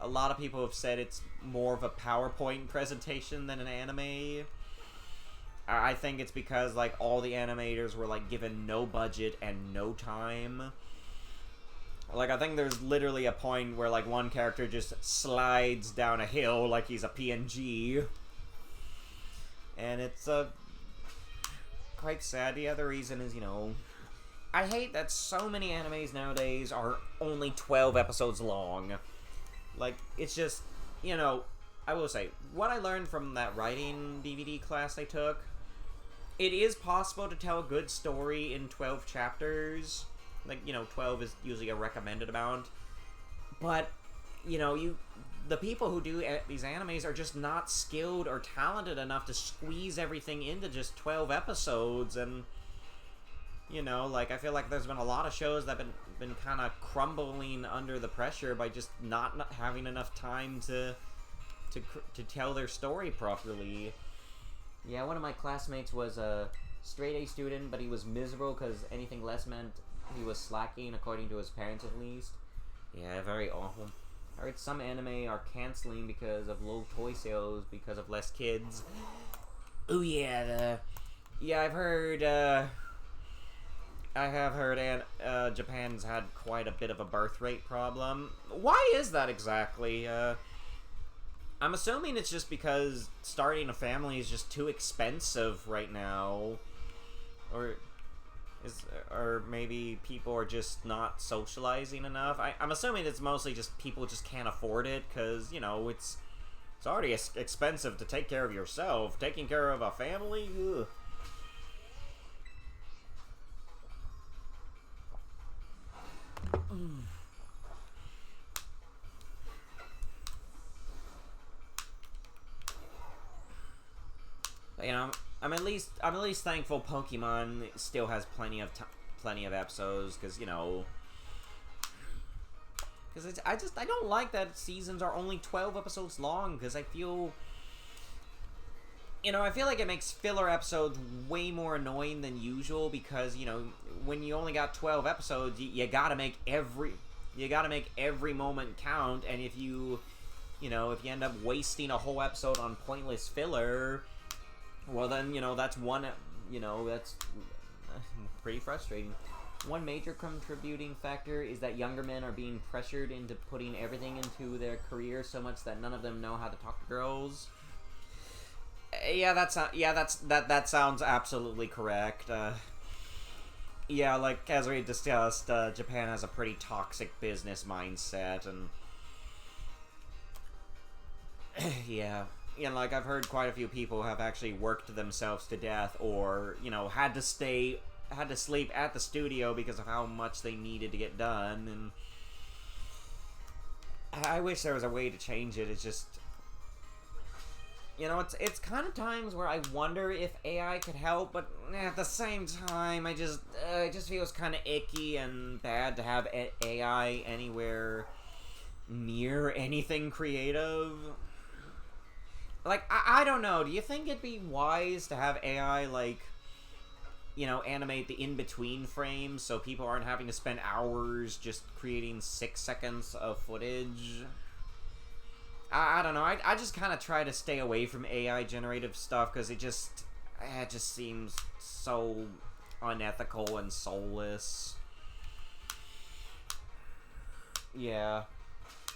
A lot of people have said it's more of a PowerPoint presentation than an anime. I think it's because, like, all the animators were, like, given no budget and no time. Like, I think there's literally a point where, like, one character just slides down a hill like he's a PNG. And it's quite sad. The other reason is, you know, I hate that so many animes nowadays are only 12 episodes long. Like, it's just, you know, I will say, what I learned from that writing DVD class I took, it is possible to tell a good story in 12 chapters. Like, you know, 12 is usually a recommended amount. But, you know, the people who do these animes are just not skilled or talented enough to squeeze everything into just 12 episodes, and, you know, like, I feel like there's been a lot of shows that have been kind of crumbling under the pressure by just not having enough time to tell their story properly. Yeah, one of my classmates was a straight A student, but he was miserable because anything less meant he was slacking, according to his parents at least. Yeah, very awful. I heard some anime are canceling because of low toy sales because of less kids. Oh yeah, I've heard I have heard Japan's had quite a bit of a birth rate problem. Why is that exactly? I'm assuming it's just because starting a family is just too expensive right now. Or maybe people are just not socializing enough. I'm assuming it's mostly just people just can't afford it, because, you know, it's already expensive to take care of yourself. Taking care of a family? Ugh. You know, I'm at least thankful Pokemon still has plenty of episodes, because, you know, because I don't like that seasons are only 12 episodes long, because I feel, you know, I feel like it makes filler episodes way more annoying than usual, because, you know, when you only got 12 episodes, you gotta make every moment count, and if you end up wasting a whole episode on pointless filler, well then, you know, that's pretty frustrating. One major contributing factor is that younger men are being pressured into putting everything into their career so much that none of them know how to talk to girls. That sounds absolutely correct. Yeah, like, as we discussed, Japan has a pretty toxic business mindset, and yeah. You know, like, I've heard quite a few people have actually worked themselves to death, or, you know, had to sleep at the studio because of how much they needed to get done, and I wish there was a way to change it. It's just, you know, it's kind of times where I wonder if AI could help, but at the same time, it just feels kind of icky and bad to have AI anywhere near anything creative. Like, I don't know, do you think it'd be wise to have AI, like, you know, animate the in-between frames so people aren't having to spend hours just creating 6 seconds of footage? I don't know, I just kind of try to stay away from AI-generative stuff, because it just seems so unethical and soulless. Yeah.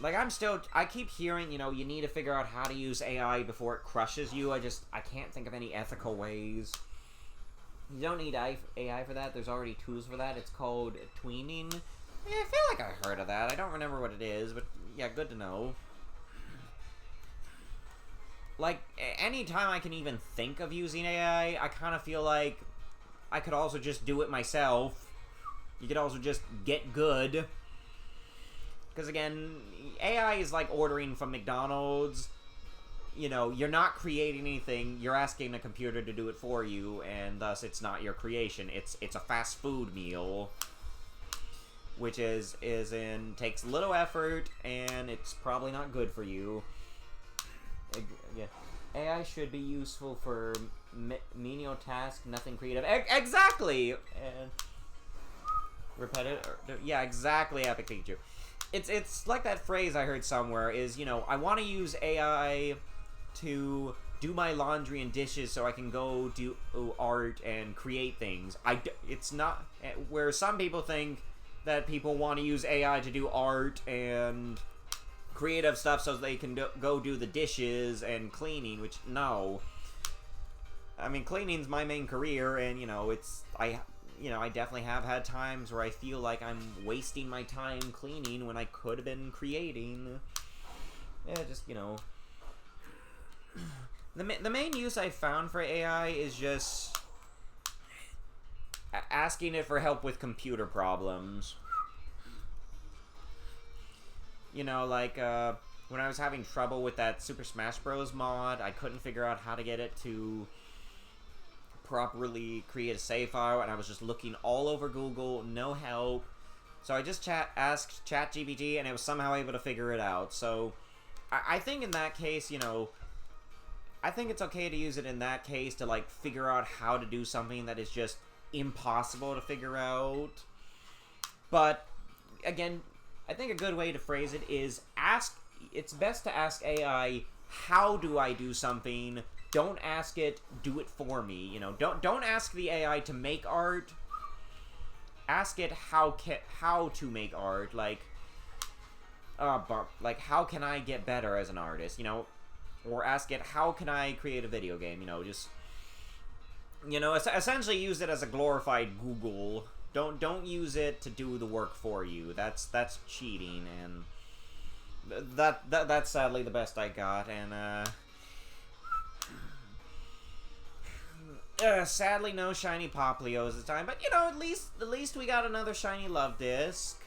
Like, I keep hearing, you know, you need to figure out how to use AI before it crushes you. I can't think of any ethical ways. You don't need AI for that. There's already tools for that. It's called tweening. Yeah, I feel like I heard of that. I don't remember what it is, but yeah, good to know. Like, anytime I can even think of using AI, I kind of feel like I could also just do it myself. You could also just get good. Because, again, AI is like ordering from McDonald's. You know, you're not creating anything. You're asking a computer to do it for you, and thus it's not your creation. It's a fast food meal, which takes little effort, and it's probably not good for you. Yeah, AI should be useful for menial tasks, nothing creative. Exactly. And repetitive. Yeah, exactly. Epic Pikachu. It's like that phrase I heard somewhere is, you know, I want to use AI to do my laundry and dishes so I can go do art and create things. It's not where some people think that people want to use AI to do art and creative stuff so they can go do the dishes and cleaning, which, no. I mean, cleaning's my main career, and, you know, I definitely have had times where I feel like I'm wasting my time cleaning when I could have been creating. Yeah, just, you know. The main use I found for AI is just asking it for help with computer problems. You know, like, when I was having trouble with that Super Smash Bros. Mod, I couldn't figure out how to get it to properly create a save file, and I was just looking all over Google, no help. So I just asked ChatGPT, and it was somehow able to figure it out. So I think in that case, you know, I think it's okay to use it in that case to, like, figure out how to do something that is just impossible to figure out. But again, I think a good way to phrase it is it's best to ask AI, how do I do something? Don't ask it, do it for me. You know, don't ask the AI to make art. ask it how to make art, like how can I get better as an artist, you know, or ask it how can I create a video game, you know, just, you know, essentially use it as a glorified Google. Don't use it to do the work for you. That's cheating, and that's sadly the best I got, and sadly no shiny Poplios this time, but you know, at least we got another shiny Love Disc.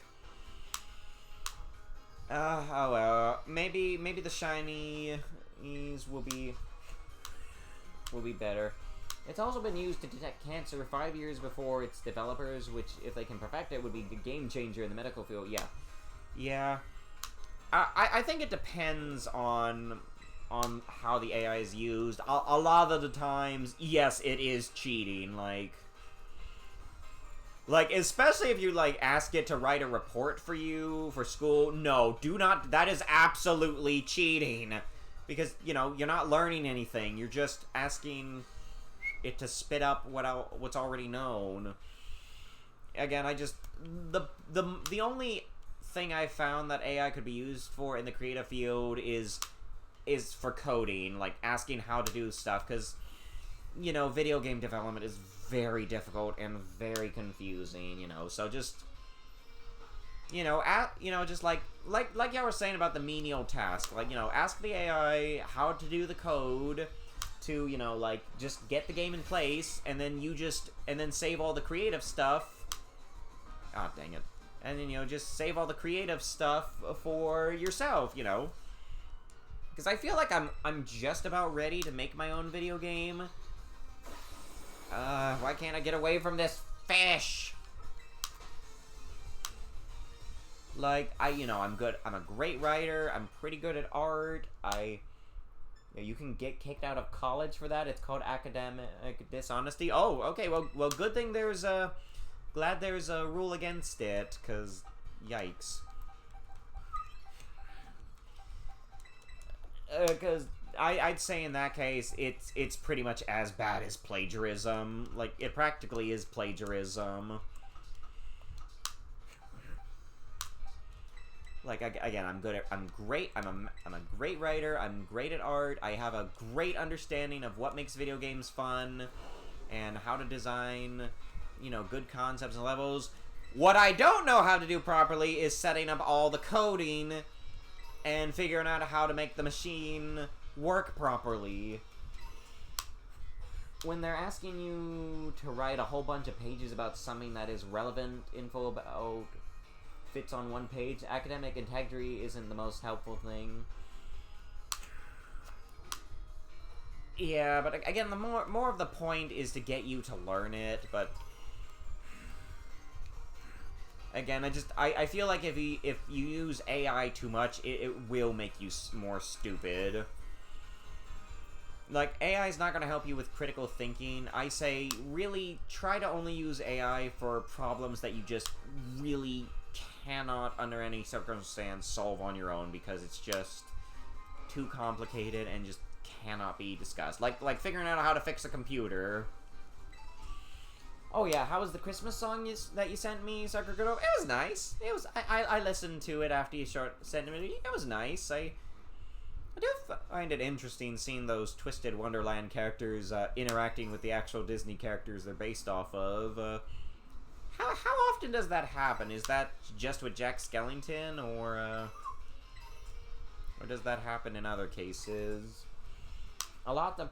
Oh well, maybe the shinies will be better. It's also been used to detect cancer 5 years before its developers, which, if they can perfect it, would be a game changer in the medical field. Yeah. I think it depends on how the AI is used. A lot of the times, yes, it is cheating. Like, especially if you, like, ask it to write a report for you for school. No, do not. That is absolutely cheating. Because, you know, you're not learning anything. You're just asking it to spit up what's already known. Again, the only thing I found that AI could be used for in the creative field is for coding, like asking how to do stuff, because, you know, video game development is very difficult and very confusing, you know, so just, you know, just like y'all were saying about the menial task, like, you know, ask the AI how to do the code to, you know, like, just get the game in place, and then save all the creative stuff. Ah, dang it. And then, you know, just save all the creative stuff for yourself, you know. Because I feel like I'm just about ready to make my own video game. Why can't I get away from this fish? Like, you know, I'm good. I'm a great writer. I'm pretty good at art. You can get kicked out of college for that. It's called academic dishonesty. Oh, okay. Well, good thing glad there's a rule against it, because yikes. Because I'd say in that case, it's pretty much as bad as plagiarism. Like, it practically is plagiarism. Like, again, I'm great writer, I'm great at art, I have a great understanding of what makes video games fun, and how to design, you know, good concepts and levels. What I don't know how to do properly is setting up all the coding, and figuring out how to make the machine work properly. When they're asking you to write a whole bunch of pages about something that is relevant info about fits on one page, academic integrity isn't the most helpful thing. Yeah, but again, the more of the point is to get you to learn it, but again, I feel like if you use AI too much, it will make you more stupid. Like, AI is not going to help you with critical thinking. I say, really, try to only use AI for problems that you just really cannot, under any circumstance, solve on your own, because it's just too complicated and just cannot be discussed. Like figuring out how to fix a computer. Oh yeah, how was the Christmas song that you sent me, Sucker Good? It was nice. It was. I listened to it after you sent it. It was nice. I do find it interesting seeing those Twisted Wonderland characters interacting with the actual Disney characters they're based off of. How often does that happen? Is that just with Jack Skellington, or does that happen in other cases? A lot of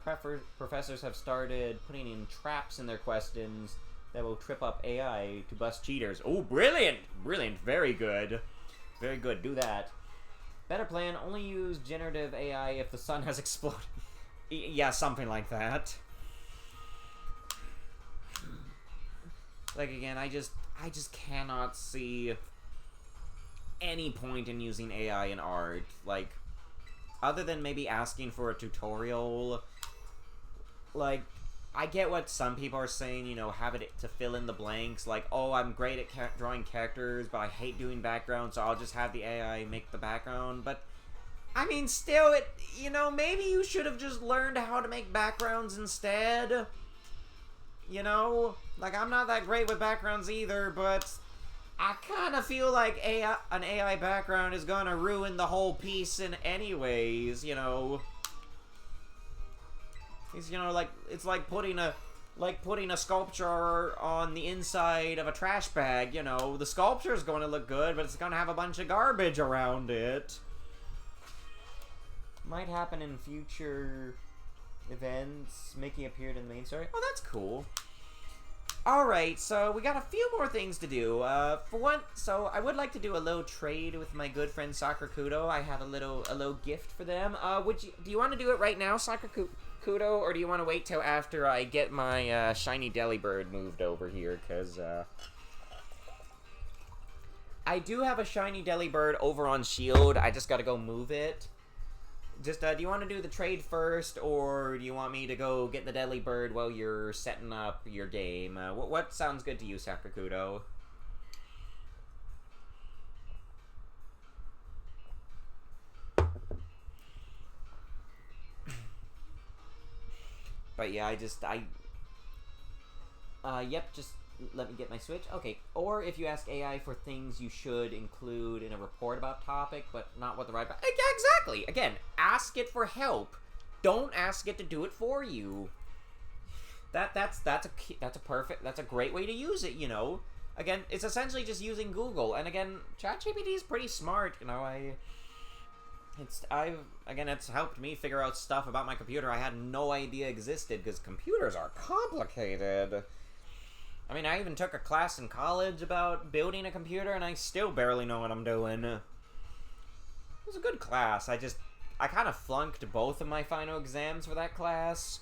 professors have started putting in traps in their questions that will trip up AI to bust cheaters. Oh, brilliant! Brilliant. Very good. Very good. Do that. Better plan, only use generative AI if the sun has exploded. Yeah, something like that. Like, again, I just cannot see any point in using AI in art. Like, other than maybe asking for a tutorial. Like, I get what some people are saying, you know, have it to fill in the blanks. Like, oh, I'm great at drawing characters, but I hate doing backgrounds, so I'll just have the AI make the background. But, I mean, still, you know, maybe you should have just learned how to make backgrounds instead. You know? Like, I'm not that great with backgrounds either, but I kind of feel like an AI background is gonna ruin the whole piece in anyways, you know. It's, you know, like, it's like putting a sculpture on the inside of a trash bag, you know. The sculpture is going to look good, but it's going to have a bunch of garbage around it. Might happen in future events, making appeared in the main story. Oh, that's cool. Alright, so we got a few more things to do. For one, so I would like to do a little trade with my good friend Sakurkudo. I have a little gift for them. Do you want to do it right now, Sakurkudo, or do you want to wait till after I get my shiny Delibird moved over here? Because I do have a shiny Delibird over on Shield. I just got to go move it. Just, do you want to do the trade first, or do you want me to go get the Delibird while you're setting up your game? What sounds good to you, Sakurkudo? But yeah, yep, just let me get my Switch. Okay, or if you ask AI for things you should include in a report about topic, but not what the right... Yeah, exactly! Again, ask it for help. Don't ask it to do it for you. That's a great way to use it, you know. Again, it's essentially just using Google, and again, ChatGPT is pretty smart, you know. It's helped me figure out stuff about my computer I had no idea existed, because computers are complicated. I mean, I even took a class in college about building a computer, and I still barely know what I'm doing. It was a good class. I kind of flunked both of my final exams for that class.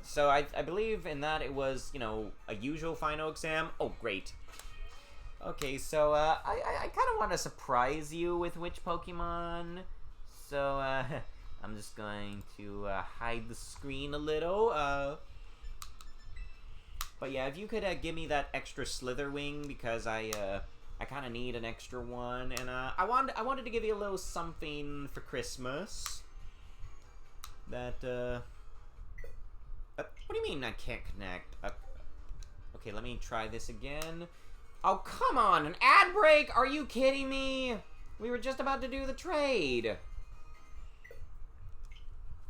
So I believe in that it was, you know, a usual final exam. Oh, great. Okay, so, I kind of want to surprise you with which Pokemon. So, I'm just going to, hide the screen a little, But yeah, if you could give me that extra Slitherwing, because I kind of need an extra one, and I wanted to give you a little something for Christmas. That what do you mean I can't connect? Okay, let me try this again. Oh, come on, an ad break? Are you kidding me? We were just about to do the trade.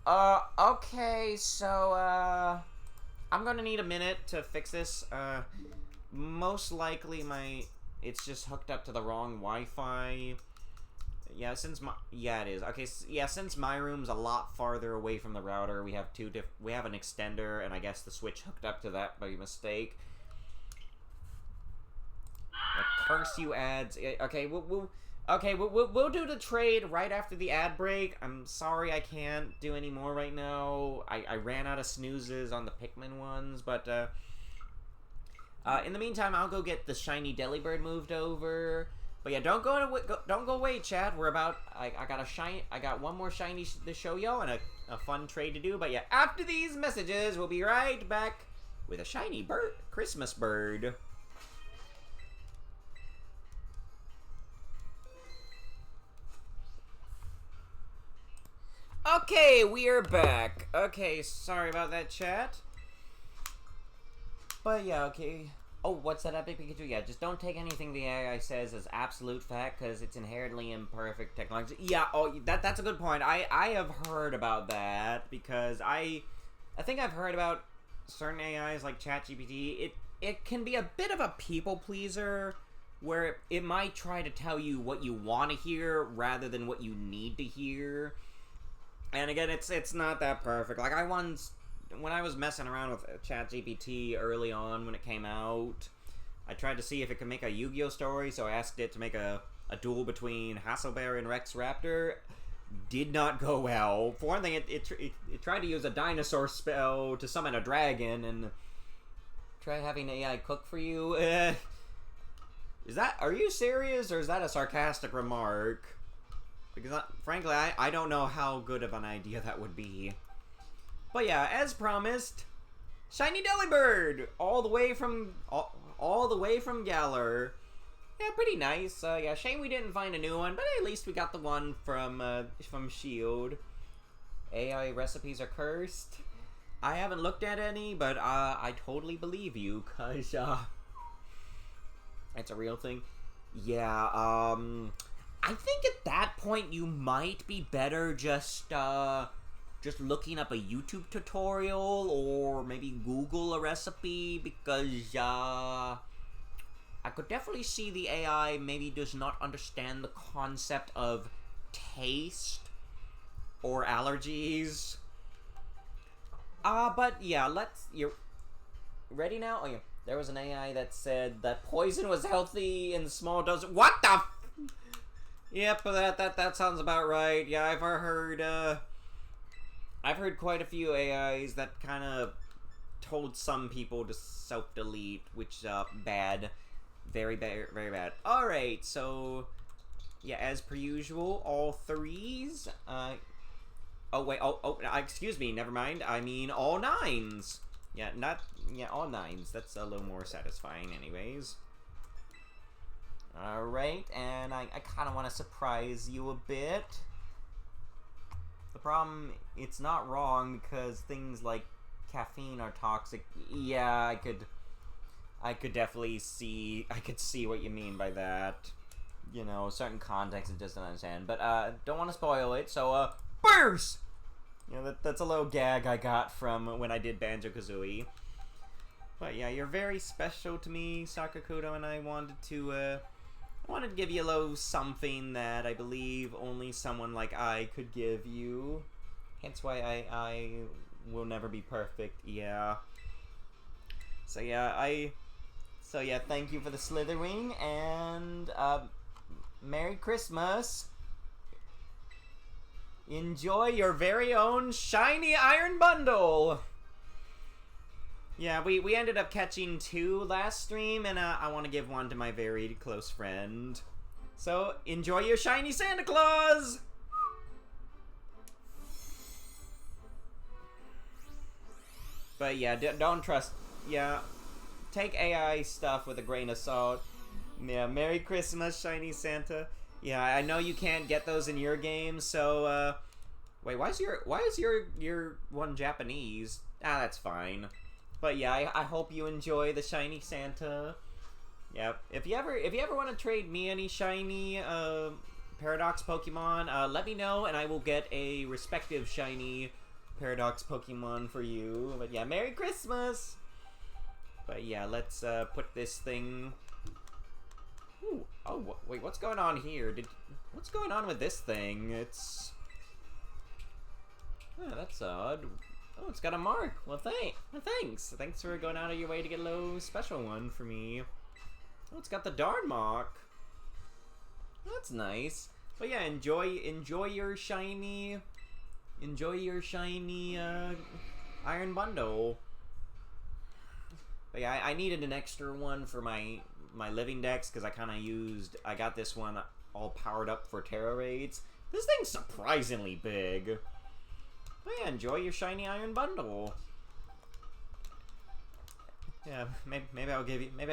Okay, so I'm gonna need a minute to fix this. Most likely it's just hooked up to the wrong Wi-Fi. Yeah, it is. Okay, yeah, since my room's a lot farther away from the router, we have an extender, and I guess the Switch hooked up to that by mistake. Curse you ads. Okay, we'll do the trade right after the ad break. I'm sorry I can't do any more right now. I ran out of snoozes on the Pikmin ones, but in the meantime, I'll go get the shiny Delibird moved over. But yeah, don't go away, chat. I got one more shiny to show y'all and a fun trade to do. But yeah, after these messages, we'll be right back with a shiny Christmas bird. Okay, we are back. Okay, sorry about that, chat. But yeah, okay. Oh, what's that Epic Pikachu? Yeah, just don't take anything the AI says as absolute fact, because it's inherently imperfect technology. Yeah, oh, that's a good point. I have heard about that, because I think I've heard about certain AIs like ChatGPT. It can be a bit of a people pleaser, where it might try to tell you what you want to hear rather than what you need to hear. And again, it's not that perfect. Like, when I was messing around with ChatGPT early on when it came out, I tried to see if it could make a Yu-Gi-Oh story, so I asked it to make a duel between Hasselbear and Rex Raptor. Did not go well. For one thing, it tried to use a dinosaur spell to summon a dragon, and try having AI cook for you. Are you serious, or is that a sarcastic remark? Because, frankly, I don't know how good of an idea that would be. But yeah, as promised, shiny Delibird, all the way from Galar. Yeah, pretty nice. Yeah, shame we didn't find a new one, but at least we got the one from Shield. AI recipes are cursed. I haven't looked at any, but I totally believe you, cause it's a real thing. Yeah, I think at that point you might be better just looking up a YouTube tutorial or maybe Google a recipe, because I could definitely see the AI maybe does not understand the concept of taste or allergies. But yeah, you're ready now? Oh yeah, there was an AI that said that poison was healthy in small doses. What the Yep, that sounds about right. Yeah, I've heard quite a few AIs that kind of told some people to self-delete, which, bad. Very bad, very bad. Alright, so, yeah, as per usual, all threes, excuse me, never mind. I mean all nines. Yeah, all nines. That's a little more satisfying anyways. Alright, and I kind of want to surprise you a bit. The problem, it's not wrong because things like caffeine are toxic. Yeah, I could definitely see, what you mean by that. You know, certain context I just don't understand. But, don't want to spoil it, so, burst! You know, that's a little gag I got from when I did Banjo-Kazooie. But yeah, you're very special to me, Sakakudo, and I wanted to give you a little something that I believe only someone like I could give you. Hence why I will never be perfect, yeah. So yeah, thank you for the slithering, and, Merry Christmas. Enjoy your very own shiny iron bundle! Yeah, we ended up catching 2 last stream, and I want to give one to my very close friend. So, enjoy your shiny Santa Claus! But yeah, don't trust... Yeah, take AI stuff with a grain of salt. Yeah, Merry Christmas, shiny Santa. Yeah, I know you can't get those in your game, so, wait, why is your one Japanese? Ah, that's fine. But yeah, I hope you enjoy the shiny Santa. Yeah, if you ever want to trade me any shiny, Paradox Pokemon, let me know, and I will get a respective shiny Paradox Pokemon for you. But yeah, Merry Christmas! But yeah, let's, put this thing... Ooh, oh, wait, what's going on here? What's going on with this thing? It's... Oh, that's odd. Oh, it's got a mark. Well, thanks. Thanks for going out of your way to get a little special one for me. Oh, it's got the darn mark. That's nice. But yeah, enjoy your shiny... iron bundle. But yeah, I needed an extra one for my living decks, because I got this one all powered up for Terra Raids. This thing's surprisingly big. But yeah, enjoy your shiny iron bundle. Yeah, maybe I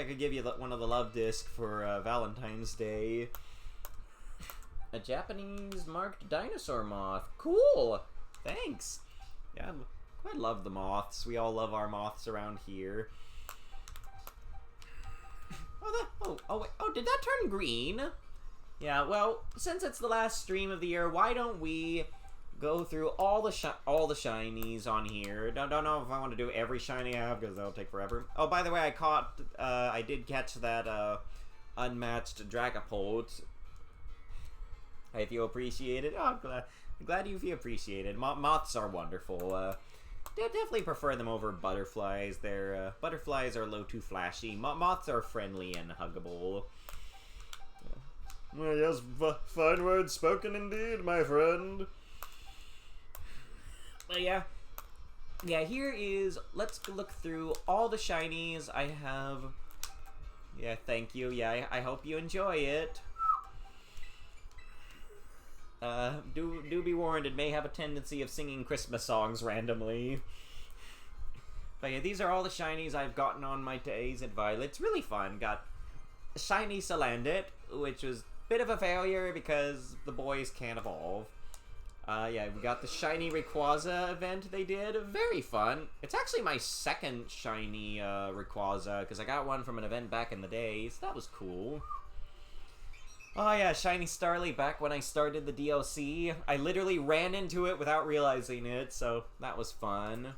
could give you one of the love disc for Valentine's Day. A Japanese marked dinosaur moth. Cool. Thanks. Yeah, I love the moths. We all love our moths around here. Oh, did that turn green? Yeah, well, since it's the last stream of the year, why don't we go through all the shinies on here? Don't know if I want to do every shiny I have, because that'll take forever. Oh, by the way, I did catch that, unmatched Dragapult. If you appreciate it. Oh, I'm glad you feel appreciated. Moths are wonderful. Definitely prefer them over butterflies. Butterflies are a little too flashy. Moths are friendly and huggable. Well, yes, fine words spoken indeed, my friend. But yeah, here is, let's look through all the shinies I have. Yeah, thank you. Yeah, I hope you enjoy it. Do be warned, it may have a tendency of singing Christmas songs randomly. But yeah, these are all the shinies I've gotten on my days at Violet. It's really fun. Got shiny Salandit, which was a bit of a failure because the boys can't evolve. Yeah, we got the shiny Rayquaza event they did. Very fun. It's actually my second shiny Rayquaza, because I got one from an event back in the day, so that was cool. Oh yeah, shiny Starly back when I started the DLC. I literally ran into it without realizing it, so that was fun.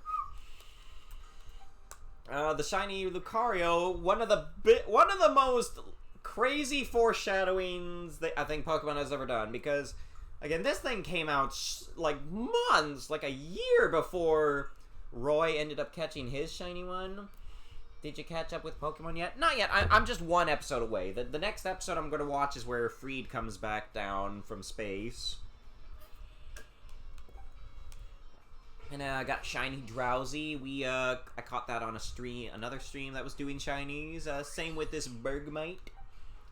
The shiny Lucario, one of the most crazy foreshadowings that I think Pokemon has ever done, because again, this thing came out like months, like a year before Roy ended up catching his shiny one. Did you catch up with Pokemon yet? Not yet. I'm just one episode away. The next episode I'm going to watch is where Freed comes back down from space. And I got shiny Drowsy. I caught that on another stream that was doing shinies. Same with this Bergmite.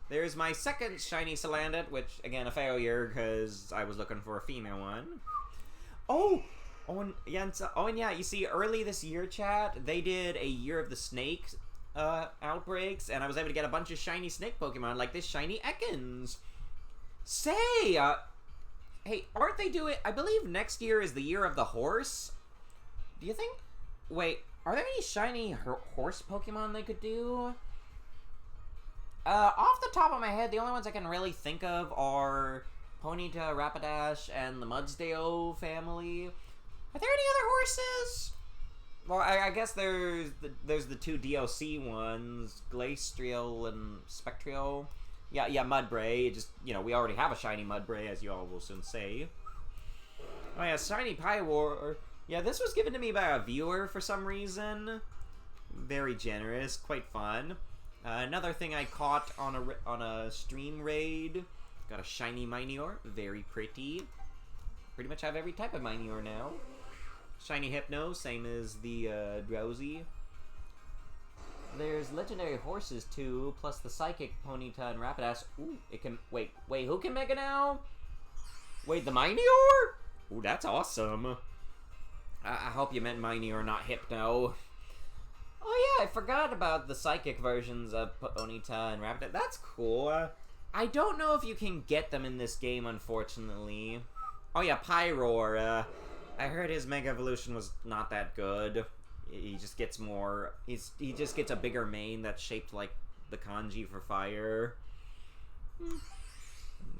There's my second shiny Salandit, which, again, a failure, because I was looking for a female one. And yeah, you see, early this year, chat, they did a Year of the Snake outbreaks, and I was able to get a bunch of shiny snake Pokemon, like this shiny Ekans. Hey, aren't they doing... I believe next year is the Year of the Horse. Do you think... Wait, are there any shiny horse Pokemon they could do? Off the top of my head, the only ones I can really think of are Ponyta, Rapidash, and the Mudsdale family. Are there any other horses? Well, I guess there's the two DLC ones, Glastriel and Spectriel. Yeah, Mudbray. Just, we already have a shiny Mudbray, as you all will soon say. Oh yeah, shiny Pyroar. Yeah, this was given to me by a viewer for some reason. Very generous, quite fun. Another thing I caught on a stream raid. Got a shiny Minior, very pretty. Pretty much have every type of Minior now. Shiny Hypno, same as the Drowsy. There's legendary horses too, plus the psychic Ponyta and Rapidash. Ooh, it can... Wait, who can Mega now? Wait, the Minior? Ooh, that's awesome. I hope you meant Minior, not Hypno. Oh yeah, I forgot about the psychic versions of Ponyta and Rapidash. That's cool. I don't know if you can get them in this game, unfortunately. Oh yeah, Pyroar. I heard his Mega Evolution was not that good. He just gets more... He just gets a bigger mane that's shaped like the kanji for fire.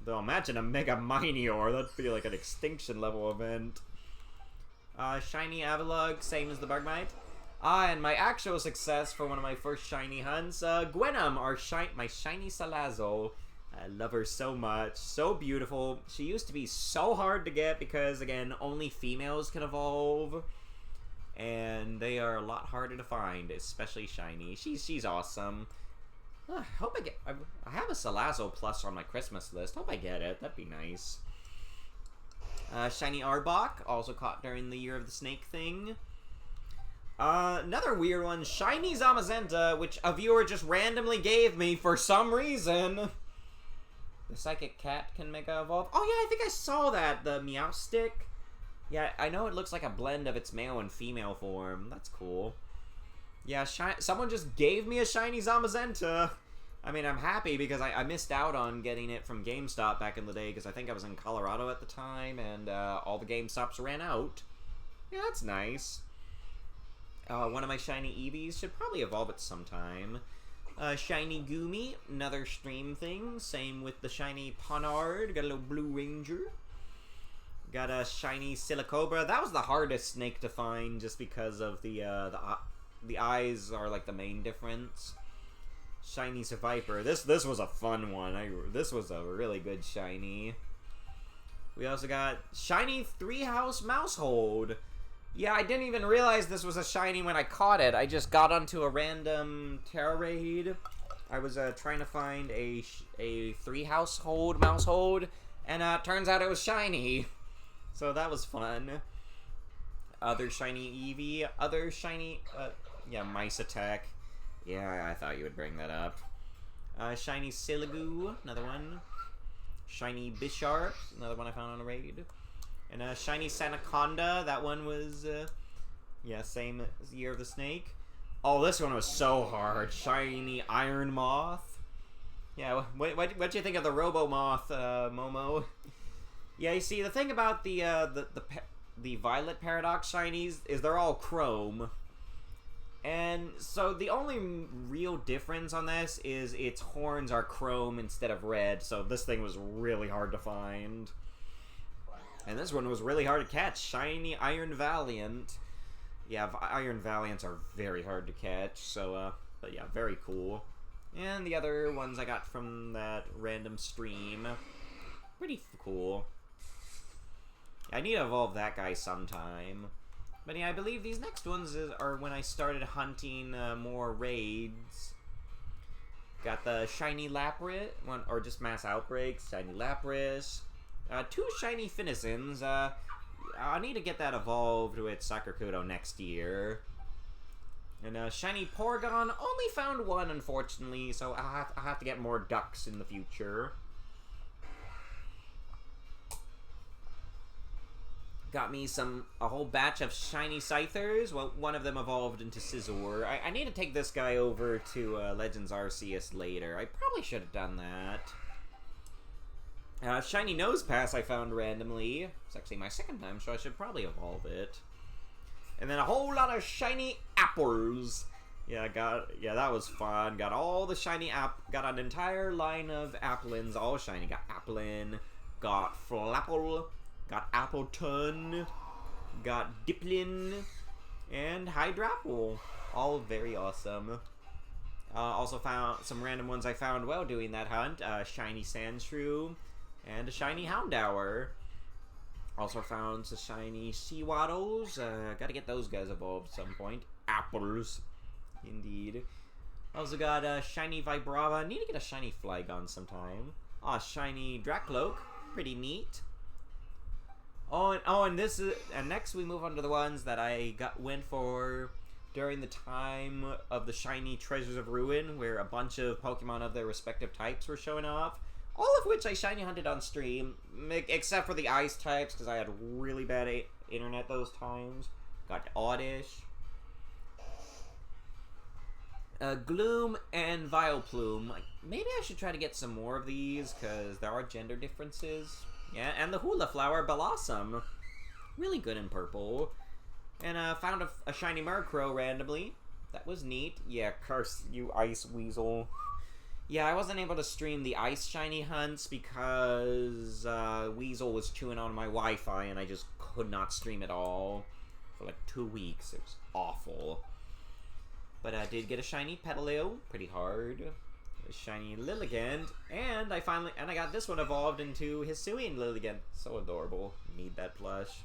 Though imagine a Mega Minior. That'd be like an extinction level event. Shiny Avalugg, same as the Bergmite. And my actual success for one of my first shiny hunts, Gwenum, my shiny Salazzle. I love her so much. So beautiful. She used to be so hard to get because, again, only females can evolve. And they are a lot harder to find, especially shiny. She's awesome. I hope I have a Salazzle Plus on my Christmas list. Hope I get it. That'd be nice. Shiny Arbok, also caught during the Year of the Snake thing. Another weird one, shiny Zamazenta, which a viewer just randomly gave me for some reason. The Psychic Cat can Mega Evolve. Oh yeah, I think I saw that, the Meowstic. Yeah, I know it looks like a blend of its male and female form. That's cool. Yeah, someone just gave me a shiny Zamazenta. I mean, I'm happy because I missed out on getting it from GameStop back in the day because I think I was in Colorado at the time and all the GameStops ran out. Yeah, that's nice. One of my shiny Eevees should probably evolve at some time. Shiny Goomy, another stream thing. Same with the shiny Ponard. Got a little Blue Ranger. Got a shiny Silicobra. That was the hardest snake to find just because of the eyes are like the main difference. Shiny Survivor. This was a fun one. This was a really good shiny. We also got shiny Three-House Mousehold. Yeah, I didn't even realize this was a shiny when I caught it. I just got onto a random Terra raid. I was trying to find a Three-Household Mousehold, and turns out it was shiny. So that was fun. Other shiny Eevee. Other shiny... yeah, Mice Attack. Yeah, I thought you would bring that up. Shiny Silagoo, another one. Shiny Bisharp, another one I found on a raid. And shiny Sanaconda, that one was, yeah, same as Year of the Snake. Oh, this one was so hard. Shiny Iron Moth. Yeah, what'd you think of the Robo Moth, Momo? Yeah, you see, the thing about the Violet Paradox shinies is they're all chrome. And so the only real difference on this is its horns are chrome instead of red, so this thing was really hard to find. And this one was really hard to catch. Shiny Iron Valiant. Yeah, Iron Valiants are very hard to catch, so, but yeah, very cool. And the other ones I got from that random stream. Pretty cool. I need to evolve that guy sometime. But yeah, I believe these next ones are when I started hunting more raids. Got the Shiny Lapras, or just Mass Outbreaks, Shiny Lapras. 2 Shiny Finisons. I need to get that evolved with Sakurkudo next year. And Shiny Porygon, only found 1, unfortunately, so I'll have to get more ducks in the future. Got me a whole batch of Shiny Scythers. Well, one of them evolved into Scizor. I need to take this guy over to Legends Arceus later. I probably should have done that. Shiny Nosepass I found randomly. It's actually my second time, so I should probably evolve it. And then a whole lot of Shiny Apples. Yeah, that was fun. Got all the Shiny got an entire line of Applins, all shiny. Got Applin, got Flapple, got Appleton, got Diplin, and Hydrapple. All very awesome. Also found some random ones I found while doing that hunt. Shiny Sandshrew and a Shiny Houndour. Also found some Shiny Seawaddles. Gotta get those guys evolved at some point. Apples. Indeed. Also got a Shiny Vibrava. Need to get a Shiny Flygon sometime. Shiny Dracloak. Pretty neat. And next we move on to the ones that I went for during the time of the Shiny Treasures of Ruin, where a bunch of Pokemon of their respective types were showing off. All of which I shiny hunted on stream, except for the ice types, because I had really bad internet those times. Got Oddish, Gloom, and Vileplume. Maybe I should try to get some more of these, because there are gender differences. Yeah, and the Hula Flower Blossom. Really good in purple. And found a shiny Murkrow randomly. That was neat. Yeah, curse you, Ice Weasel. Yeah, I wasn't able to stream the ice shiny hunts because Weasel was chewing on my Wi-Fi and I just could not stream it all for like 2 weeks. It was awful. But I did get a shiny Petalil, pretty hard. A shiny Lilligant, and I got this one evolved into Hisuian Lilligant. So adorable. Need that plush.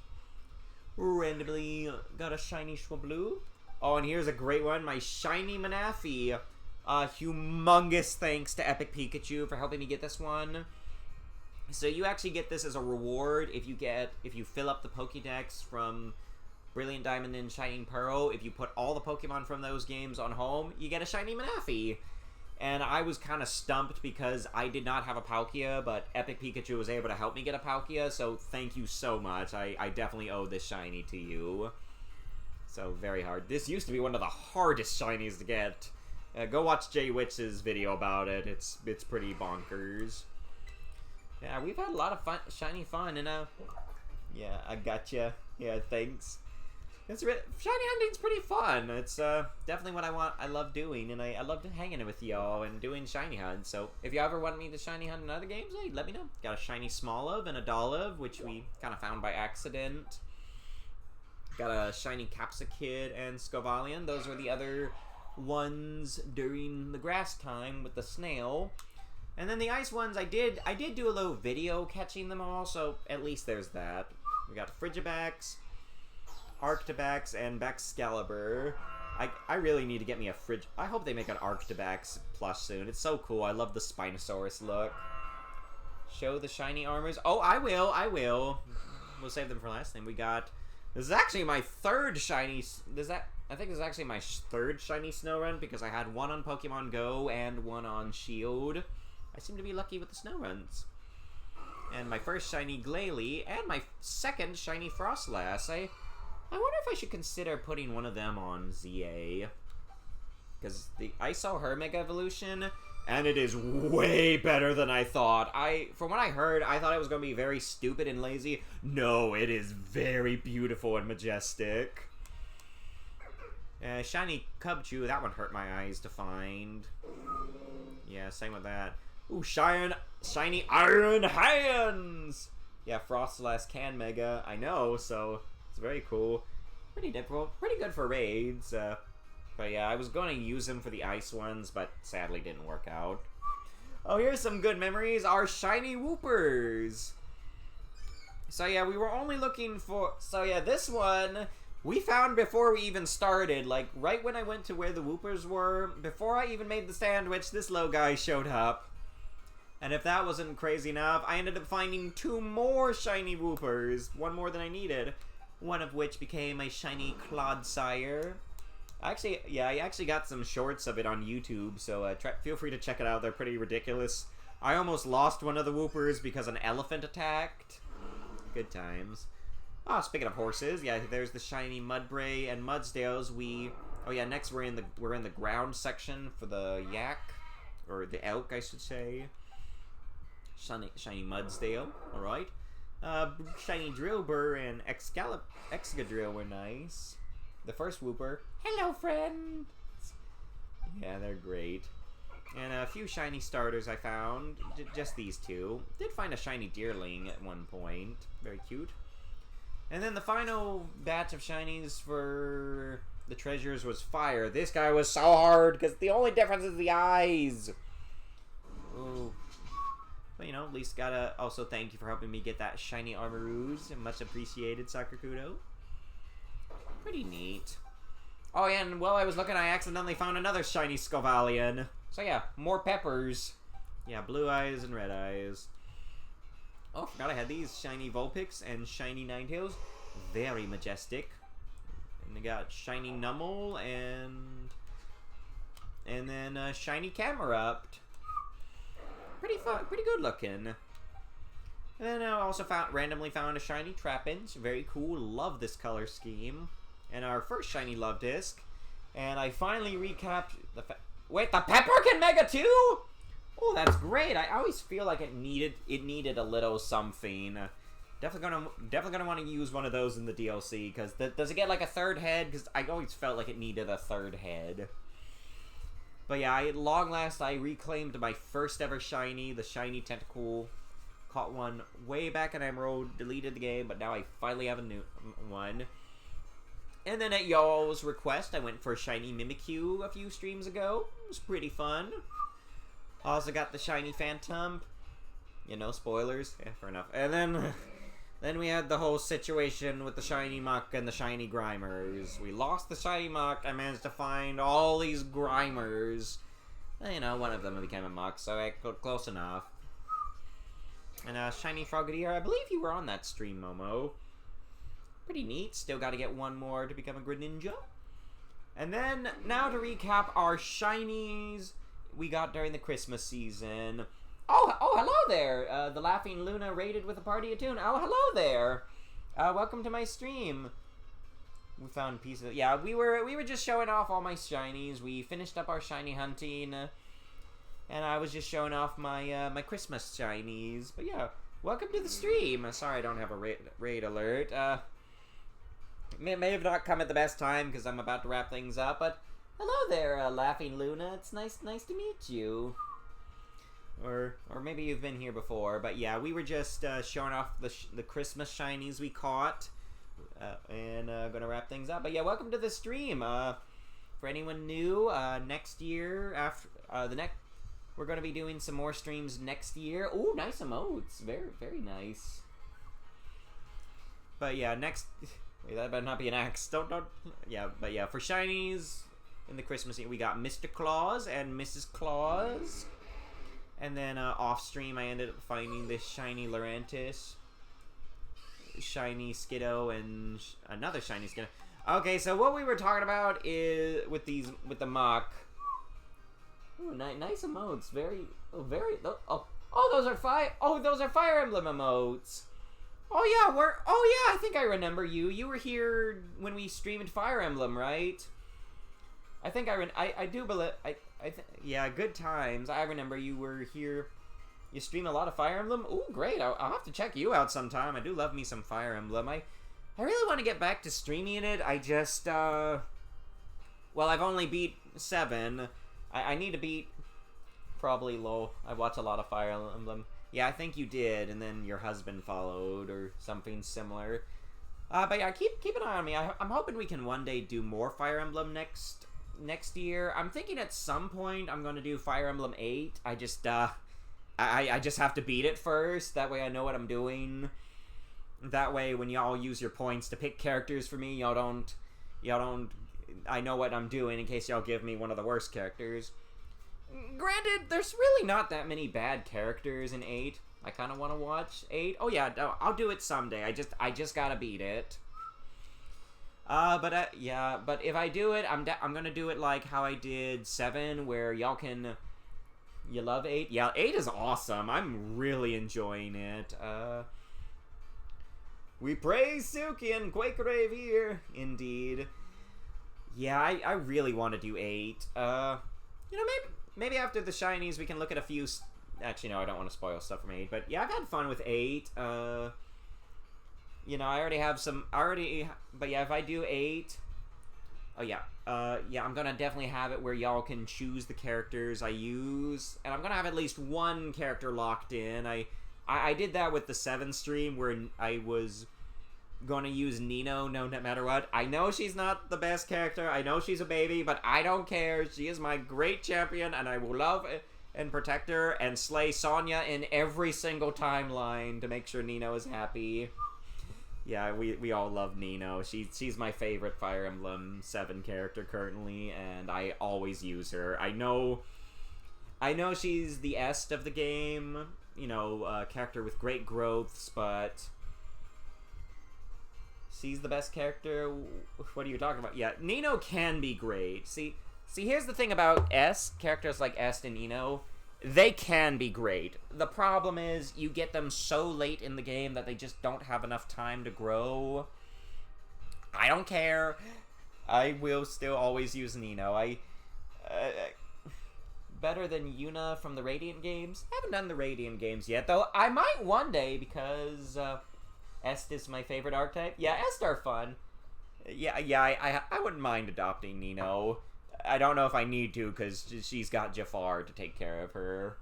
Randomly got a shiny Swablu. Oh, and here's a great one, my shiny Manaphy. Humongous thanks to Epic Pikachu for helping me get this one. So you actually get this as a reward if you fill up the Pokédex from Brilliant Diamond and Shining Pearl. If you put all the Pokemon from those games on home, you get a shiny Manaphy. And I was kind of stumped because I did not have a Palkia, but Epic Pikachu was able to help me get a Palkia, so thank you so much. I definitely owe this shiny to you. So very hard. This used to be one of the hardest shinies to get. Go watch Jay Witch's video about it. It's pretty bonkers. Yeah, we've had a lot of shiny fun, and yeah, I gotcha. Yeah, thanks. Shiny hunting's pretty fun. It's definitely what I love doing, and I love hanging with y'all and doing shiny hunts. So if you ever want me to shiny hunt in other games, hey, let me know. Got a shiny Smoliv and a Dolliv, which we kind of found by accident. Got a shiny Capsakid and Scovalion. Those were the other ones during the grass time with the snail. And then the ice ones, I did do a little video catching them all, so at least there's that. We got Frigibax, Arctibax, and Baxcalibur. I really need to get me a I hope they make an Arctibax plush soon. It's so cool. I love the Spinosaurus look. Show the shiny armors. Oh, I will. We'll save them for last time. We got... This is actually my third shiny... I think this is actually my third shiny snow run because I had one on Pokemon Go and one on Shield. I seem to be lucky with the snow runs. And my first shiny Glalie and my second shiny Frostlass. I wonder if I should consider putting one of them on ZA. Because I saw her Mega Evolution, And it is way better than I thought. From what I heard, I thought it was going to be very stupid and lazy. No, it is very beautiful and majestic. Shiny Cubchoo, that one hurt my eyes to find. Yeah, same with that. Ooh, shiny Iron Hands! Yeah, Frostlass can Mega, I know, so it's very cool. Pretty difficult, pretty good for raids. But yeah, I was going to use him for the ice ones, but sadly didn't work out. Oh, here's some good memories. Our shiny Woopers. So yeah, we were only looking for... So yeah, this one we found before we even started. Like, right when I went to where the Woopers were, before I even made the sandwich, this little guy showed up. And if that wasn't crazy enough, I ended up finding 2 more shiny Woopers. 1 more than I needed. One of which became a shiny Clodsire. Actually, yeah, I actually got some shorts of it on YouTube, so feel free to check it out. They're pretty ridiculous. I almost lost one of the Woopers because an elephant attacked. Good times. Oh, speaking of horses, yeah, there's the shiny Mudbray and Mudsdales. Oh yeah, next we're in the ground section for the yak, or the elk, I should say. Shiny Mudsdale, all right. Shiny Drillbur and Excadrill were nice. The first Wooper. Hello, friend. Yeah, they're great. And a few shiny starters I found. Just these 2. Did find a shiny Deerling at one point. Very cute. And then the final batch of shinies for the treasures was Fire. This guy was so hard because the only difference is the eyes. Ooh. But, you know, at least gotta also thank you for helping me get that shiny Armarouge. Much appreciated, Sakurkudo. Pretty neat. Oh yeah, and while I was looking, I accidentally found another shiny Scovalion. So yeah, more peppers. Yeah, blue eyes and red eyes. Oh, forgot I had these shiny Vulpix and shiny Ninetales. Very majestic. And we got shiny Numel and then shiny Camerupt. Pretty fun, pretty good looking. And then I also randomly found a shiny Trapinch. Very cool. Love this color scheme. And our first shiny Love Disc. And I finally recapped the wait, the pepper can Mega too? Oh, that's great. I always feel like it needed a little something. Definitely gonna want to use one of those in the DLC, because does it get like a 3rd head? Because I always felt like it needed a 3rd head. But yeah, at long last I reclaimed my first ever shiny, the shiny Tentacool. Caught one way back in Emerald, deleted the game, but now I finally have a new one. And then at y'all's request, I went for shiny Mimikyu a few streams ago. It was pretty fun. Also got the shiny Phantom. You know, spoilers. Yeah, fair enough. And then we had the whole situation with the shiny Muck and the shiny Grimers. We lost the shiny Muck. I managed to find all these Grimers. And, you know, one of them became a Muck, so I got close enough. And shiny Frogadier, I believe you were on that stream, Momo. Pretty neat. Still got to get one more to become a Greninja. And then, now to recap our shinies we got during the Christmas season. Oh, hello there. The Laughing Luna raided with a party of 2. Oh, hello there. Welcome to my stream. We found pieces. Yeah, we were just showing off all my shinies. We finished up our shiny hunting, and I was just showing off my my Christmas shinies. But yeah, welcome to the stream. Sorry, I don't have a raid alert. May have not come at the best time because I'm about to wrap things up. But hello there, Laughing Luna. It's nice to meet you. Or maybe you've been here before, but yeah, we were just showing off the Christmas shinies we caught, and gonna wrap things up. But yeah, welcome to the stream. For anyone new, next year we're gonna be doing some more streams next year. Ooh, nice emotes, very nice. But yeah, wait, that better not be an axe. Don't. Yeah, but yeah, for shinies in the Christmas year, we got Mr. Claus and Mrs. Claus. And then off stream, I ended up finding this shiny Lurantis, shiny Skiddo, and another shiny Skiddo. Okay, so what we were talking about is with the Mach. Ooh, nice emotes. Those are Fire Emblem emotes. Oh yeah, I think I remember you. You were here when we streamed Fire Emblem, right? I think I do believe Yeah, good times. I remember you were here. You stream a lot of Fire Emblem? Ooh, great. I'll have to check you out sometime. I do love me some Fire Emblem. I really want to get back to streaming it. I just, well, I've only beat 7. I need to beat probably low. I watch a lot of Fire Emblem. Yeah, I think you did, and then your husband followed or something similar. But yeah, keep an eye on me. I'm hoping we can one day do more Fire Emblem next year. I'm thinking at some point I'm going to do Fire Emblem 8. I just have to beat it first. That way I know what I'm doing. That way when y'all use your points to pick characters for me, y'all don't, I know what I'm doing in case y'all give me one of the worst characters. Granted, there's really not that many bad characters in 8. I kind of want to watch 8. Oh yeah, I'll do it someday. I just gotta beat it. But if I do it, I'm gonna do it like how I did 7, where y'all can. You love 8? Yeah, 8 is awesome. I'm really enjoying it. We praise Suki and Quake Rave here. Indeed. Yeah, I really want to do 8. Maybe after the shinies we can look at a few. Actually, no, I don't want to spoil stuff from 8. But yeah, I've had fun with 8. I already have some. But yeah, if I do 8. Oh yeah, I'm gonna definitely have it where y'all can choose the characters I use, and I'm gonna have at least one character locked in. I did that with the 7 stream where I was gonna use Nino no matter what. I know she's not the best character, I know she's a baby, but I don't care. She is my great champion, and I will love and protect her and slay Sonya in every single timeline to make sure Nino is happy. Yeah, we all love Nino. She's my favorite Fire Emblem 7 character currently, and I always use her. I know she's the est of the game, character with great growths, but she's the best character. What are you talking about? Yeah, Nino can be great. See, here's the thing about characters like Est and Nino. They can be great. The problem is you get them so late in the game that they just don't have enough time to grow. I don't care. I will still always use Nino. Better than Yuna from the Radiant games. I haven't done the Radiant games yet, though. I might one day because Est is my favorite archetype. Yeah, Est are fun. Yeah, I wouldn't mind adopting Nino. I don't know if I need to, because she's got Jafar to take care of her.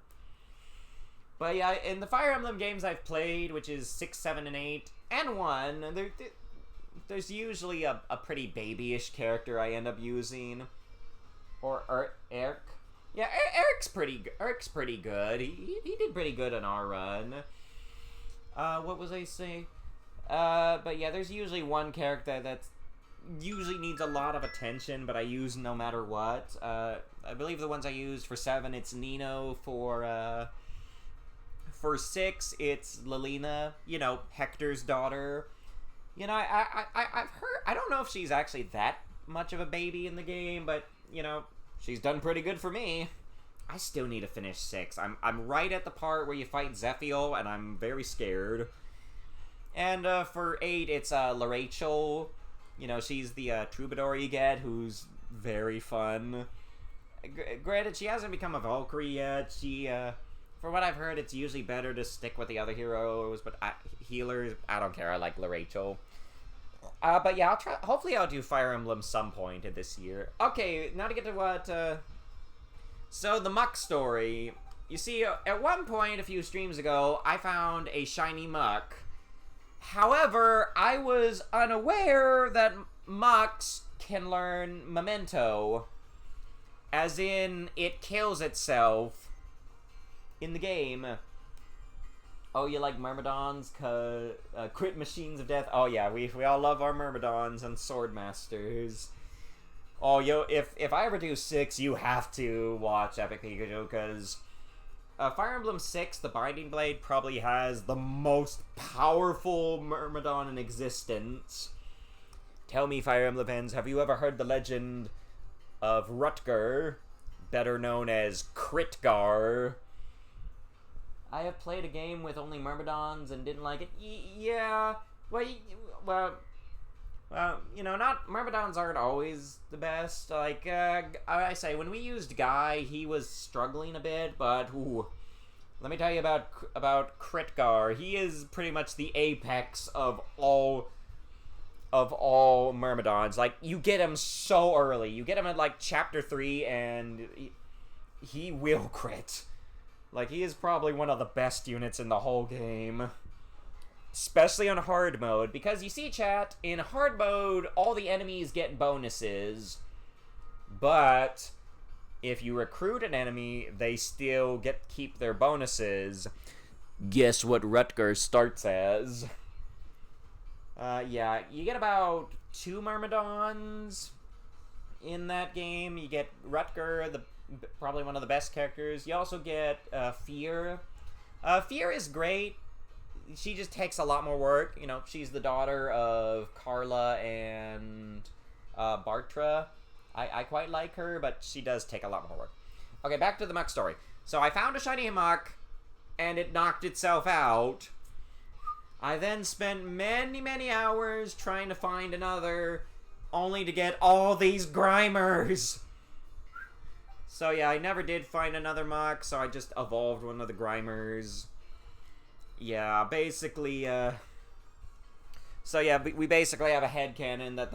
But yeah, in the Fire Emblem games I've played, which is 6, 7, and 8, and 1, there's usually a pretty babyish character I end up using. Or Eric. Yeah, Eric's pretty good. He did pretty good in our run. What was I saying? But yeah, there's usually one character that's usually needs a lot of attention, but I use no matter what. I believe the ones I used for 7, it's Nino. For 6, it's Lilina, Hector's daughter. I've heard, I don't know if she's actually that much of a baby in the game, but, she's done pretty good for me. I still need to finish 6. I'm right at the part where you fight Zephiel, and I'm very scared. And for 8, it's LaRachel. She's the troubadour you get, who's very fun. Granted, she hasn't become a Valkyrie yet. She, for what I've heard, it's usually better to stick with the other heroes, but healers, I don't care. I like LaRachel. But yeah, hopefully I'll do Fire Emblem some point in this year. Okay, now to get to what, so the Muck story. You see, at one point a few streams ago, I found a shiny Muck. However, I was unaware that Mucks can learn Memento. As in, it kills itself in the game. Oh, you like Myrmidons? Crit Machines of Death? Oh yeah, we all love our Myrmidons and Swordmasters. Oh, if I ever do 6, you have to watch Epic Pikachu, because Fire Emblem 6, the Binding Blade, probably has the most powerful Myrmidon in existence. Tell me, Fire Emblem fans, have you ever heard the legend of Rutger, better known as Kritgar? I have played a game with only Myrmidons and didn't like it. Yeah, well, You know, not Myrmidons aren't always the best. Like, I say, when we used Guy, he was struggling a bit, but ooh, let me tell you about Kritgar. He is pretty much the apex of all Myrmidons. Like, you get him so early. You get him at like chapter 3, and he will crit. Like, he is probably one of the best units in the whole game. Especially on hard mode, because you see, chat, in hard mode, all the enemies get bonuses, but if you recruit an enemy, they still keep their bonuses. Guess what Rutger starts as? Yeah, you get about 2 Myrmidons in that game. You get Rutger, probably one of the best characters. You also get Fear. Fear is great. She just takes a lot more work. You know, she's the daughter of Carla and Bartra. I quite like her, but she does take a lot more work. Okay, back to the Muck story. So I found a shiny Muck, and it knocked itself out. I then spent many, many hours trying to find another, only to get all these Grimers. So yeah, I never did find another Muck, so I just evolved one of the Grimers. Yeah, basically, so yeah, we basically have a headcanon that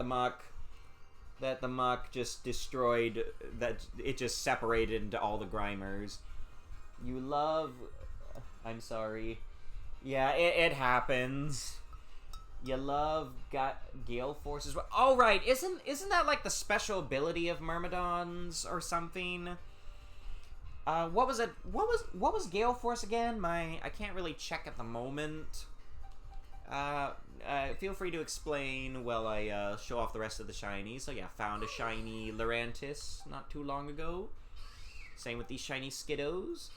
the Muck just destroyed, that it just separated into all the Grimers. You love... I'm sorry. Yeah, it happens. You love Gale Force as well. Oh, right, isn't that like the special ability of Myrmidons or something? What was it? What was Gale Force again? I can't really check at the moment. Feel free to explain while I show off the rest of the shinies. So yeah, found a shiny Lurantis not too long ago. Same with these shiny Skiddos.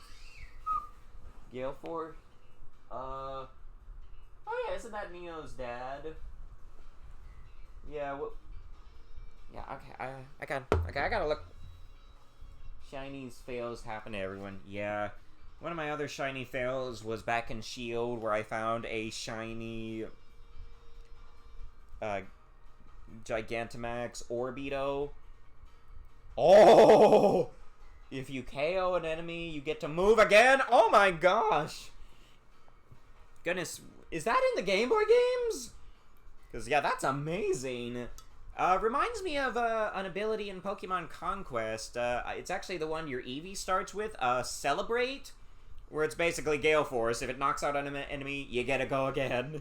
Gale Force. Oh yeah, isn't that Neo's dad? Yeah. Yeah. Okay. I gotta look. Shinies fails happen to everyone. Yeah. One of my other shiny fails was back in Shield, where I found a shiny Gigantamax Orbeeto. Oh! If you KO an enemy, you get to move again? Oh my gosh! Goodness, is that in the Game Boy games? Because, yeah, that's amazing. Reminds me of an ability in Pokemon Conquest. It's actually the one your Eevee starts with, Celebrate, where it's basically Gale Force. If it knocks out an enemy, you get to go again.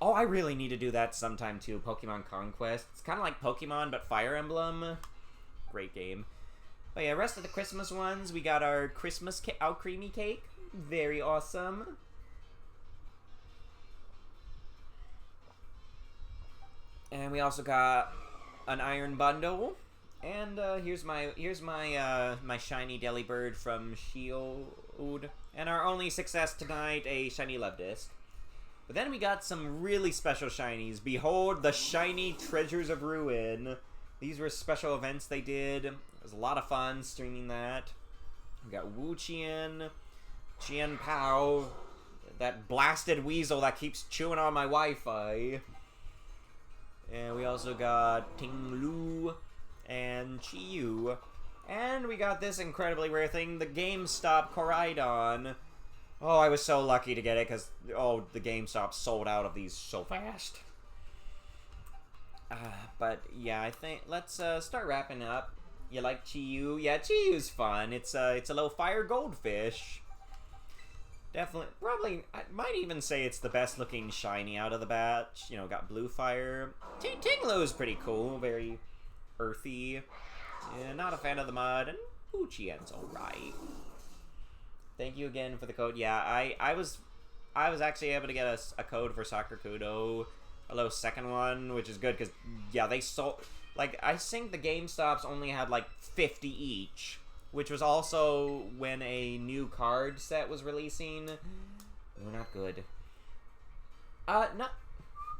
Oh, I really need to do that sometime too, Pokemon Conquest. It's kind of like Pokemon, but Fire Emblem. Great game. But yeah, rest of the Christmas ones, we got our Christmas creamy cake. Very awesome. And we also got an iron bundle, and here's my shiny Delibird from Shield, and our only success tonight, a shiny Love Disc. But then we got some really special shinies. Behold the shiny Treasures of Ruin. These were special events they did. It was a lot of fun streaming that. We got Wo-chien, Chien Pao, that blasted weasel that keeps chewing on my Wi-Fi. And we also got Ting Lu and Chi Yu. And we got this incredibly rare thing, the GameStop Koraidon. Oh, I was so lucky to get it because, oh, the GameStop sold out of these so fast. But, yeah, I think, let's start wrapping up. You like Chi Yu? Yeah, Chi Yu's fun. It's a little fire goldfish. Definitely, probably, I might even say it's the best looking shiny out of the batch. You know, got blue fire. Tinglu's pretty cool, very earthy. Yeah, not a fan of the mud, and Wo-chien's alright. Thank you again for the code. Yeah, I was actually able to get a code for Sakurkudo, a little second one, which is good, because, yeah, they sold, like, I think the GameStops only had, like, 50 each. Which was also when a new card set was releasing. We're not good. Not.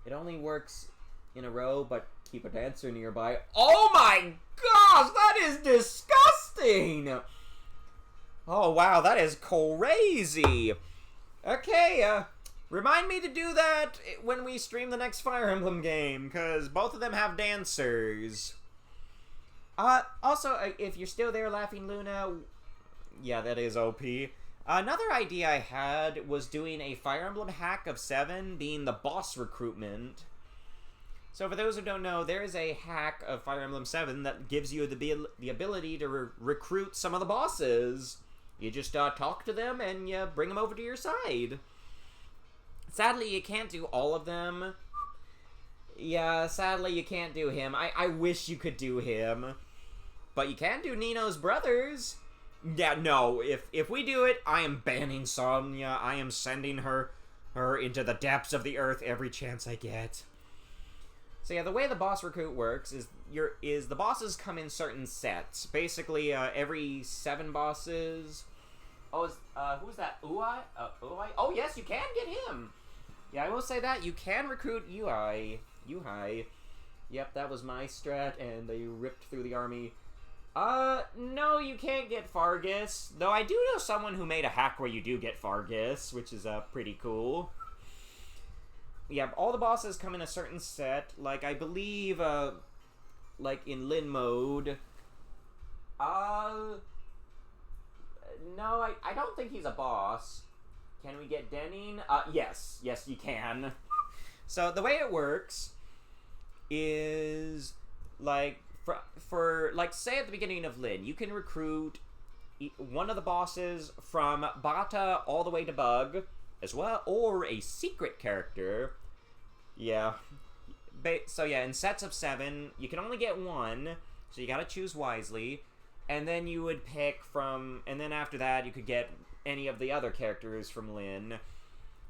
It only works in a row, but keep a dancer nearby. Oh my gosh, that is disgusting! Oh wow, that is crazy. Okay, Remind me to do that when we stream the next Fire Emblem game, because both of them have dancers. Also, if you're still there, Laughing Luna, yeah, that is OP. Another idea I had was doing a Fire Emblem hack of 7 being the boss recruitment. So for those who don't know, there is a hack of Fire Emblem 7 that gives you the ability to recruit some of the bosses. You just talk to them and you bring them over to your side. Sadly, you can't do all of them. Yeah, sadly, you can't do him. I wish you could do him. But you can do Nino's brothers. Yeah, no, if we do it, I am banning Sonya. I am sending her into the depths of the earth every chance I get. So yeah, the way the boss recruit works is the bosses come in certain sets. Basically, every 7 bosses. Oh, who's that? Uai? Uai? Oh yes, you can get him. Yeah, I will say that you can recruit Uai. Yep, that was my strat, and they ripped through the army. No, you can't get Fargus. Though I do know someone who made a hack where you do get Fargus, which is pretty cool. Yeah, all the bosses come in a certain set. Like, I believe, like in Lin mode. No, I don't think he's a boss. Can we get Denning? Yes, you can. So the way it works is, like, for like, say at the beginning of Lin, you can recruit one of the bosses from Bata all the way to Bug, as well, or a secret character. Yeah. So yeah, in sets of 7, you can only get one, so you gotta choose wisely. And then you would pick from, and then after that, you could get any of the other characters from Lin.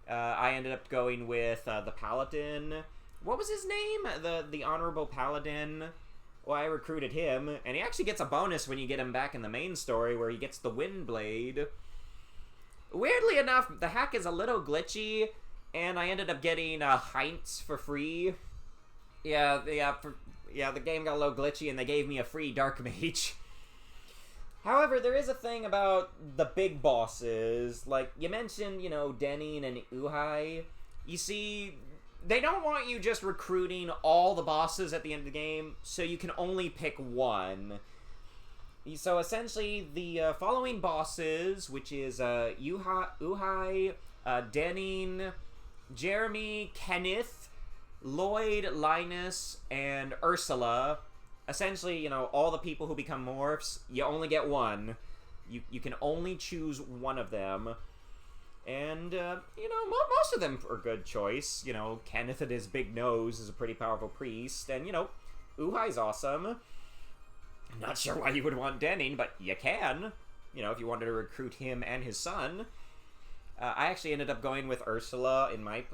I ended up going with the Paladin. What was his name? The Honorable Paladin. Well, I recruited him, and he actually gets a bonus when you get him back in the main story, where he gets the Wind Blade. Weirdly enough, the hack is a little glitchy, and I ended up getting Heinz for free. Yeah, the game got a little glitchy, and they gave me a free Dark Mage. However, there is a thing about the big bosses. Like, you mentioned, Denning and Uai. You see, they don't want you just recruiting all the bosses at the end of the game, so you can only pick one. So essentially, the following bosses, which is Uai, Denning, Jeremy, Kenneth, Lloyd, Linus, and Ursula. Essentially, all the people who become morphs, you only get one. You can only choose one of them. And, most of them are good choice. Kenneth and his big nose is a pretty powerful priest. And, Uhai's awesome. I'm not sure why you would want Denning, but you can. If you wanted to recruit him and his son. I actually ended up going with Ursula in my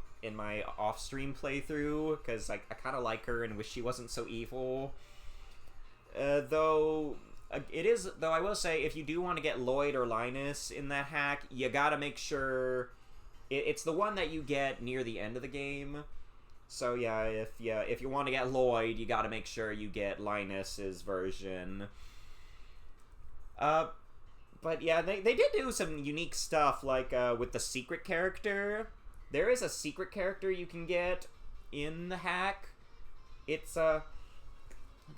off-stream playthrough, because I kind of like her and wish she wasn't so evil. Though I will say, if you do want to get Lloyd or Linus in that hack, you gotta make sure it's the one that you get near the end of the game. So yeah, if you want to get Lloyd, you gotta make sure you get Linus's version. But yeah, they did do some unique stuff, like with the secret character. There is a secret character you can get in the hack. It's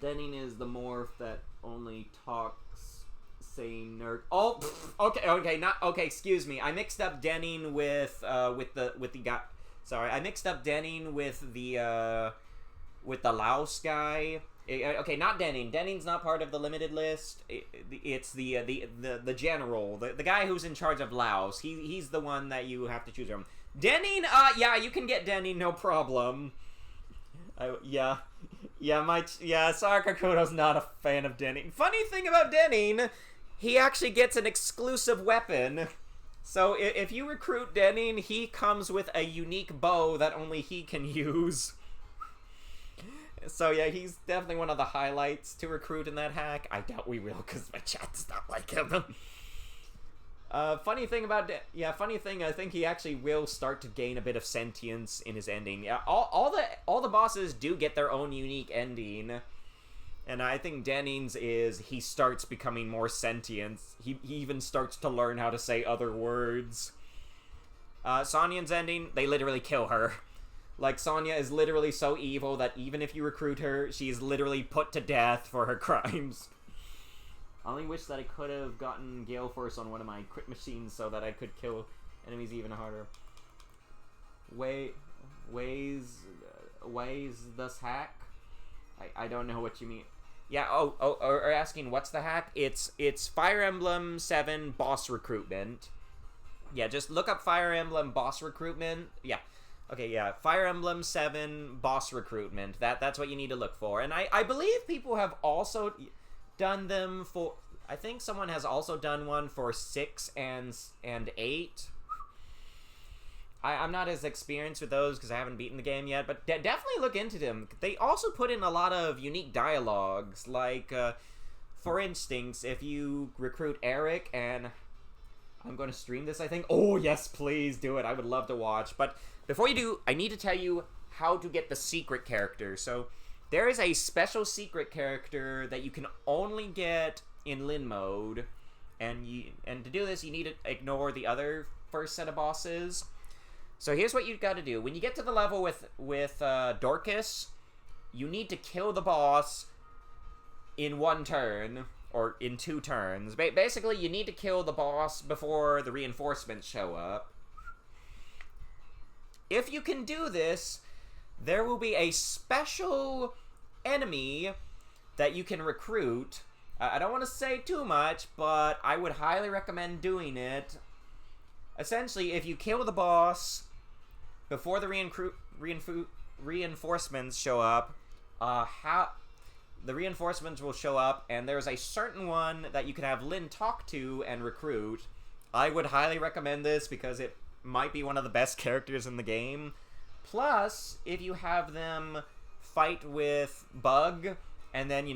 Denning is the morph that only talks, saying nerd. Oh, okay, excuse me. I mixed up Denning with the guy. Sorry, I mixed up Denning with the Laos guy. Okay, not Denning. Denning's not part of the limited list. It's the general, the guy who's in charge of Laos. He's the one that you have to choose from. Denning, yeah, you can get Denning, no problem. Sakakuto's not a fan of Denning. Funny thing about Denning, he actually gets an exclusive weapon. So if you recruit Denning, he comes with a unique bow that only he can use. So yeah, he's definitely one of the highlights to recruit in that hack. I doubt we will, because my chat does not like him. Funny thing, I think he actually will start to gain a bit of sentience in his ending. Yeah, all the bosses do get their own unique ending. And I think Denning's is, he starts becoming more sentient. He even starts to learn how to say other words. Sonya's ending, they literally kill her. Like, Sonya is literally so evil that even if you recruit her, she is literally put to death for her crimes. I only wish that I could have gotten Gale Force on one of my crit machines so that I could kill enemies even harder. Ways this hack? I don't know what you mean. Yeah, or asking what's the hack? It's Fire Emblem 7 boss recruitment. Yeah, just look up Fire Emblem boss recruitment. Yeah. Okay, yeah. Fire Emblem 7 boss recruitment. That's what you need to look for. And I believe people have also done them for... I think someone has also done one for 6 and 8. I'm not as experienced with those because I haven't beaten the game yet, but definitely look into them. They also put in a lot of unique dialogues, like, for instance, if you recruit Eric, and I'm going to stream this, I think. Oh, yes, please do it. I would love to watch. But before you do, I need to tell you how to get the secret character. So there is a special secret character that you can only get in Lin mode, and to do this, you need to ignore the other first set of bosses. So here's what you've got to do. When you get to the level with Dorcas, you need to kill the boss in 1 turn, or in 2 turns. Basically, you need to kill the boss before the reinforcements show up. If you can do this, there will be a special enemy that you can recruit. I don't want to say too much, but I would highly recommend doing it. Essentially, if you kill the boss before the reinforcements show up, the reinforcements will show up, and there's a certain one that you can have Lin talk to and recruit. I would highly recommend this because it might be one of the best characters in the game. Plus, if you have them fight with Bug, and then,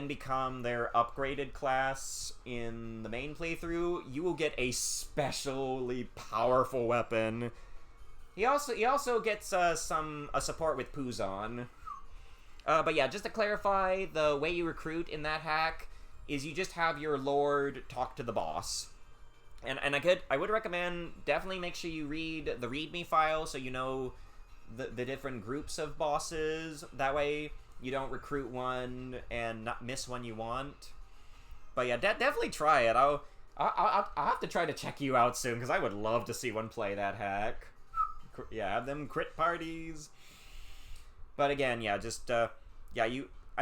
become their upgraded class in the main playthrough, you will get a specially powerful weapon. He also gets a support with Puzon. But yeah, just to clarify, the way you recruit in that hack is you just have your Lord talk to the boss. And I would recommend, definitely make sure you read the README file so you know the different groups of bosses. That way you don't recruit one and not miss one you want. But yeah, definitely try it. I'll have to try to check you out soon, because I would love to see one play that hack. Yeah, have them crit parties. But again, yeah, just, I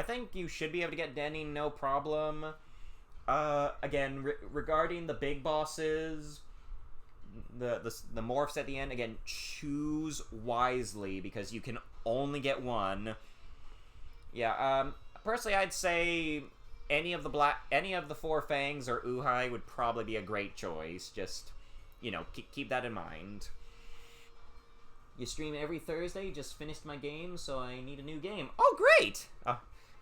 think you should be able to get Denning, no problem. Again, regarding the big bosses, the morphs at the end, again, choose wisely, because you can only get one. Yeah, personally, I'd say any of the 4 Fangs or Uhai would probably be a great choice. Just, keep that in mind. You stream every Thursday. Just finished my game, so I need a new game. Oh, great!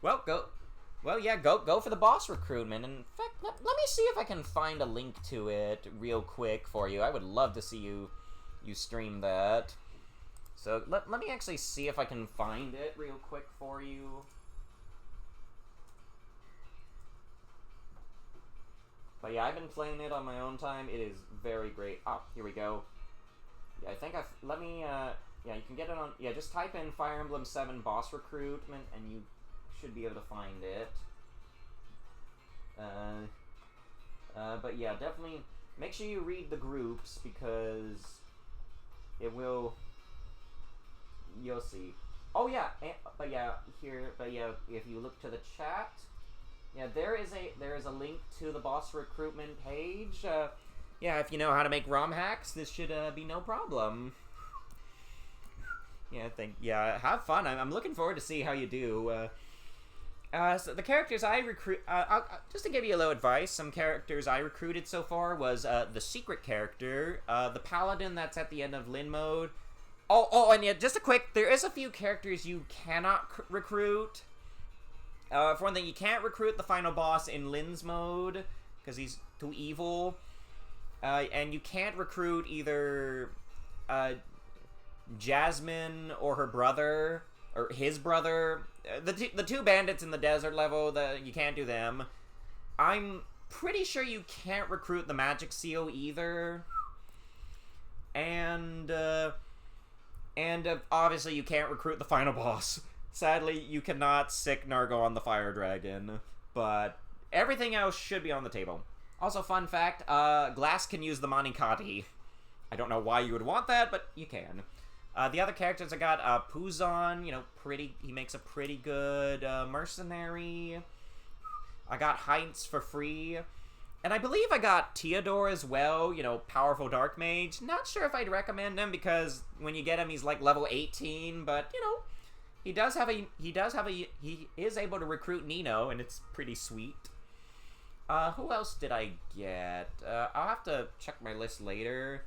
Go for the boss recruitment. In fact, let me see if I can find a link to it real quick for you. I would love to see you stream that. So let me actually see if I can find it real quick for you. But yeah, I've been playing it on my own time. It is very great. Oh, here we go. Yeah, I think you can get it on, just type in Fire Emblem 7 boss recruitment and you should be able to find it. But yeah, definitely make sure you read the groups, because you'll see. Oh yeah, if you look to the chat, yeah, there is a link to the boss recruitment page. Yeah, if you know how to make ROM hacks, this should be no problem. Yeah, have fun. I'm looking forward to see how you do. So the characters I recruit, just to give you a little advice, some characters I recruited so far was the secret character, the paladin that's at the end of Lin mode. Oh, and yeah, just a quick, there is a few characters you cannot recruit. For one thing, you can't recruit the final boss in Lin's mode, because he's too evil. And you can't recruit either Jasmine or her brother, or his brother. The two bandits in the desert level, you can't do them. I'm pretty sure you can't recruit the magic seal either. and obviously you can't recruit the final boss. Sadly, you cannot sick Nargo on the fire dragon, but everything else should be on the table. Also, fun fact, Glass can use the Manikati. I don't know why you would want that, but you can. The other characters I got, Puzon, you know, he makes a pretty good mercenary. I got Heinz for free. And I believe I got Theodore as well, you know, powerful dark mage. Not sure if I'd recommend him because when you get him, he's like level 18, but you know, he is able to recruit Nino, and it's pretty sweet. Who else did I get? I'll have to check my list later.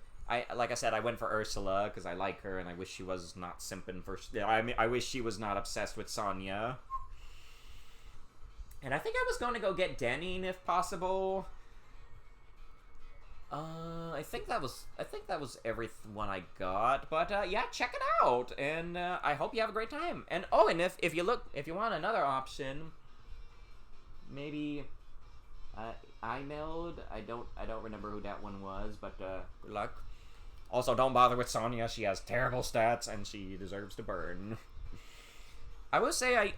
Like I said, I went for Ursula because I like her, and I wish she was not simping for. I wish she was not obsessed with Sonya. And I think I was going to go get Denning if possible. I think that was everyone I got. But yeah, check it out, and I hope you have a great time. And and if you want another option, maybe iMeld. I don't remember who that one was, but good luck. Also, don't bother with Sonya. She has terrible stats, and she deserves to burn. I will say I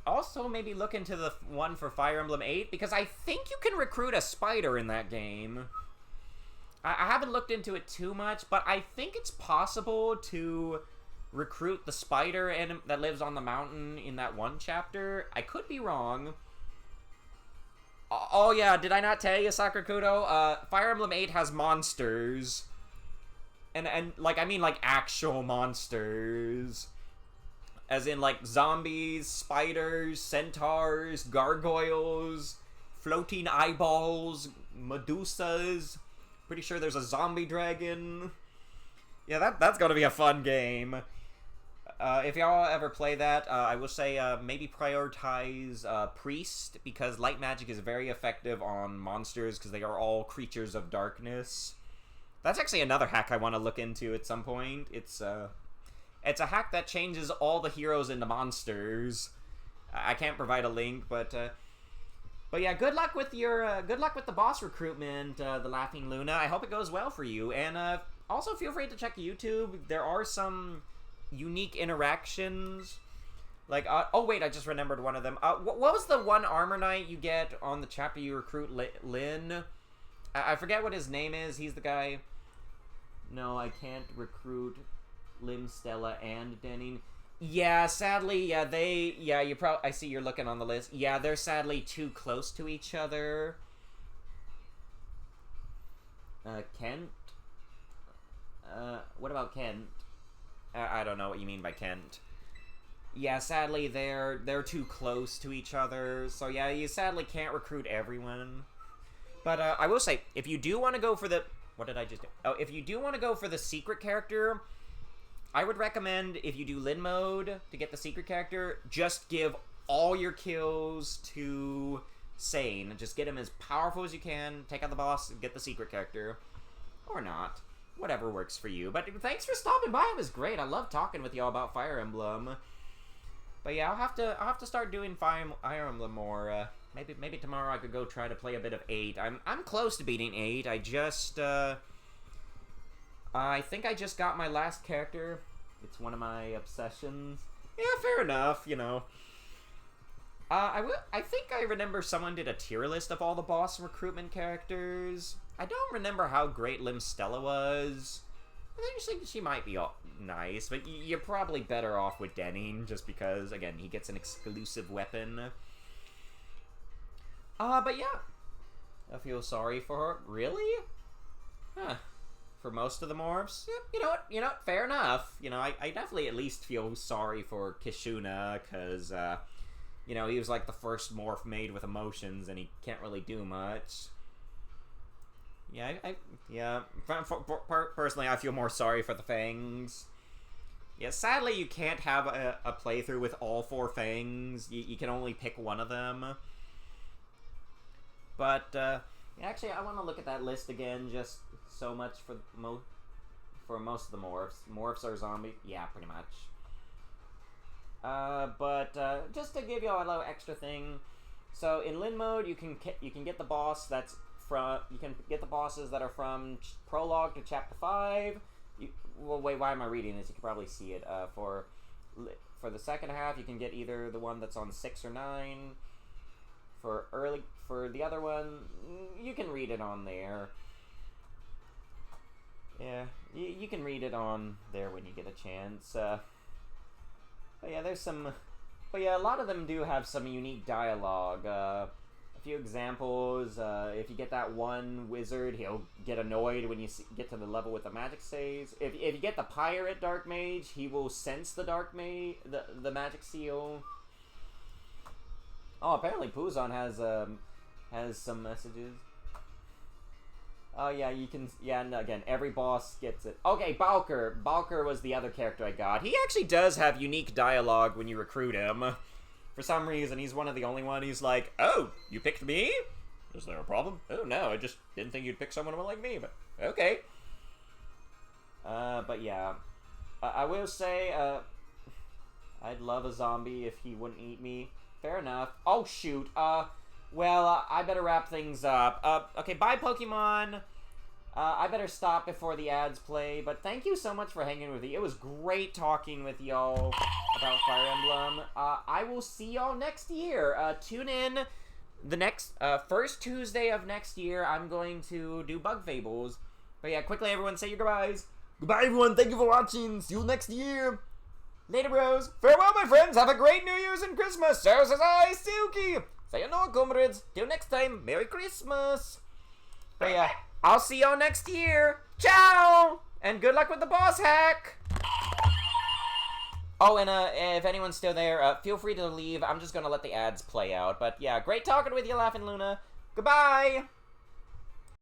also maybe look into the one for Fire Emblem 8, because I think you can recruit a spider in that game. I haven't looked into it too much, but I think it's possible to recruit the spider that lives on the mountain in that one chapter. I could be wrong. Oh yeah, did I not tell you, Sakurkudo? Fire Emblem 8 has monsters. And like, I mean like actual monsters. As in like zombies, spiders, centaurs, gargoyles, floating eyeballs, medusas. Pretty sure there's a zombie dragon. Yeah, that's gonna be a fun game. If y'all ever play that, I will say maybe prioritize Priest, because light magic is very effective on monsters because they are all creatures of darkness. That's actually another hack I want to look into at some point. It's a hack that changes all the heroes into monsters. I can't provide a link, but yeah, good luck with the boss recruitment, the Laughing Luna. I hope it goes well for you, and also feel free to check YouTube. There are some unique interactions. Like, oh wait, I just remembered one of them. What was the one armor knight you get on the chapter you recruit Lin? I forget what his name is. He's the guy. No, I can't recruit Lim, Stella, and Denning. Yeah, sadly, yeah, I see you're looking on the list. Yeah, they're sadly too close to each other. Kent? What about Kent? I don't know what you mean by Kent. Yeah, sadly, they're too close to each other, so yeah, you sadly can't recruit everyone. But, I will say, if you do want to go for the... What did I just do? Oh, if you do want to go for the secret character, I would recommend, if you do Lin mode to get the secret character, just give all your kills to Sane. Just get him as powerful as you can, take out the boss, get the secret character. Or not. Whatever works for you. But thanks for stopping by. It was great. I love talking with y'all about Fire Emblem. But yeah, I'll have to start doing Fire Emblem more. Maybe tomorrow I could go try to play a bit of 8. I'm close to beating 8. I just I think I just got my last character. It's one of my obsessions. Yeah, fair enough, you know. I think I remember someone did a tier list of all the boss recruitment characters. I don't remember how great Lim Stella was. I think she might be nice, but you're probably better off with Denning, just because, again, he gets an exclusive weapon. But yeah. I feel sorry for her. Really? Huh. For most of the morphs? Yeah, you know what, fair enough. You know, I definitely at least feel sorry for Kishuna, because, you know, he was like the first morph made with emotions, and he can't really do much. Yeah, personally, I feel more sorry for the Fangs. Yeah, sadly, you can't have a playthrough with all 4 Fangs. You can only pick one of them. But, actually, I want to look at that list again, just so much for most of the morphs. Morphs are zombies. Yeah, pretty much. But just to give you a little extra thing, so in Lin mode, you can get the boss that's from, you can get the bosses that are from prologue to chapter 5. Well, wait, why am I reading this? You can probably see it. For the second half, you can get either the one that's on 6 or 9. For the other one, you can read it on there. Yeah, you can read it on there when you get a chance. But yeah, there's some... But yeah, a lot of them do have some unique dialogue. A few examples, if you get that one wizard, he'll get annoyed when you get to the level with the magic saves. If you get the pirate dark mage, he will sense the dark mage, the magic seal. Oh, apparently Puzon has some messages. Oh yeah, you can. Yeah, and again, every boss gets it. Okay, Balker. Balker was the other character I got. He actually does have unique dialogue when you recruit him. For some reason, he's one of the only one. He's like, "Oh, you picked me? Is there a problem? Oh no, I just didn't think you'd pick someone like me. But okay." But yeah, I will say, I'd love a zombie if he wouldn't eat me. Fair enough. Oh shoot. Well, I better wrap things up. Okay, bye, Pokemon. I better stop before the ads play, but thank you so much for hanging with me. It was great talking with y'all about Fire Emblem. I will see y'all next year. Tune in the next, first Tuesday of next year. I'm going to do Bug Fables. But yeah, quickly, everyone, say your goodbyes. Goodbye, everyone. Thank you for watching. See you next year. Later, bros. Farewell, my friends. Have a great New Year's and Christmas. So says I, Silky. Sayonara, comrades. Till next time, Merry Christmas. But yeah, I'll see y'all next year. Ciao! And good luck with the boss hack. Oh, and if anyone's still there, feel free to leave. I'm just gonna let the ads play out. But yeah, great talking with you, Laughing Luna. Goodbye!